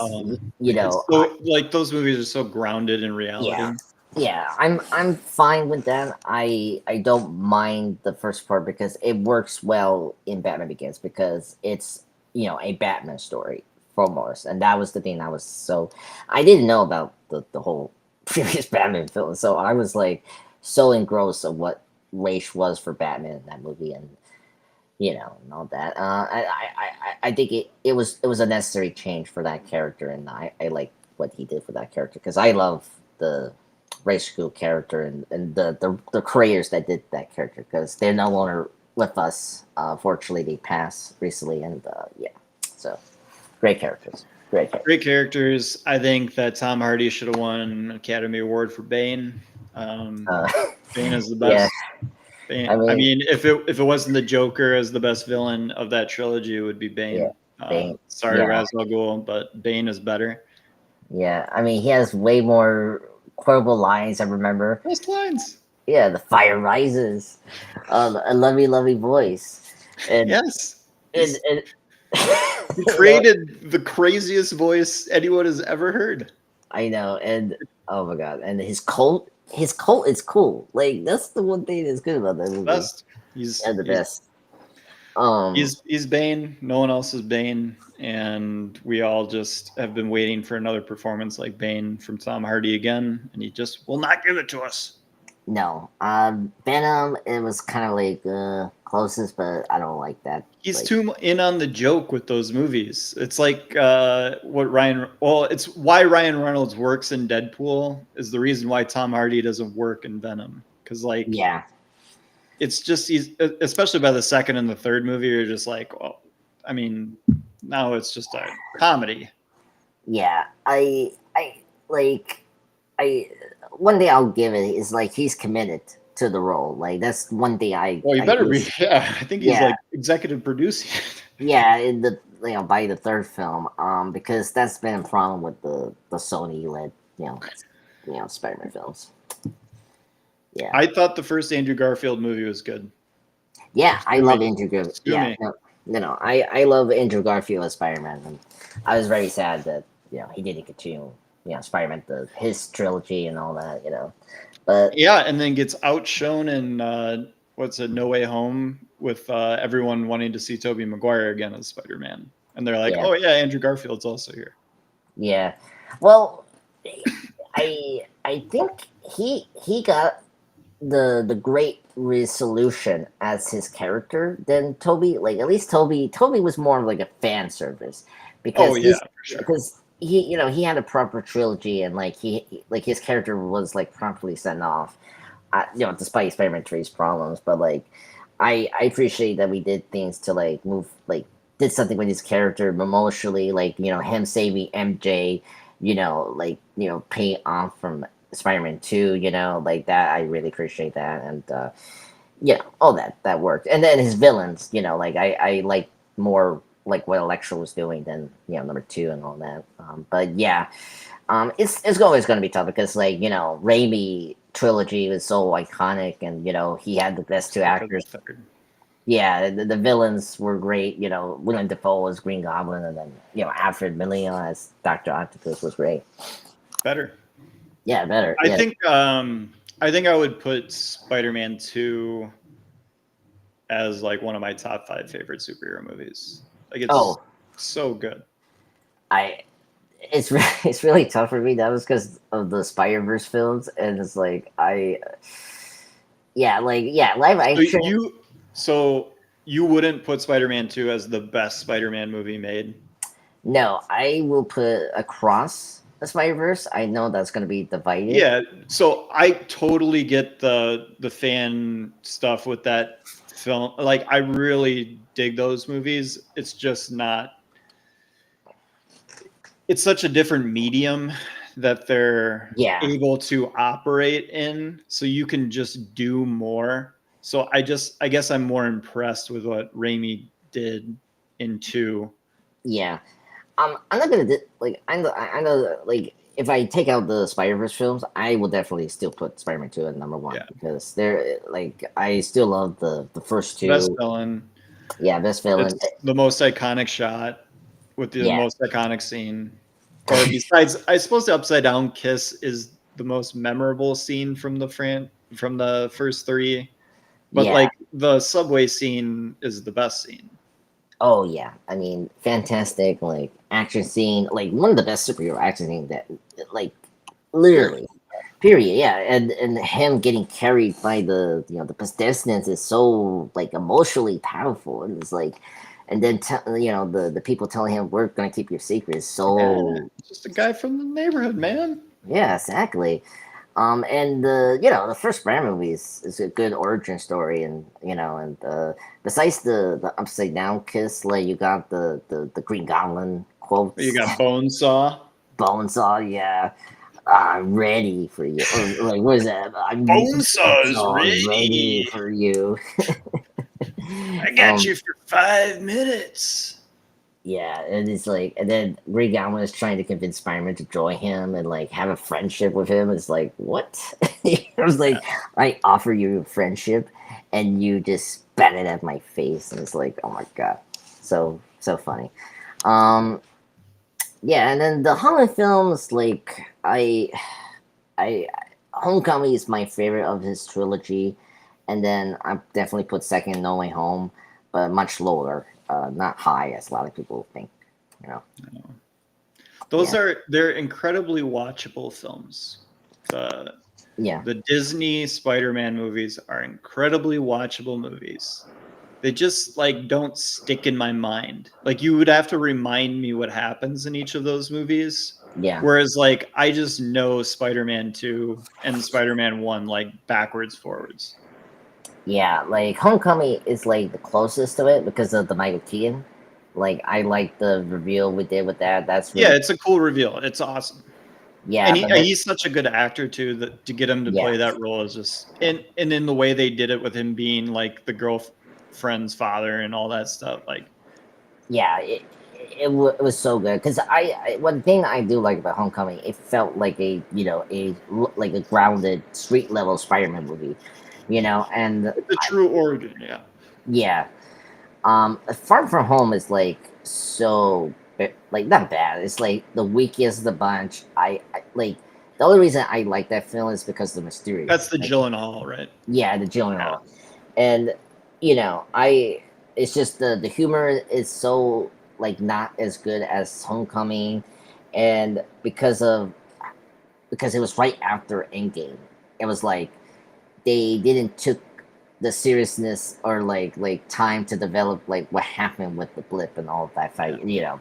Like those movies are so grounded in reality. Yeah, I'm fine with that. I don't mind the first part because it works well in Batman Begins because it's a Batman story foremost, and that was the thing I didn't know about the whole previous Batman film, so I was like so engrossed of what Ra's was for Batman in that movie, and and all that. I think it was a necessary change for that character, and I like what he did for that character because I love the Ra's School character and the creators that did that character because they're no longer with us. Fortunately, they passed recently, and so great characters. Great characters. I think that Tom Hardy should have won an Academy Award for Bane. Bane is the best. Yeah. Bane, I mean, if it wasn't the Joker as the best villain of that trilogy, it would be Bane. Bane. Sorry, Yeah. Ra's al Ghul, but Bane is better. Yeah, I mean, he has way more quotable lines. I remember. Best lines. Yeah, the fire rises. A lovely voice. And, Yes. And, He created the craziest voice anyone has ever heard. I know, and oh my god, and his cult is cool. Like that's the one thing that's good about that movie. Best. He's the best. He's Bane. No one else is Bane, and we all just have been waiting for another performance like Bane from Tom Hardy again, and he just will not give it to us. No, Venom. It was kind of like closest, but I don't like that. He's like, too in on the joke with those movies. It's like it's why Ryan Reynolds works in Deadpool is the reason why Tom Hardy doesn't work in Venom. Because like, yeah, it's just especially by the second and the third movie, you're just like, well, I mean, now it's just a comedy. Yeah, I one thing I'll give it is like he's committed to the role. Like that's one thing Well, you better be. Yeah, I think he's like executive producing. Yeah, in the by the third film, because that's been a problem with the Sony led Spider-Man films. Yeah, I thought the first Andrew Garfield movie was good. Yeah, I love Andrew Garfield. Yeah, I love Andrew Garfield as Spider-Man, and I was very sad that he didn't continue Spider-Man his trilogy and all that. But yeah, and then gets outshone in No Way Home with everyone wanting to see Tobey Maguire again as Spider-Man, and they're like, oh yeah, Andrew Garfield's also here. Yeah, well, I think he got the great resolution as his character than Toby. Like at least Toby was more of like a fan service Oh because yeah, he's for sure. because he had a proper trilogy and like like his character was like properly sent off. Despite Spider-Man 3's problems, but like I appreciate that we did things to like move like did something with his character emotionally, like him saving MJ, pay off from Spider-Man 2, like that. I really appreciate that, and all that worked. And then his villains, like I like more like what Electro was doing than number 2 and all that. But yeah, it's always going to be tough because like Raimi trilogy was so iconic, and he had the best two Except for the actors. third. Yeah, the villains were great. Willem Dafoe as Green Goblin, and then Alfred Molina as Doctor Octopus was great. Better. Yeah, better. I Yeah. think I would put Spider-Man 2 as like one of my top 5 favorite superhero movies. Like it's so good. It's really tough for me. That was because of the Spider-Verse films, and it's like live action. So you wouldn't put Spider-Man 2 as the best Spider-Man movie made? No, I will put across the Spider-Verse. I know that's going to be divided. Yeah, so I totally get the fan stuff with that film. Like I really dig those movies. It's just not. It's such a different medium that they're able to operate in, so you can just do more. So I guess I'm more impressed with what Raimi did in 2. Yeah, I'm not gonna I know like if I take out the Spider-Verse films, I will definitely still put Spider-Man 2 at number 1 because they're like I still love the first 2. Best villain. Yeah, best villain. It's the most iconic shot with the most iconic scene. Or besides, I suppose the upside down kiss is the most memorable scene from the first 3. But like the subway scene is the best scene. Oh yeah, I mean, fantastic like action scene, like one of the best superhero action scenes that, like, literally, period. Yeah, and him getting carried by the the pedestrians is so like emotionally powerful, and it's like, and then the people telling him we're gonna keep your secret is so just a guy from the neighborhood, man. Yeah, exactly. And the first Spider-Man movie is a good origin story, and besides the upside down kiss, like you got the Green Goblin quotes. You got Bonesaw. Bonesaw, yeah. I'm ready for you. Or, like, what is that? Bonesaw is ready for you. I got you for 5 minutes. Yeah, and it's like, and then Green Goblin is trying to convince Spider-Man to join him and like have a friendship with him. It's like, what? I was like, I offer you friendship, and you just spat it at my face, and it's like, oh my god, so funny. Yeah, and then the Holland films, like I, Homecoming is my favorite of his trilogy, and then I definitely put second No Way Home, but much lower. Not high as a lot of people think, They're incredibly watchable films. The Disney Spider-Man movies are incredibly watchable movies. They just like don't stick in my mind. Like you would have to remind me what happens in each of those movies. Yeah. Whereas like I just know Spider-Man 2 and Spider-Man 1 like backwards, forwards. Yeah, like Homecoming is like the closest to it because of the Michael Keaton. Like I like the reveal we did with that. That's really, it's a cool reveal. It's awesome. Yeah, and he's such a good actor too. That to get him to play that role is just and in the way they did it with him being like the girlfriend's father and all that stuff. Like, yeah, it was so good because one thing I do like about Homecoming, it felt like a grounded street level Spider-Man movie. And it's a true origin, yeah. Far From Home is like so like not bad. It's like the weakest of the bunch. I like the only reason I like that film is because of the mysterious. That's the Gyllenhaal, right? Yeah, the Gyllenhaal, and it's just the humor is so like not as good as Homecoming, and because of because it was right after Endgame. It was like they didn't took the seriousness or like time to develop like what happened with the blip and all of that fight. You know,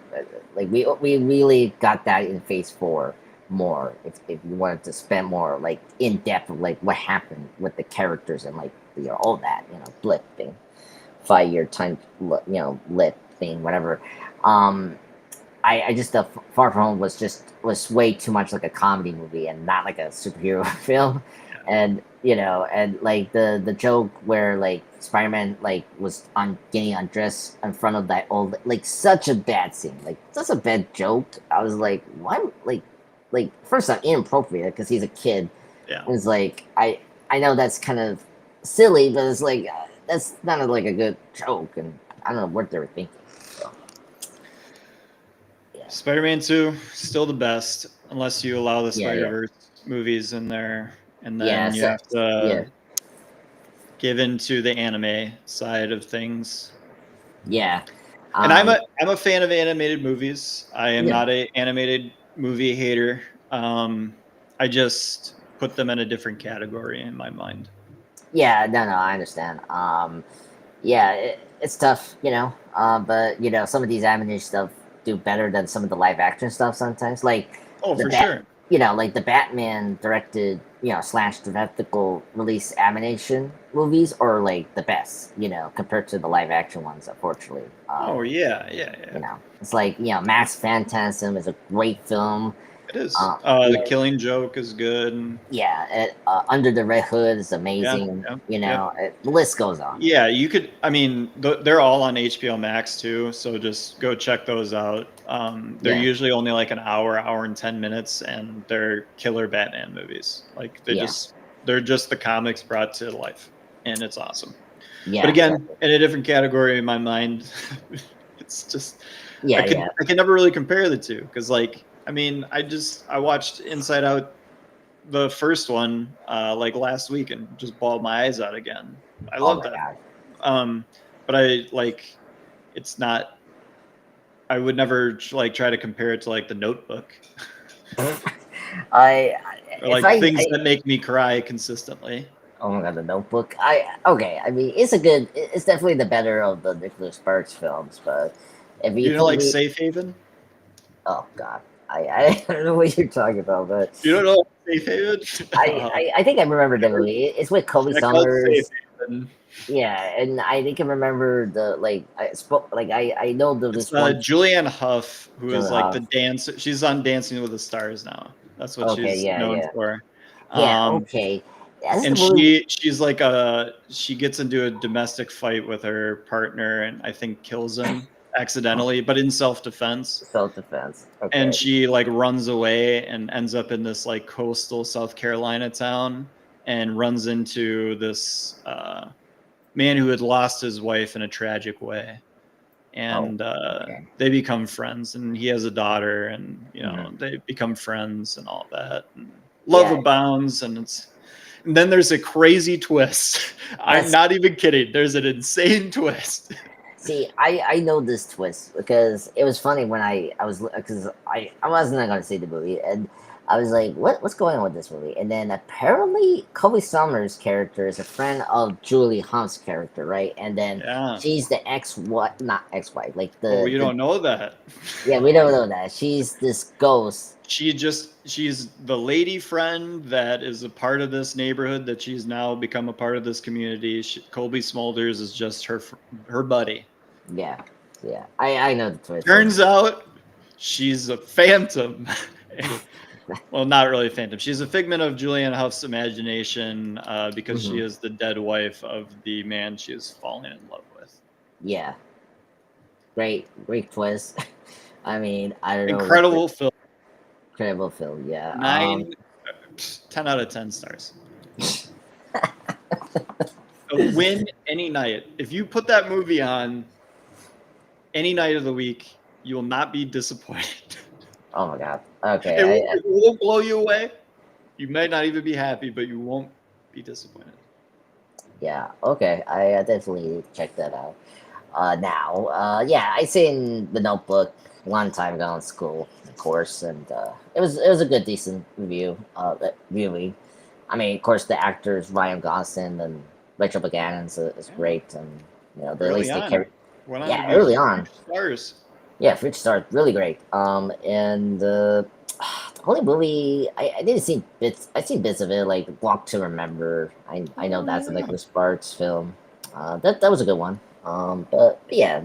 like we really got that in Phase 4 more. If you wanted to spend more like in depth of like what happened with the characters and like all that blip thing, 5 year time lit thing, whatever. Um, I just the Far From Home was way too much like a comedy movie and not like a superhero film, and and like the joke where like Spider-Man like was on getting undressed in front of that old, like such a bad scene, like such a bad joke. I was like, why, like first off inappropriate because he's a kid. Yeah. It's like I know that's kind of silly, but it's like that's not like a good joke, and I don't know what they were thinking. So. Spider-Man 2 still the best, unless you allow the Yeah, Spider-Verse movies in there, and Yeah, then you so- have to yeah. give into the anime side of things. Yeah. And I'm a fan of animated movies. I am Yeah. not a animated movie hater. I just put them in a different category in my mind. Yeah, no, I understand. Yeah, it's tough, but some of these animated stuff do better than some of the live action stuff sometimes. Like Oh, the for sure. like the Batman directed, slash theatrical release animation movies are like the best, compared to the live action ones, unfortunately. Oh yeah. It's like Max Phantasm is a great film. It is. Yeah. The Killing Joke is good. Yeah, Under the Red Hood is amazing. The list goes on. Yeah, you could. I mean, they're all on HBO Max too, so just go check those out. They're Yeah. usually only like an hour and 10 minutes, and they're killer Batman movies. Like Yeah. they're just the comics brought to life, and it's awesome. Yeah, But again, in a different category in my mind, it's just yeah, I can never really compare the two because, like, I mean, I watched Inside Out, the first one, like last week, and just bawled my eyes out again. I love that. God. But I like, it's not. I would never like try to compare it to like The Notebook I or like things that make me cry consistently. Oh my God, The Notebook. I mean, it's definitely the better of the Nicholas Sparks films, but if You know, like Safe Haven. oh God, I don't know what you're talking about, but You don't know Safe Haven? I think I remember the movie. It's with Kobe Check out Summers. Safe Haven. Yeah, and I think I remember I know this one. Julianne Hough, who is Julianne like Hough. the dancer. She's on Dancing with the Stars now. That's what Okay, she's yeah, known yeah. for. Yeah, okay. That's And the movie. she's like she gets into a domestic fight with her partner and I think kills him accidentally, but in self-defense. Self-defense. Okay. And she like runs away and ends up in this like coastal South Carolina town and runs into this man who had lost his wife in a tragic way. And okay. they become friends, and he has a daughter, and Mhm. they become friends and all that. And love Yeah. abounds, and then there's a crazy twist. I'm not even kidding. There's an insane twist. See, I know this twist because it was funny when I was because I wasn't going to see the movie, and I was like, what's going on with this movie? And then apparently Kobe Summers' character is a friend of Julie Hunt's character, right? And then she's the not ex-wife, like the. You don't know that. Yeah, we don't know that. She's this ghost. She's the lady friend that is a part of this neighborhood that she's now become a part of this community. Colby Smulders is just her buddy. Yeah. I know the twist. Turns out she's a phantom. Well, not really a phantom. She's a figment of Julianne Hough's imagination because she is the dead wife of the man she is falling in love with. Yeah. Great twist. I mean, I don't know. Incredible film. Incredible film, yeah. 10 out of 10 stars. A win any night. If you put that movie on any night of the week, you will not be disappointed. Oh my God. Okay. It won't blow you away. You might not even be happy, but you won't be disappointed. Yeah. Okay. I definitely check that out. now. Yeah, I seen The Notebook a long time ago in school, of course, and it was a good, decent viewing. I mean, of course, the actors Ryan Gosling and Rachel McAdams is great, and at Early least they on, carry. went on to Yeah, be early huge on. stars. Yeah, Future Star, really great. And the only movie I didn't see bits. I seen bits of it, like Walk to Remember. I know Oh that's a yeah. Nicholas Sparks film. That was a good one. But yeah,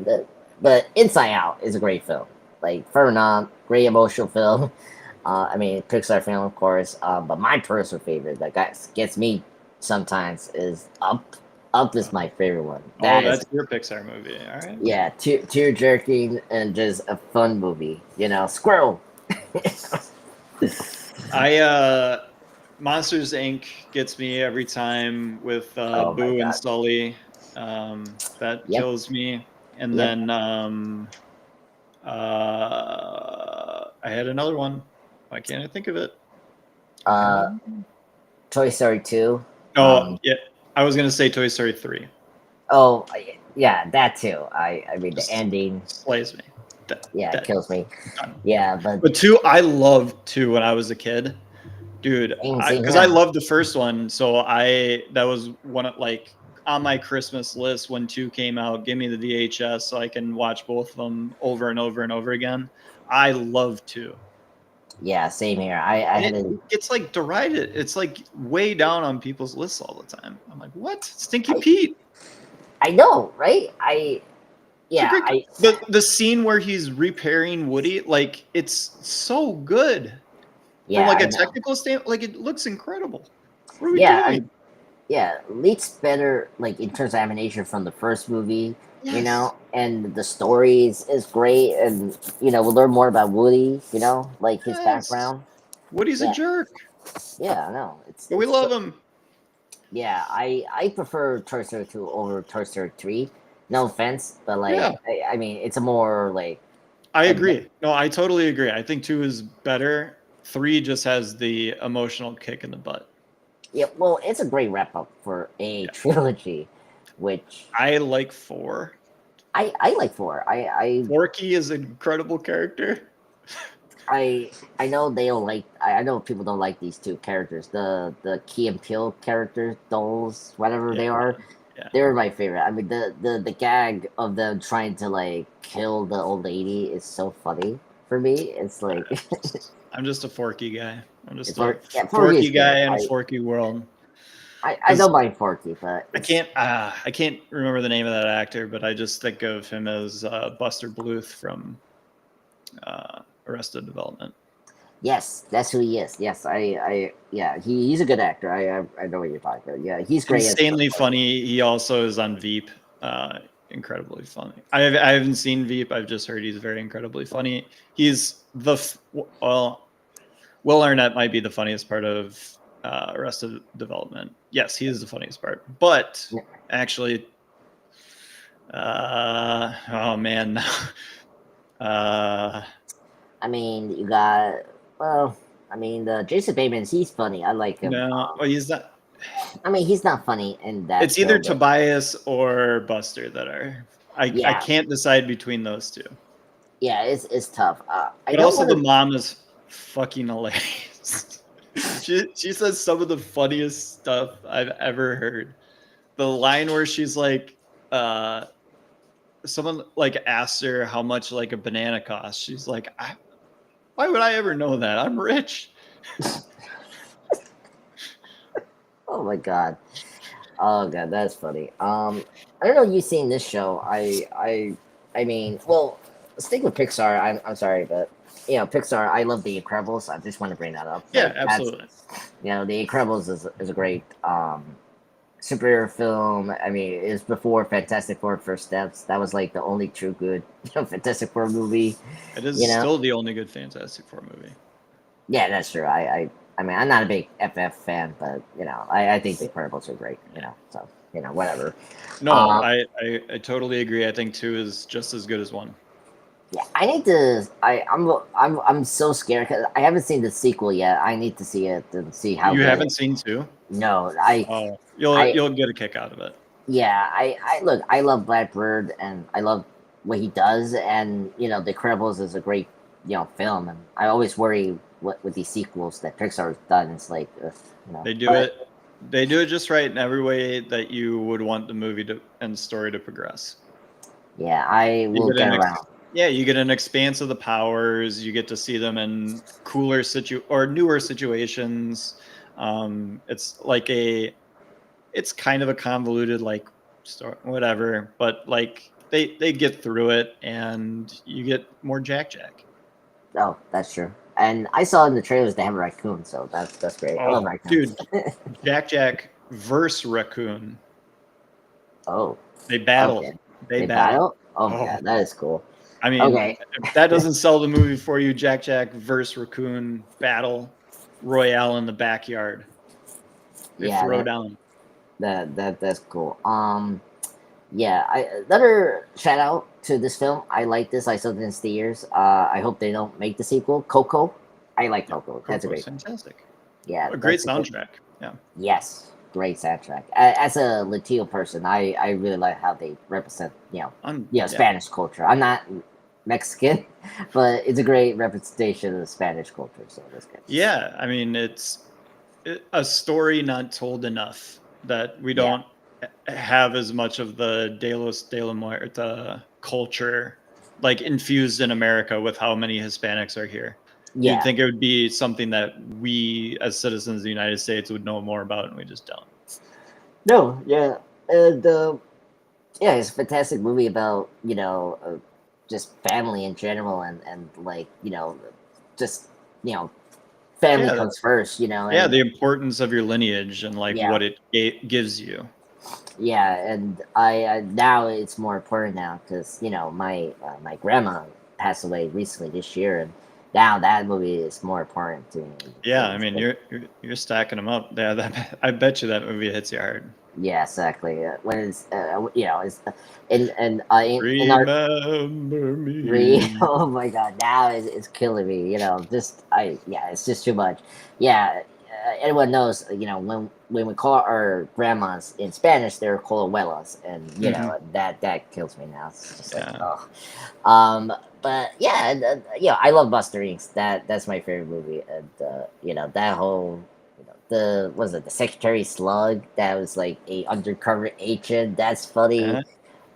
but Inside Out is a great film. Like fair enough, great emotional film. I mean, Pixar film, of course. But my personal favorite that gets me sometimes is Up. Up is my favorite one. Oh, That is, that's your Pixar movie. All right. yeah, tear jerking and just a fun movie. Squirrel. I Monsters Inc. gets me every time with Oh my Boo and god. Sully. That Yep. kills me. And Yep. then I had another one. Why can't I think of it? Uh, Toy Story 2. Oh, yeah. I was gonna say Toy Story 3. Oh, yeah, that too. I mean, the Just ending, slays me. yeah, it That kills me. done. Yeah, but But 2, I loved 2 when I was a kid. Dude, same because I here. loved the first one, so that was one of like on my Christmas list when 2 came out. Give me the VHS so I can watch both of them over and over and over again. I love 2. Yeah, same here. I And had to. it's like derided. It's like way down on people's lists all the time. I'm like, what? Stinky I, Pete. I know, right? It's a Yeah, great the scene where he's repairing Woody, like it's so good. From yeah, like I a know. technical standpoint, like it looks incredible. What are we Yeah, doing? yeah, leaks better like in terms of animation from the first movie, Yes. and the story is great, and we learn more about Woody, like his Yes. background. Woody's a Yeah, jerk, yeah, I know. It's but we it's love him. yeah, I prefer Toy Story 2 over Toy Story 3. No offense, but Yeah, like I mean it's a more like I a, agree. No, I totally agree. I think 2 is better. 3 just has the emotional kick in the butt. yeah, well, it's a great wrap up for a Yeah. trilogy, which I like 4. I like for. Forky is an incredible character. I know they don't like. I know people don't like these two characters. The Key and Peele characters, dolls, whatever Yeah, they are. yeah. They're my favorite. I mean, the gag of them trying to like kill the old lady is so funny for me. It's like I'm just a Forky guy. I'm just it's a yeah, Forky is Forky good. guy in a Forky world. I Because don't mind Forky, but I can't remember the name of that actor, but I just think of him as Buster Bluth from Arrested Development. yes, that's who he is. Yes, yeah, he's a good actor. I know what you're talking about. Yeah, he's great as Insanely Forky. funny. He also is on Veep. Incredibly funny. I haven't seen Veep. I've just heard he's very incredibly funny. He's well, Will Arnett might be the funniest part of Arrested Development. Yes, he is the funniest part. But Yeah. actually, oh man, uh, I mean, you got well. I mean, the Jason Bateman, he's funny. I like him. no, well, he's not. I mean, he's not funny in that It's either show, but Tobias or Buster that are. I yeah, can't decide between those two. yeah, it's tough. I But don't also, want the to. mom is fucking hilarious. She says some of the funniest stuff I've ever heard. The line where she's like, someone like asks her how much like a banana costs. She's like, why would I ever know that? I'm rich. Oh my god. Oh god, that's funny. I don't know if you've seen this show. I mean, well, stick with Pixar. I'm sorry, but Pixar. I love The Incredibles. I just want to bring that up. Yeah, Like that's absolutely. The Incredibles is a great superhero film. I mean, it's before Fantastic Four First Steps. That was like the only true good Fantastic Four movie. It is You know, still the only good Fantastic Four movie. yeah, that's true. I mean, I'm not a big FF fan, but I think the Incredibles are great. So whatever. No, Um, I totally agree. I think 2 is just as good as 1. Yeah, I need to. I'm so scared because I haven't seen the sequel yet. I need to see it and see how You good. haven't seen 2? No, Oh, I you'll get a kick out of it. Yeah, I look, I love Blackbird, and I love what he does, and The Incredibles is a great film, and I always worry what with these sequels that Pixar's done. It's like, ugh, They do but it. They do it just right in every way that you would want the movie to and story to progress. yeah, I You will get get an around. yeah, you get an expanse of the powers. You get to see them in cooler or newer situations. It's like it's kind of a convoluted like story, whatever, but like they get through it, and you get more Jack Jack. Oh, that's true. And I saw in the trailers they have a raccoon, so that's great. I love Oh, raccoons. dude, Jack Jack versus Raccoon. Oh, They battle. okay. They They battle. battle? Oh my Oh, god, that is cool. I mean, Okay. if that doesn't sell the movie for you, Jack Jack versus Raccoon battle royale in the backyard. They Yeah, throw down. that's cool. Yeah, another shout out to this film. I like this. I saw it in theaters. I hope they don't make the sequel. Coco. I like Yeah, Coco. That's a Coco's great film. fantastic. Yeah, A great that's a great. soundtrack. Yeah. Yes, great soundtrack. As a Latino person, I really like how they represent Yeah. Spanish culture. I'm not Mexican, but it's a great representation of the Spanish culture. So that's good. Yeah. I mean, a story not told enough that we Yeah, don't have as much of the De Los de la Muerta culture like infused in America with how many Hispanics are here. You'd yeah. think it would be something that we as citizens of the United States would know more about, and we just don't. No, yeah, and yeah, it's a fantastic movie about just family in general, and like just you know family Yeah, comes first, yeah, and the importance of your lineage and like yeah, what it gives you. yeah, and I now it's more important now because my grandma passed away recently this year, and now that movie is more important to me. Yeah, I It's mean, like, you're stacking them up. Yeah, I bet you that movie hits you hard. yeah, exactly. When it's it's in our Remember me. Oh my god, now it's killing me. Just yeah, it's just too much. Yeah, anyone knows. When we call our grandmas in Spanish, they're called abuelas, and Hmm. that kills me now. It's just like Yeah, oh, but yeah, and, I love Buster Inc. That's my favorite movie, and that whole. The was it the Secretary Slug that was like a undercover agent? That's funny, yeah,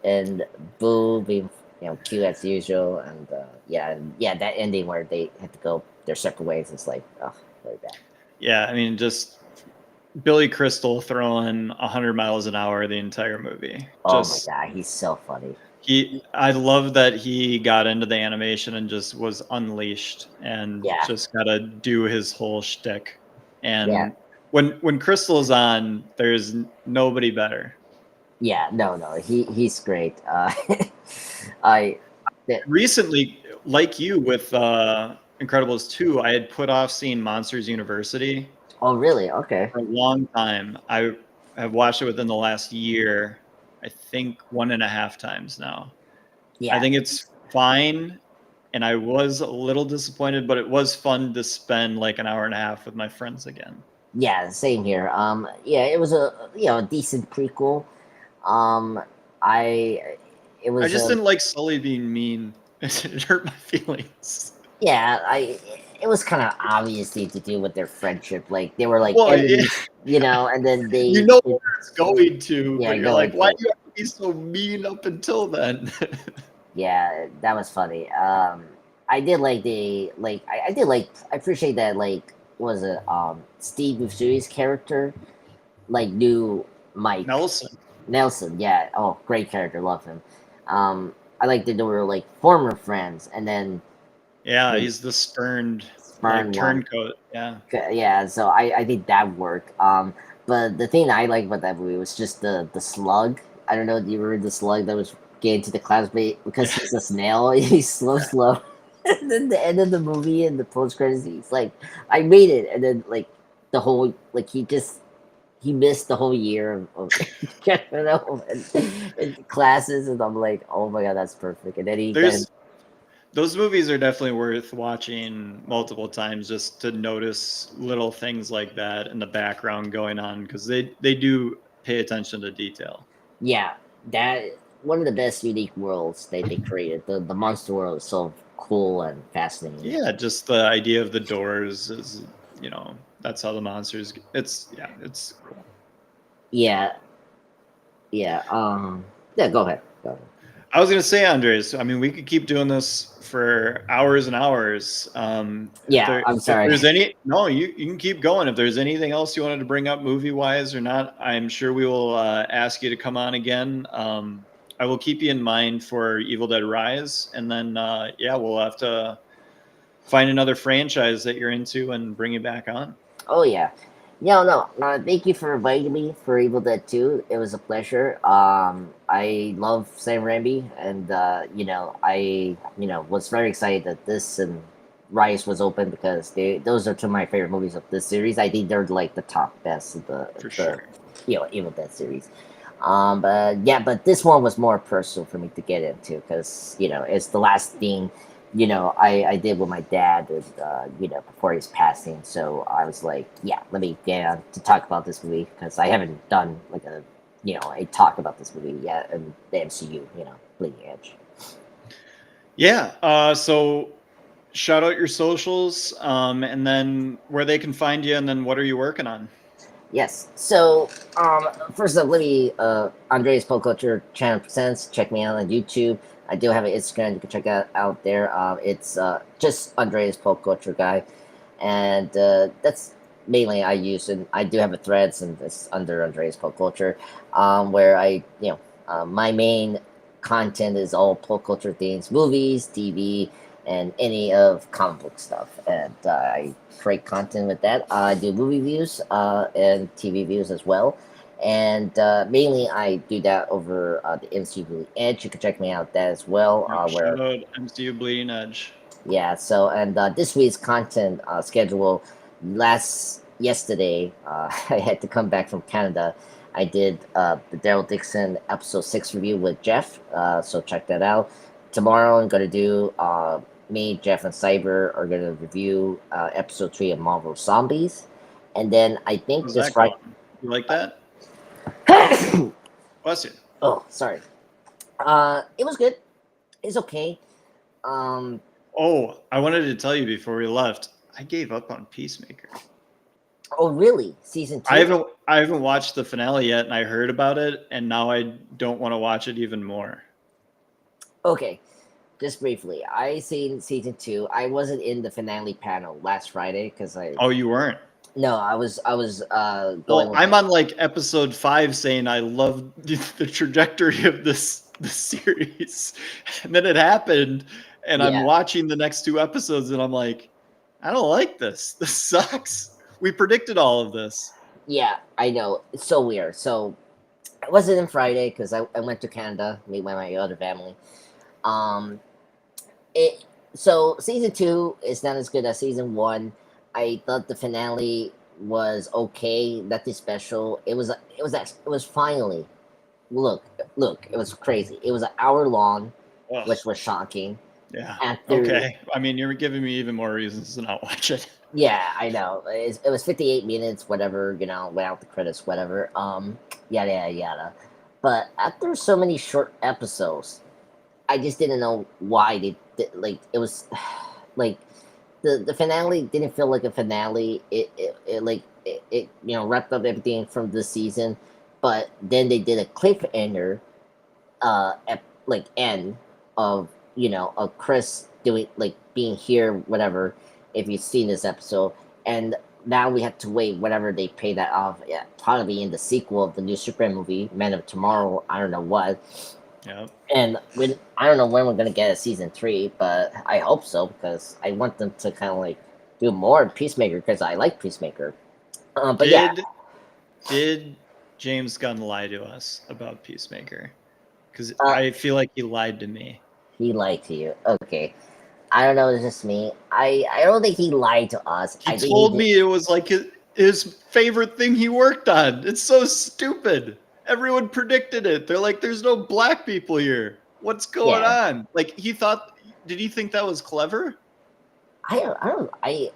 and Boo being cute as usual, and yeah, that ending where they had to go their separate ways is like oh, very bad. yeah. I mean, just Billy Crystal throwing 100 miles an hour the entire movie. Oh my Just god, he's so funny. I love that he got into the animation and just was unleashed and Yeah, just got to do his whole shtick. yeah, And when Crystal's on, there's nobody better. yeah. No, he's great. I that Recently, like you with Incredibles 2, I had put off seeing Monsters University oh really? Okay, for a long time. I have watched it within the last year, I think 1.5 times now. I yeah, think it's fine, and I was a little disappointed, but it was fun to spend like an hour and a half with my friends again. yeah. Same here. Yeah, it was a decent prequel. Um, I it I was just a didn't like Sully being mean. It hurt my feelings. Yeah, it was kind of obviously to do with their friendship. Like they were like Well, yeah, enemies, and then you they, know where it's going to, yeah, but you're go like, why into do you have to be so mean up until then? yeah, that was funny. I did like I did like I appreciate that like was it Steve Buscemi's character like knew Mike Nelson. Nelson. Yeah, oh great character, love him. I like that they were like former friends, and then Yeah, the he's the spurned like spurned one. turncoat. Yeah. Yeah, so I think that worked. But the thing I like about that movie was just the slug. I don't know. Do you remember the slug that was getting to the classmate because Yeah. he's a snail? He's slow. And then the end of the movie and the post credits, he's like, "I made it," and then like the whole like he missed the whole year of and classes, and I'm like, "Oh my god, that's perfect." And then he got There's those movies are definitely worth watching multiple times just to notice little things like that in the background going on because they do pay attention to detail. Yeah, that one of the best unique worlds they created. The monster world is so cool and fascinating. Yeah, just the idea of the doors is, that's how the monsters. It's cool. Yeah, yeah. Yeah. Go ahead. Go ahead. I was gonna say, Andres. I mean, we could keep doing this for hours and hours. Yeah, I'm If sorry. there's any, no, you can keep going. If there's anything else you wanted to bring up, movie wise or not, I'm sure we will ask you to come on again. I will keep you in mind for Evil Dead Rise, and then yeah, we'll have to find another franchise that you're into and bring you back on. Oh yeah. No. Thank you for inviting me for Evil Dead 2. It was a pleasure. I love Sam Raimi, and was very excited that this and Rise was open because those are two of my favorite movies of this series. I think they're like the top best of For sure. Evil Dead series. But this one was more personal for me to get into because it's the last thing I did with my dad, and, before his passing. So I was like, yeah, let me get on to talk about this movie because I haven't done like a talk about this movie yet in the MCU, Bleeding Edge. Yeah. So shout out your socials, and then where they can find you, and then what are you working on? Yes. So, first up, let me, Andreas Pop Culture Channel Presents. Check me out on YouTube. I do have an Instagram you can check out there. It's just Andreas Pop Culture Guy. And that's mainly I use. And I do have a Threads, and it's under Andreas Pop Culture, where my main content is all pop culture things, movies, TV, and any of comic book stuff. And I create content with that. I do movie views and TV views as well. And mainly I do that over the MCU Bleeding Edge. You can check me out that as well. Shout out MCU Bleeding Edge. Yeah, so, and this week's content schedule yesterday, I had to come back from Canada. I did the Daryl Dixon episode 6 review with Jeff, so check that out. Tomorrow I'm going to do, me, Jeff, and Cyber are going to review episode 3 of Marvel Zombies. And then I think How's this that Friday. going? You like that? Bless you. Oh, sorry. It was good. It's okay. Oh, I wanted to tell you before we left. I gave up on Peacemaker. Oh, really? Season 2? I haven't watched the finale yet, and I heard about it, and now I don't want to watch it even more. Okay, just briefly. I seen season 2. I wasn't in the finale panel last Friday because Oh, you weren't? No, I was going. Well, I'm on like episode 5 saying I love the trajectory of this series, and then it happened, and I'm Yeah. watching the next 2 episodes, and I'm like, I don't like this. This sucks. We predicted all of this. Yeah, I know. It's so weird. So I wasn't in Friday because I went to Canada, meet my other family. Um, so season 2 is not as good as season 1. I thought the finale was okay, nothing special. It was finally look, it was crazy. It was an hour long, Ugh. which was shocking. Yeah. After, Okay. I mean, you're giving me even more reasons to not watch it. Yeah, I know. It was 58 minutes, whatever, without the credits, whatever. Yada yada yada. But after so many short episodes, I just didn't know why like it was like the finale didn't feel like a finale. It wrapped up everything from this season, but then they did a cliffhanger, end of of Chris doing like being here, whatever. If you've seen this episode, and now we have to wait whenever they pay that off. Yeah, probably in the sequel of the new Superman movie, Man of Tomorrow. I don't know what. Yeah. And I don't know when we're gonna get a season 3, but I hope so because I want them to kind of like do more Peacemaker because I like Peacemaker. Did James Gunn lie to us about Peacemaker? Because Uh, I feel like he lied to me. He lied to you. Okay. I don't know. It's just me. I don't think he lied to us. He I think told me it was like his favorite thing he worked on. It's so stupid. Everyone predicted it. They're like, there's no black people here. What's going on? Like did he think that was clever? I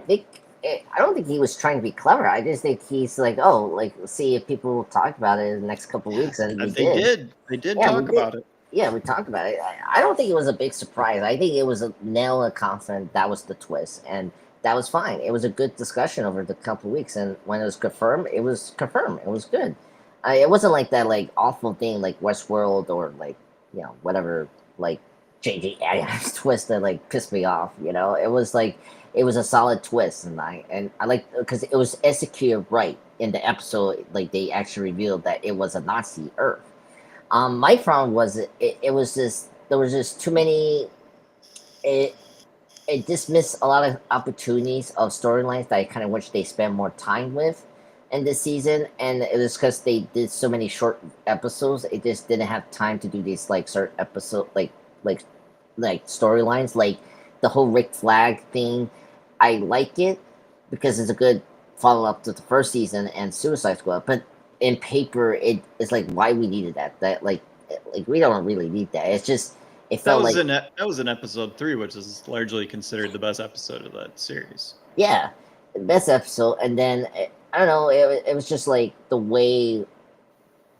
think I don't think he was trying to be clever. I just think he's like, oh, like see if people talk about it in the next couple of weeks, and we They did. did. They did Yeah, we talk did. about it. Yeah, we talked about it. I don't think it was a big surprise. I think it was a nail in the coffin. That was the twist, and that was fine. It was a good discussion over the couple of weeks, and when it was confirmed, it was confirmed. It was good. It wasn't like that like awful thing like Westworld or like whatever like JJ Abrams twist that like pissed me off. It was like it was a solid twist, and I like because it was executed right in the episode. Like they actually revealed that it was a Nazi Earth. My problem was it was just there was just too many. It it dismissed a lot of opportunities of storylines that I kind of wish they spent more time with in this season, and it was because they did so many short episodes. It just didn't have time to do these like certain episode like storylines, like the whole Rick Flag thing. I like it because it's a good follow up to the first season and Suicide Squad, but in paper, it's like why we needed that. That like we don't really need that. It's just it That felt was like that was in episode 3, which is largely considered the best episode of that series. yeah, best episode. And then I don't know, it was just like the way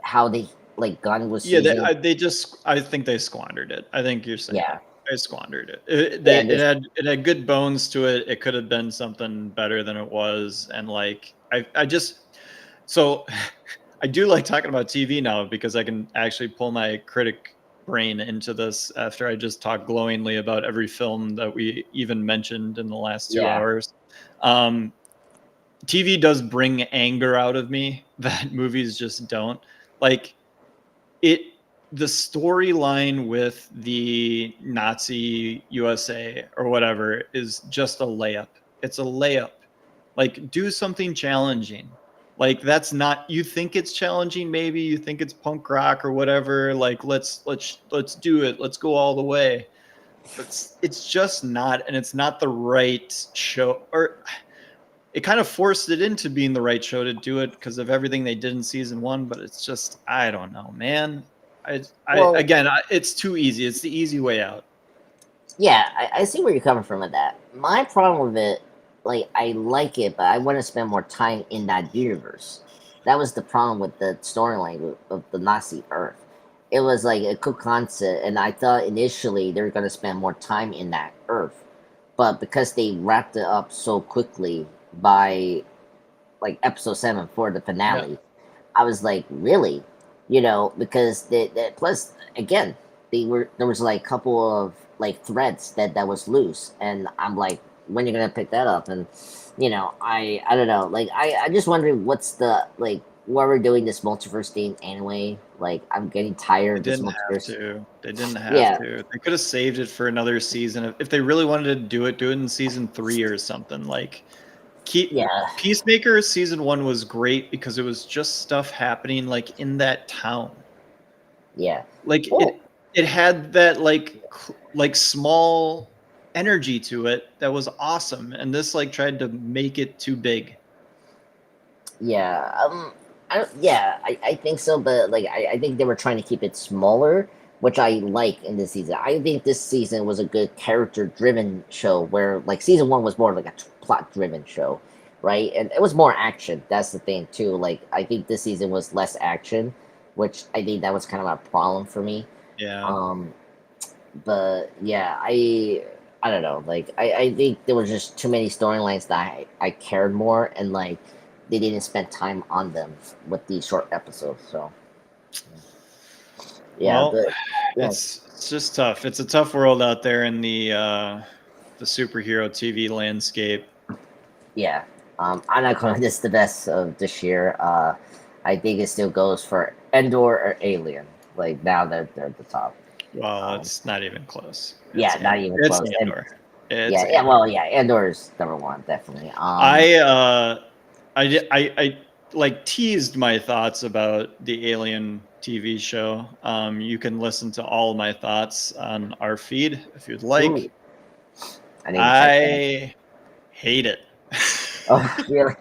how they like Gunn was Yeah, using. I think they squandered it. I think you're saying Yeah, they squandered it. yeah, It had good bones to it. It could have been something better than it was, and like I just so I do like talking about TV now because I can actually pull my critic brain into this after I just talked glowingly about every film that we even mentioned in the last 2 yeah, hours. TV does bring anger out of me that movies just don't. Like it the storyline with the Nazi USA or whatever is just a layup. It's a layup. Like do something challenging. Like that's not you think it's challenging maybe, you think it's punk rock or whatever, like let's do it. Let's go all the way. But it's just not, and it's not the right show, or it kind of forced it into being the right show to do it because of everything they did in season 1, but it's just I don't know, man. well, It's too easy. It's the easy way out. yeah, I see where you're coming from with that. My problem with it, like I like it, but I want to spend more time in that universe. That was the problem with the storyline of the Nazi Earth. It was like a cool concept, and I thought initially they were going to spend more time in that Earth, but because they wrapped it up so quickly by like episode 7 for the Yeah. finale, I was like, really, because plus again, there was like a couple of like threads that was loose, and I'm like, when you're gonna pick that up? And I don't know, like I just wondering what's the like why we're doing this multiverse thing anyway. Like I'm getting tired They of this didn't have multiverse. to. They didn't have Yeah, to. They could have saved it for another season. If they really wanted to do it in season 3 or something. Like keep yeah, Peacemaker season 1 was great because it was just stuff happening like in that town. yeah. Like Oh, it had that like small energy to it that was awesome, and this like tried to make it too big. yeah. I think so, but like I think they were trying to keep it smaller, which I like in this season. I think this season was a good character driven show where like season 1 was more like a plot driven show, right? And it was more action. That's the thing too. Like I think this season was less action, which I think that was kind of a problem for me. Yeah. Um, but yeah, I don't know. Like I think there was just too many storylines that I cared more, and like they didn't spend time on them with these short episodes. So yeah, Well, but yeah, it's just tough. It's a tough world out there in the superhero TV landscape. yeah. I'm not calling this the best of this year. I think it still goes for Endor or Alien. Like now they're at the top. Well, it's not even close. Yeah, not even It's close. Andor. It's Yeah, Andor. well, yeah, Endor is number 1 definitely. I like teased my thoughts about the Alien TV show. You can listen to all my thoughts on our feed if you'd like. Ooh, I need to check I hate it. that. Oh, really?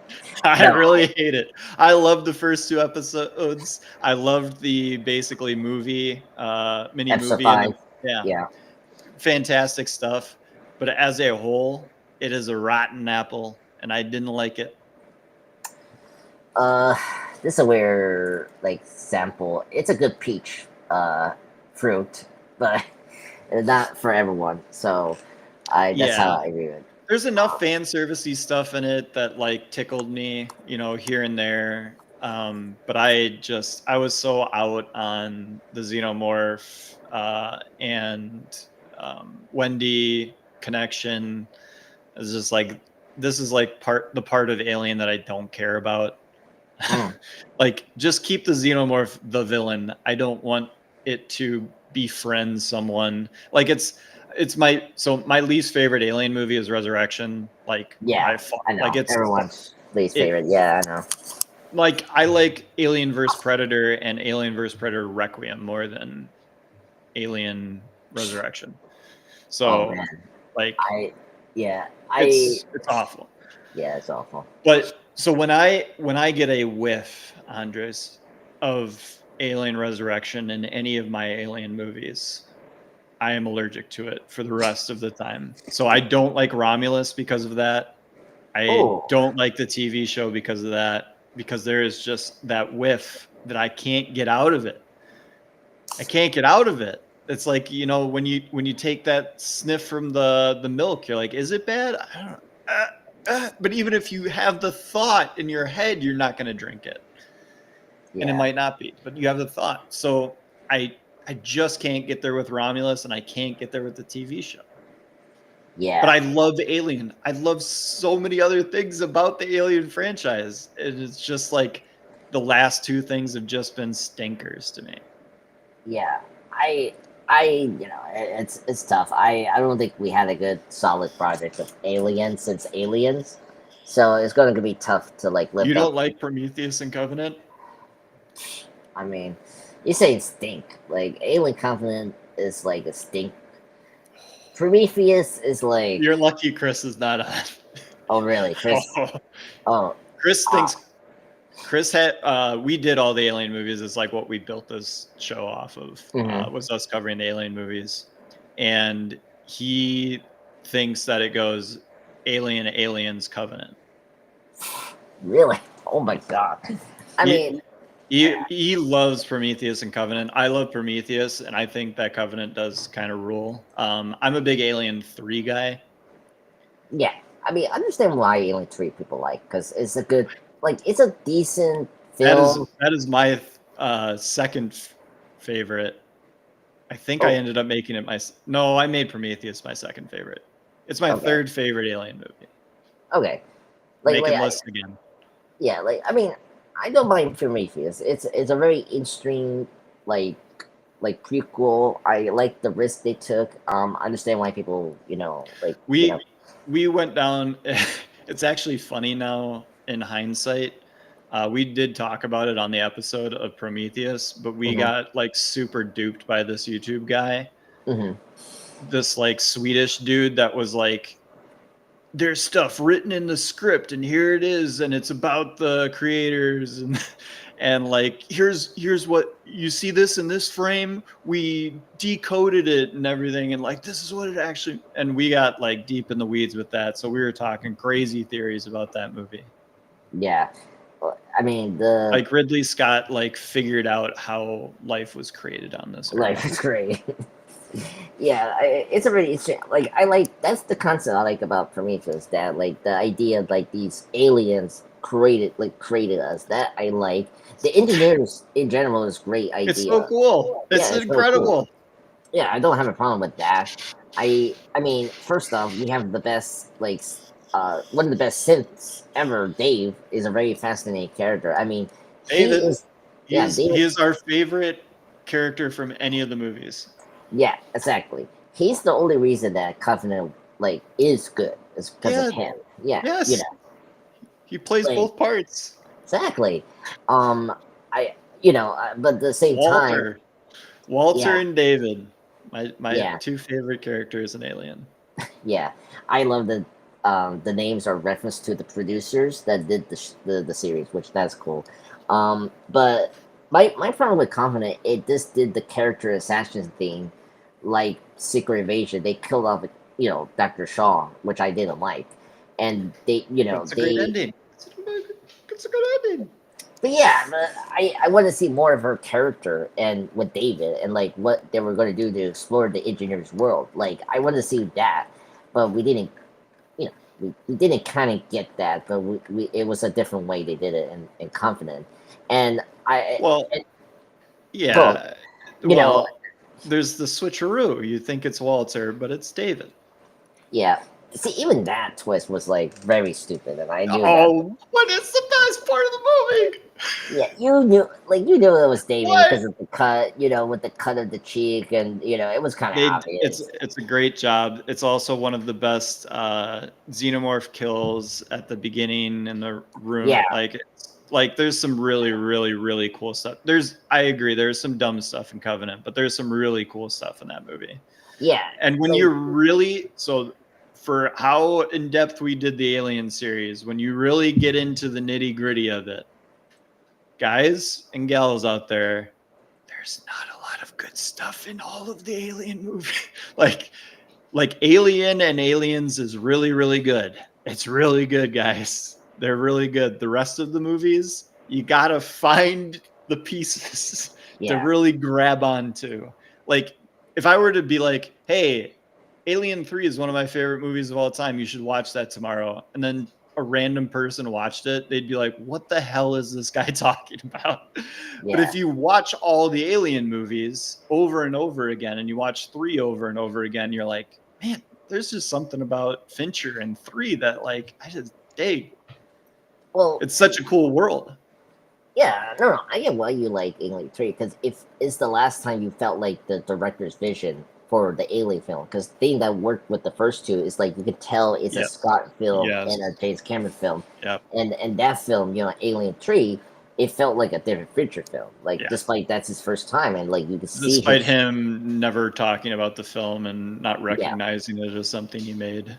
I No, really hate it. I loved the first 2 episodes. I loved the basically movie, mini episode movie, and 5. yeah, Yeah. fantastic stuff. But as a whole, it is a rotten apple and I didn't like it. Uh, this is a weird like sample. It's a good peach fruit, but not for everyone. So that's how I view it. There's enough fan servicey stuff in it that like tickled me, here and there. But I was so out on the xenomorph and Wendy connection. It's just like this is like the part of Alien that I don't care about. Like, just keep the xenomorph the villain. I don't want it to befriend someone. Like, it's my least favorite Alien movie is Resurrection. Like, I know. Like, it's everyone's least favorite. Yeah, I know. Like, I like Alien vs Predator and Alien vs Predator Requiem more than Alien Resurrection. So, like, it's awful. Yeah, it's awful. But so when I get a whiff, Andres, of Alien Resurrection in any of my Alien movies, I am allergic to it for the rest of the time. So I don't like Romulus because of that. I don't like the TV show because of that, because there is just that whiff that I can't get out of it. I can't get out of it. It's like, when you take that sniff from the milk, you're like, is it bad? I don't know. But even if you have the thought in your head, you're not going to drink it. Yeah. And it might not be, but you have the thought. So I just can't get there with Romulus, and I can't get there with the TV show. Yeah. But I love Alien. I love so many other things about the Alien franchise. It's just like the last two things have just been stinkers to me. Yeah. It's tough. I don't think we had a good solid project of Alien since Aliens, so it's going to be tough to like live. You don't like Prometheus and Covenant? I mean, you say it stink. Like Alien Covenant is like a stink. Prometheus is like. You're lucky Chris is not on. Oh really, Chris? Chris thinks. Chris had we did all the Alien movies. It's like what we built this show off of, was us covering the Alien movies, and he thinks that it goes Alien, Aliens, Covenant. Really? Oh my god! He loves Prometheus and Covenant. I love Prometheus, and I think that Covenant does kind of rule. I'm a big Alien 3 guy. Yeah, I understand why Alien 3 people like, because it's a good. Like, it's a decent film. That is my second favorite. I think I ended up making it I made Prometheus my second favorite. It's my third favorite Alien movie. Okay. Make a list again. Yeah, I don't mind Prometheus. It's a very interesting, like prequel. I like the risk they took. I understand why people, we went down. It's actually funny now. In hindsight, we did talk about it on the episode of Prometheus, but we got like super duped by this YouTube guy, this like Swedish dude that was like, there's stuff written in the script and here it is, and it's about the creators, and like here's what you see, this in this frame, we decoded it and everything, and like this is what it actually, and we got like deep in the weeds with that, so we were talking crazy theories about that movie. Yeah, like Ridley Scott like figured out how life was created on this earth. Life is great. Yeah, it's a really interesting. Like that's the concept I like about Prometheus. That like the idea of like these aliens created us. That I like. The engineers in general is great idea. It's so cool. It's incredible. So cool. Yeah, I don't have a problem with that. I mean, first off, we have the best one of the best synths ever. Dave is a very fascinating character. I mean, David he is our favorite character from any of the movies. Yeah, exactly. He's the only reason that Covenant is good. Is because of him. Yeah. Yes. He plays both parts. Exactly. But at the same time, Walter and David, my two favorite characters in Alien. Yeah, I love that. The names are reference to the producers that did the series, which that's cool. But my problem with Covenant, it just did the character assassin thing, like Secret Invasion. They killed off, Dr. Shaw, which I didn't like, and they, you know, It's a great ending. It's a good ending. But yeah, I want to see more of her character and with David and like what they were going to do to explore the engineer's world. Like I want to see that, but we didn't. You know, we didn't kind of get that, but we it was a different way they did it and confident. And Well, and, bro, yeah. you know, Well, there's the switcheroo. You think it's Walter, but it's David. yeah. See, even that twist was like very stupid, and I knew that. Oh, what is the best part of the movie? Yeah, you knew it was David What? because of the cut, with the cut of the cheek, and it was kind of obvious. It's a great job. It's also one of the best xenomorph kills at the beginning in the room. Yeah, Like there's some really really really cool stuff. I agree there's some dumb stuff in Covenant, but there's some really cool stuff in that movie. yeah, And when like, you're really for how in depth we did the Alien series, when you really get into the nitty gritty of it, guys and gals out there, there's not a lot of good stuff in all of the Alien movie. like Alien and Aliens is really really good. It's really good, guys. They're really good. The rest of the movies, you gotta find the pieces to yeah, really grab onto. Like if I were to be like, hey, Alien 3 is one of my favorite movies of all time, you should watch that tomorrow, and then a random person watched it, they'd be like, what the hell is this guy talking about? But yeah, if you watch all the Alien movies over and over again, and you watch 3 over and over again, you're like, man, there's just something about Fincher and 3 that like I just dig. well, It's such a cool world. yeah, no, I get why you like Alien 3 because if it's the last time you felt like the director's vision for the Alien film, because the thing that worked with the first two is like you could tell it's a Yep. Scott film Yes. and a James Cameron film, Yep. and that film, Alien 3, it felt like a different Fincher film, like Yeah. despite that's his first time, and like you could see Despite him never talking about the film and not yeah, recognizing it as something he made.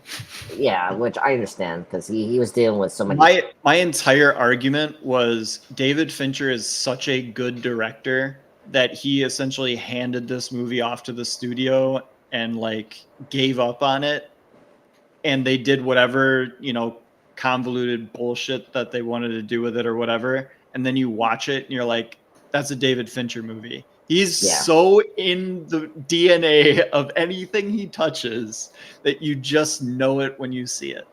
yeah, which I understand because he was dealing with so many. My entire argument was David Fincher is such a good director that he essentially handed this movie off to the studio and like gave up on it, and they did whatever, convoluted bullshit that they wanted to do with it or whatever, and then you watch it and you're like, that's a David Fincher movie. He's Yeah. so in the DNA of anything he touches that you just know it when you see it.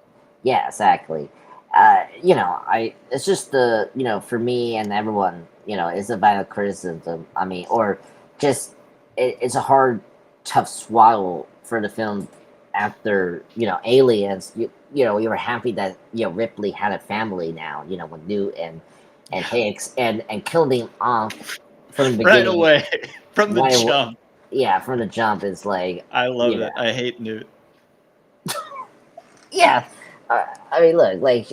Yeah, exactly. It's just for me and everyone, it's about a criticism. I mean, or just it's a hard, tough swallow for the film after Aliens. You were happy that Ripley had a family now. With Newt and Hicks and killed him off from the Right beginning. away from the Right away. jump. Yeah, from the jump is like I love it. I hate Newt. yeah. I mean, look, like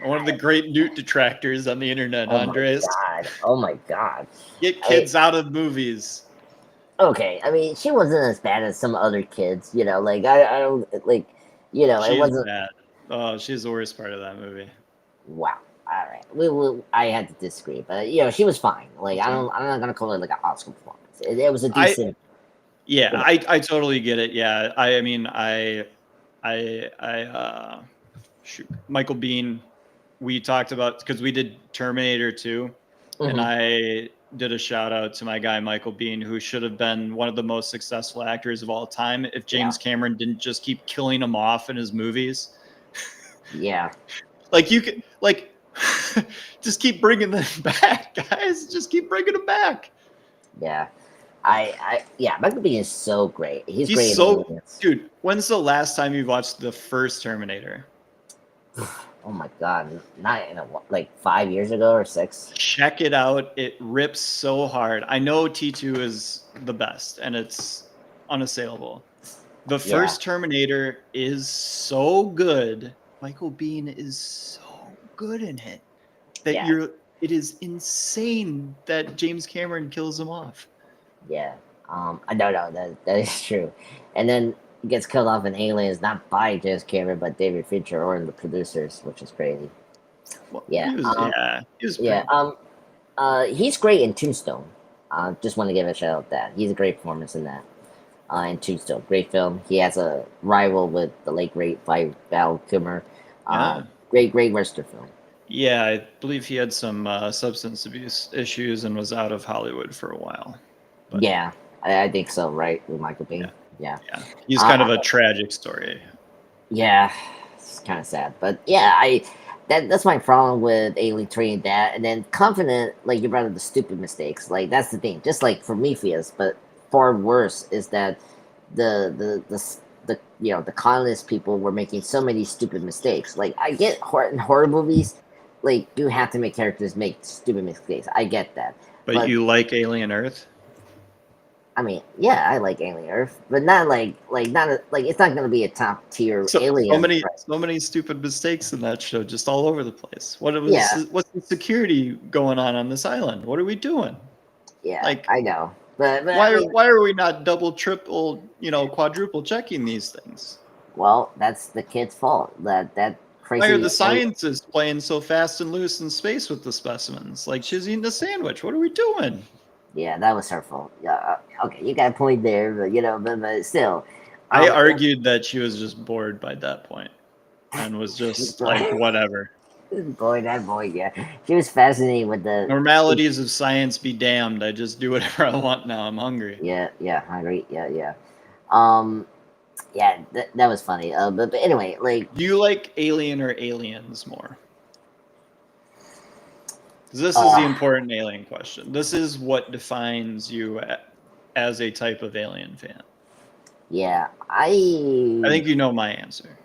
One of the great Newt detractors on the internet, oh Andres. my god. Get kids out of movies. Okay, I mean, she wasn't as bad as some other kids, like I don't like, it She's wasn't. bad. Oh, she's the worst part of that movie. Wow. All right, I had to disagree, but she was fine. Like I'm not gonna call it like an Oscar performance. It was a decent. I totally get it. Yeah, I mean, shoot, Michael Biehn. We talked about because we did Terminator 2, and I did a shout out to my guy Michael Biehn, who should have been one of the most successful actors of all time if James Cameron didn't just keep killing him off in his movies. Yeah. Like you could just keep bringing them back, guys. Just keep bringing them back. Yeah. Michael Biehn is so great. He's great. Dude, when's the last time you watched the first Terminator? Oh my god, not in like 5 years ago or 6. Check it out. It rips so hard. I know T2 is the best and it's unassailable. The first Terminator is so good. Michael Biehn is so good in it that it is insane that James Cameron kills him off. Yeah. I don't know that is true. And then he gets killed off in Aliens, not by James Cameron, but David Fincher or the producers, which is crazy. Well, yeah. He was he's great in Tombstone. Just want to give a shout out that he's a great performance in that. In Tombstone, great film. He has a rival with the late great Val Kilmer. Yeah. Great Western film. Yeah, I believe he had some substance abuse issues and was out of Hollywood for a while. But Yeah, I think so. Right, with Michael yeah, Biehn. Yeah. yeah. He's kind of a tragic story. Yeah, it's kind of sad, but yeah, that's my problem with Alien 3 and that, and then Confident, like you brought up the stupid mistakes, like that's the thing. Just like Prometheus, but far worse is that the the colonist people were making so many stupid mistakes. Like I get in horror movies, like you have to make characters make stupid mistakes. I get that, But but you like Alien Earth? I mean, yeah, I like Alien Earth, but not like it's not gonna be a top tier So Alien. so many stupid mistakes in that show, just all over the place. Yeah. What's the security going on this island? What are we doing? Yeah, Like, I know, but I mean, why are we not double, triple, quadruple checking these things? well, that's the kid's fault. That Why crazy. are the scientists playing so fast and loose in space with the specimens? Like she's eating a sandwich. What are we doing? Yeah, that was her fault. Yeah, okay, you got a point there, but but still, I um, argued that she was just bored by that point and was just like, whatever. that boy, yeah, she was fascinated with the. Normalities of science be damned. I just do whatever I want now. I'm hungry. Yeah, hungry. Yeah. Um, yeah, that was funny. But anyway, like, Do you like Alien or Aliens more? 'Cause this is the important alien question. This is what defines you as a type of Alien fan. yeah, I think you know my answer.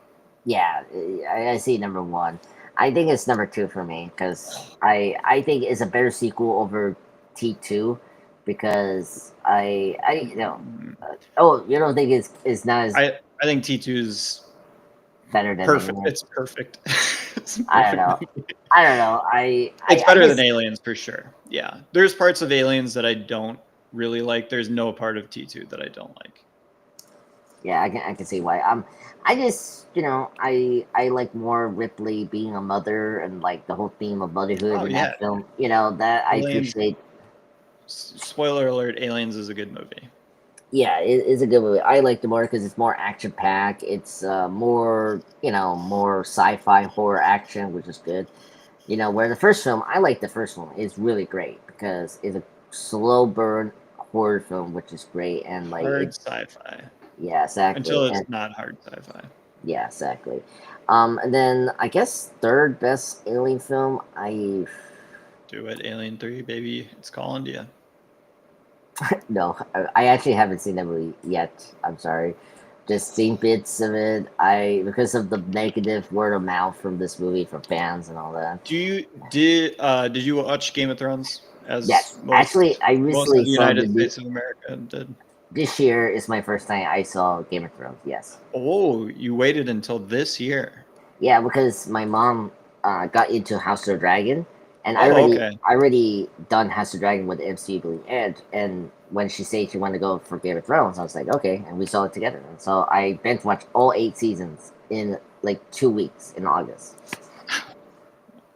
yeah, I see number one. I think it's number two for me because I think it's a better sequel over T2 because you don't think it's not as I think T2's better than perfect. Alien? It's perfect. It's a I don't know. perfect movie. I don't know. It's I better just, than Aliens for sure. Yeah. There's parts of Aliens that I don't really like. There's no part of T2 that I don't like. yeah, I can see why. I just I like more Ripley being a mother and like the whole theme of motherhood Oh, in yeah. that film. That I Aliens- appreciate. Spoiler alert, Aliens is a good movie. Yeah, it's a good movie. I like it more because it's more action packed. It's more more sci-fi horror action, which is good. Where the first film, I like the first one. It's really great because it's a slow burn horror film, which is great and like Hard it's sci-fi. yeah, exactly. Until it's And, not hard sci-fi. yeah, exactly. And then I guess third best alien film. Do it, Alien 3, baby. It's calling to you. No, I actually haven't seen that movie yet. I'm sorry. Just seen bits of it. Because of the negative word of mouth from this movie from fans and all that. Did you watch Game of Thrones? As Yes, actually, I most recently of the saw United States of America did. this year is my first time I saw Game of Thrones. Yes. Oh, you waited until this year. Yeah, because my mom got into House of the Dragon, and Okay. I already done House of the Dragon with the MCU being aired, and when she said she wanted to go for Game of Thrones, I was like, okay, and we saw it together. And so I binge watched all 8 seasons in like 2 weeks in August.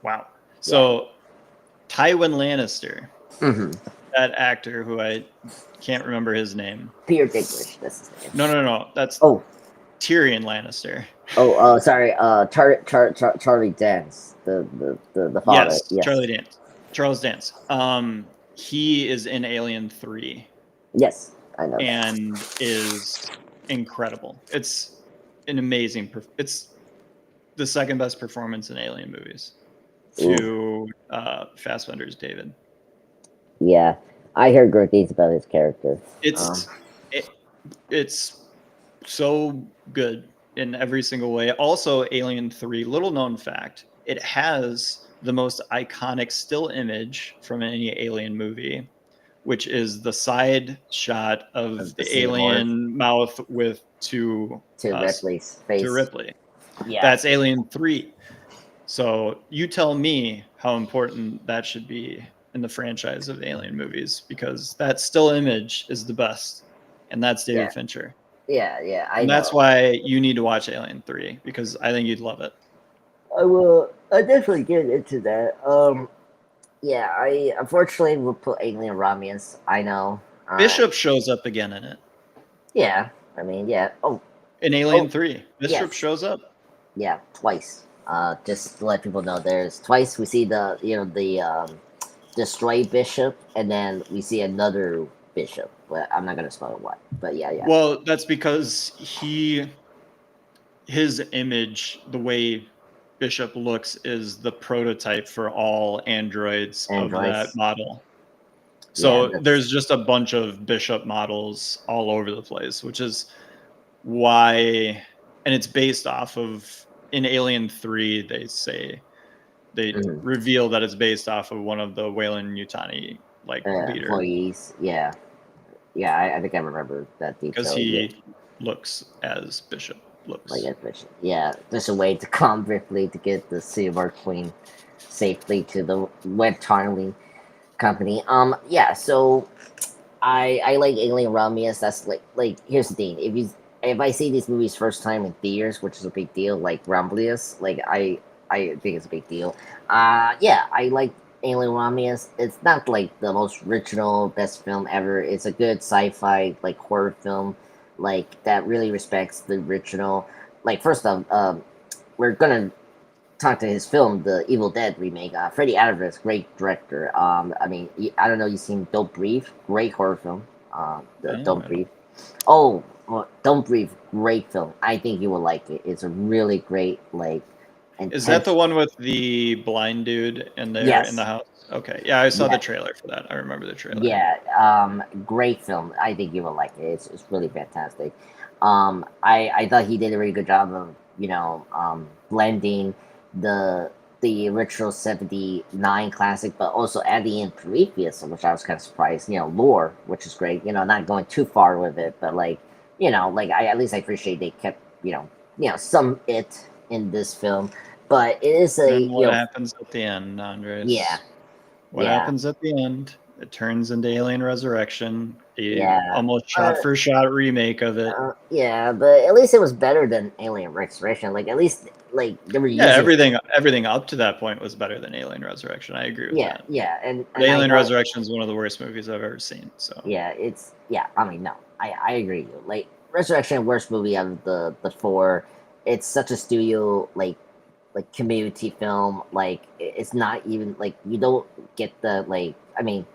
Wow. So, Tywin Lannister, Mm-hmm. that actor who I can't remember his name. Peter Dinklage, that's his name. No. That's Oh, Tyrion Lannister. sorry, Charlie Dance, the father. Yes, Charles Dance. He is in Alien 3 Yes, I know. and is incredible. It's an amazing. It's the second best performance in Alien movies to Fassbender's David. Yeah, I heard great things about his character. It's so good in every single way. Also, Alien 3, little known fact, it has the most iconic still image from any Alien movie, which is the side shot of the alien mouth to Ripley's face. To Ripley. Yeah, That's Alien 3. So you tell me how important that should be in the franchise of Alien movies, because that still image is the best, and that's David Fincher. Yeah, and that's why you need to watch Alien 3, because I think you'd love it. I will. I definitely get into that. Yeah, I unfortunately will put Alien Romulus. I know. Bishop shows up again in it. Yeah, I mean, yeah. Oh, in Alien 3, Bishop shows up. Yeah, twice. Just to let people know, there's twice we see the destroy bishop, and then we see another bishop. But I'm not gonna spoil what. But yeah. Well, that's because his image, the way Bishop looks, is the prototype for all androids of that Androids. model. Yeah, So there's just a bunch of Bishop models all over the place, which is why, and it's based off of, in Alien 3, they mhm. reveal that it's based off of one of the Weyland Yutani leader, Employees. Yeah, I think I remember that because detail. Yeah, he looks as Bishop like looks. I mentioned. Yeah, there's a way to calm Ripley to get the Silver Queen safely to the web tunneling company. Yeah. So I like Alien Romulus. That's like here's the thing. If I see these movies first time in theaters, which is a big deal, like Romulus, like I think it's a big deal. Yeah, I like Alien Romulus. It's not like the most original best film ever. It's a good sci-fi like horror film, like that really respects the original. Like first off, we're gonna talk to his film, the Evil Dead remake. Freddie Alvarez, great director. I mean, I don't know, you seen Don't Breathe? Great horror film. The Oh, Don't Breathe. Oh, well, Don't Breathe, great film. I think you will like it. It's a really great, like, is that intense. the one with the blind dude in there in the Yes, house? Okay, yeah, I saw the yeah, trailer for that. I remember the trailer. yeah. Great film. I think you will like it. It's really fantastic. I thought he did a really good job of blending the original '79 classic, but also adding in previous, which I was kind of surprised. Lore, which is great. Not going too far with it, but like I at least I appreciate they kept some it in this film, but it is a And what happens at the end, yeah, Andres? What yeah, happens at the end? It turns into Alien Resurrection, a yeah. almost shot for shot remake of it. Yeah, but at least it was better than Alien Restoration. Like at least like they were Yeah, using. everything up to that point was better than Alien Resurrection. I agree with Yeah, that. yeah, But and I Alien thought Resurrection is one of the worst movies I've ever seen. So yeah, it's yeah. I mean, no, I agree with you. Like Resurrection, worst movie out of the four. It's such a studio like community film. Like it's not even like you don't get the like. I mean,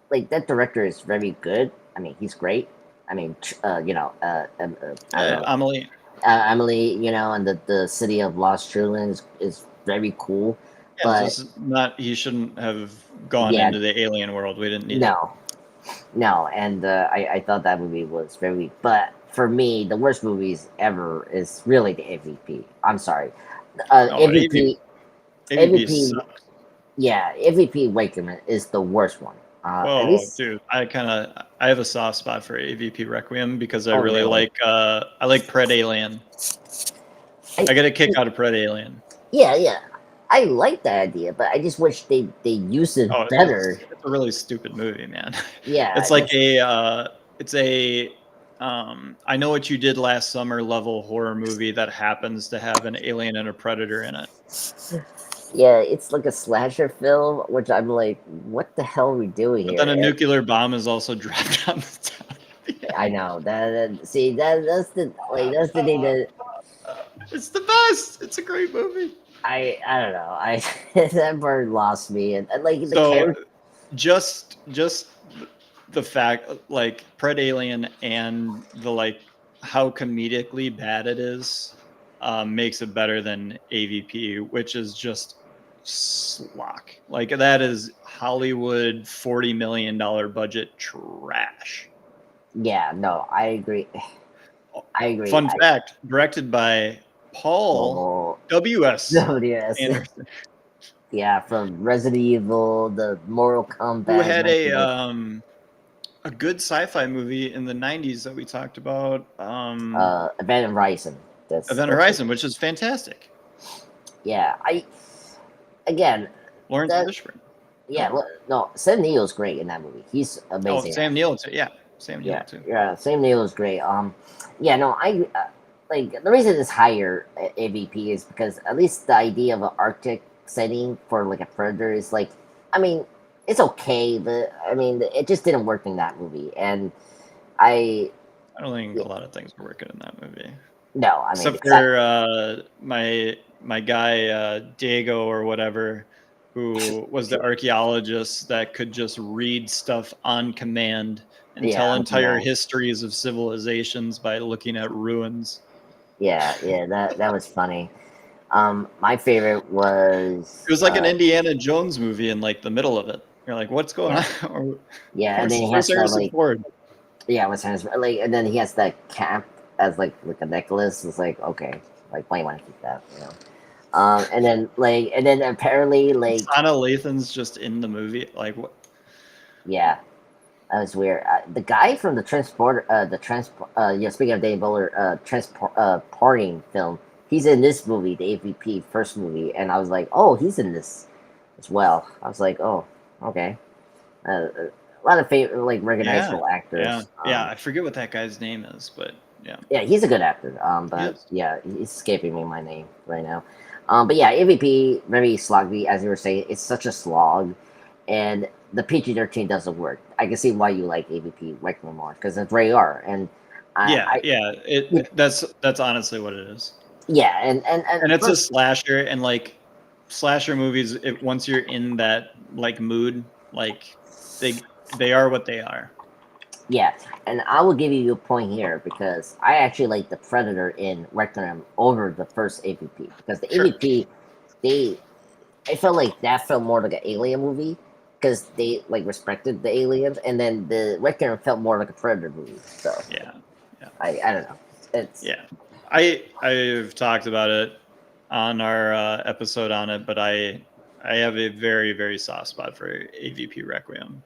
like that director is very good. I mean, he's great. I mean, I don't know. Amelie, Emily, and the city of Lost Children is very cool. yeah, But just not. He shouldn't have gone yeah, into the alien world. We didn't need it. no, no, and I thought that movie was very weak. But for me, the worst movies ever is really the MVP. I'm sorry, No, MVP, AVP MVP, sucks. yeah, MVP Wakeman is the worst one. At Oh, least, dude, I have a soft spot for AVP Requiem because I oh really really? I like Pred Alien. I, I get a kick out of Pred Alien. yeah, I like that idea, but I just wish they used it Oh, better. it's a really stupid movie, man. Yeah, It's like it's a I Know What You Did Last Summer level horror movie that happens to have an alien and a predator in it. yeah, it's like a slasher film, which I'm like, what the hell are we doing But here? then a nuclear bomb is also dropped on the town. I know see that's the thing that It's the best. It's a great movie. I don't know. I that bird lost me, and like the So character. just the fact, like, Pred Alien and the how comedically bad it is makes it better than AVP, which is just slock. Like, that is Hollywood $40 million budget trash. Yeah, no, I agree. I agree. Fun fact: directed by Paul Oh, W.S. WS. Anderson, Yeah, from Resident Evil, the Mortal who Kombat, had 1980. a good sci-fi movie in the '90s that we talked about. Event Horizon. Event That's Horizon, which is fantastic. yeah. Again Lawrence that Fishburne. yeah. Oh, No, Sam Neill's great in that movie. He's oh, amazing. Sam Neill too. Yeah, Sam Neill Yeah, too. yeah. Sam Neill is great. Yeah, no, I like the reason it's higher AVP is because at least the idea of an Arctic setting for like a predator is like, I mean, it's okay, but I mean, it just didn't work in that movie, and I I don't think a lot of things were working in that movie, no, I mean, except for my my guy Diego or whatever, who was the archaeologist that could just read stuff on command and Yeah, tell on entire command. histories of civilizations by looking at ruins. Yeah, that was funny. My favorite was It was like an Indiana Jones movie in like the middle of it. You're like, what's going yeah, on? Or, yeah, and then he where's has that Harrison like Ford? yeah, with hands like, and then he has that cap as like a necklace. It's like okay, like why you want to keep that, you know? And then apparently like Sana Lathan's just in the movie. Like what? yeah, that was weird. The guy from the transport, yeah. Speaking of Dave Bowler, parting film. He's in this movie, the AVP first movie, and I was like, oh, he's in this as well. I was like, oh, okay. A lot of like Yeah, recognizable actors. yeah. I forget what that guy's name is, but yeah, Yeah, he's a good actor. he But is. yeah, it's escaping me my name right now. But yeah, AVP very sloggy, as you were saying. It's such a slog, and the PG-13 doesn't work. I can see why you like AVP way more because it's Ray R. And Yeah, I yeah. That's honestly what it is. yeah, and And it's a slasher, and like slasher movies, once you're in that like mood, like they are what they are. yeah, and I will give you a point here because I actually like the Predator in Requiem over the first AVP because the Sure. AVP they I felt like that felt more like an alien movie because they like respected the aliens, and then the Requiem felt more like a Predator movie. So Yeah, yeah, I don't know. It's yeah. I've talked about it on our episode on it, but I have a very very soft spot for AVP Requiem,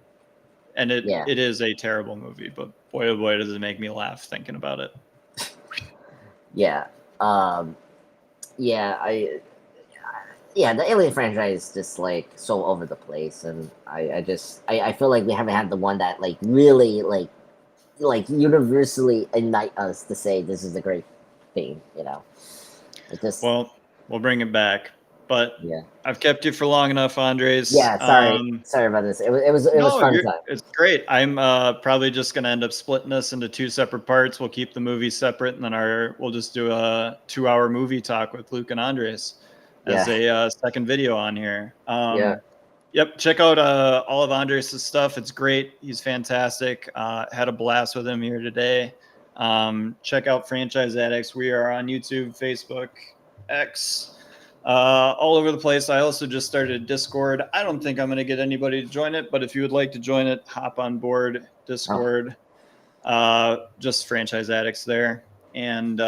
and yeah, it is a terrible movie, but boy oh boy does it make me laugh thinking about it. yeah, um, yeah. Yeah, the Alien franchise is just like so over the place, and I feel like we haven't had the one that like really like universally ignite us to say this is a great thing. You know, it just Well, we'll bring it back, but yeah. I've kept you for long enough, Andres. Yeah, sorry about this. It was No, fun time. it's great. I'm probably just gonna end up splitting this into two separate parts. We'll keep the movie separate, and then we'll just do a 2 hour movie talk with Luke and Andres as Yeah, a second video on here. yeah, Yep, check out all of Andres' stuff. It's great. He's fantastic. Had a blast with him here today. Check out Franchise Addicts. We are on YouTube, Facebook, X, all over the place. I also just started a Discord. I don't think I'm going to get anybody to join it, but if you would like to join it, hop on board Discord. Just Franchise Addicts there. And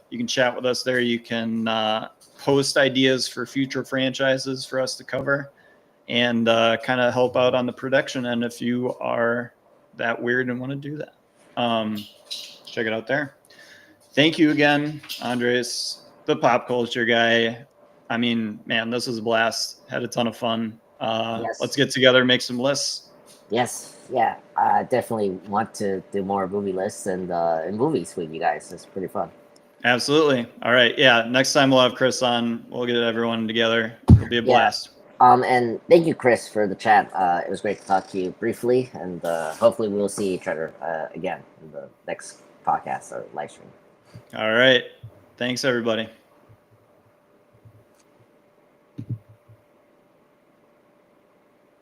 you can chat with us there. You can post ideas for future franchises for us to cover and kind of help out on the production end if you are that weird and want to do that. Check it out there. Thank you again, Andres, the pop culture guy. I mean, man, this was a blast. Had a ton of fun. yes, Let's get together, make some lists. yes, yeah. I definitely want to do more movie lists and movies with you guys. It's pretty fun. Absolutely. All right. Yeah. Next time we'll have Chris on. We'll get everyone together. It'll be a Yeah. blast. And thank you, Chris, for the chat. It was great to talk to you briefly, and hopefully we will see each other again in the next podcast or live stream. All right. Thanks, everybody.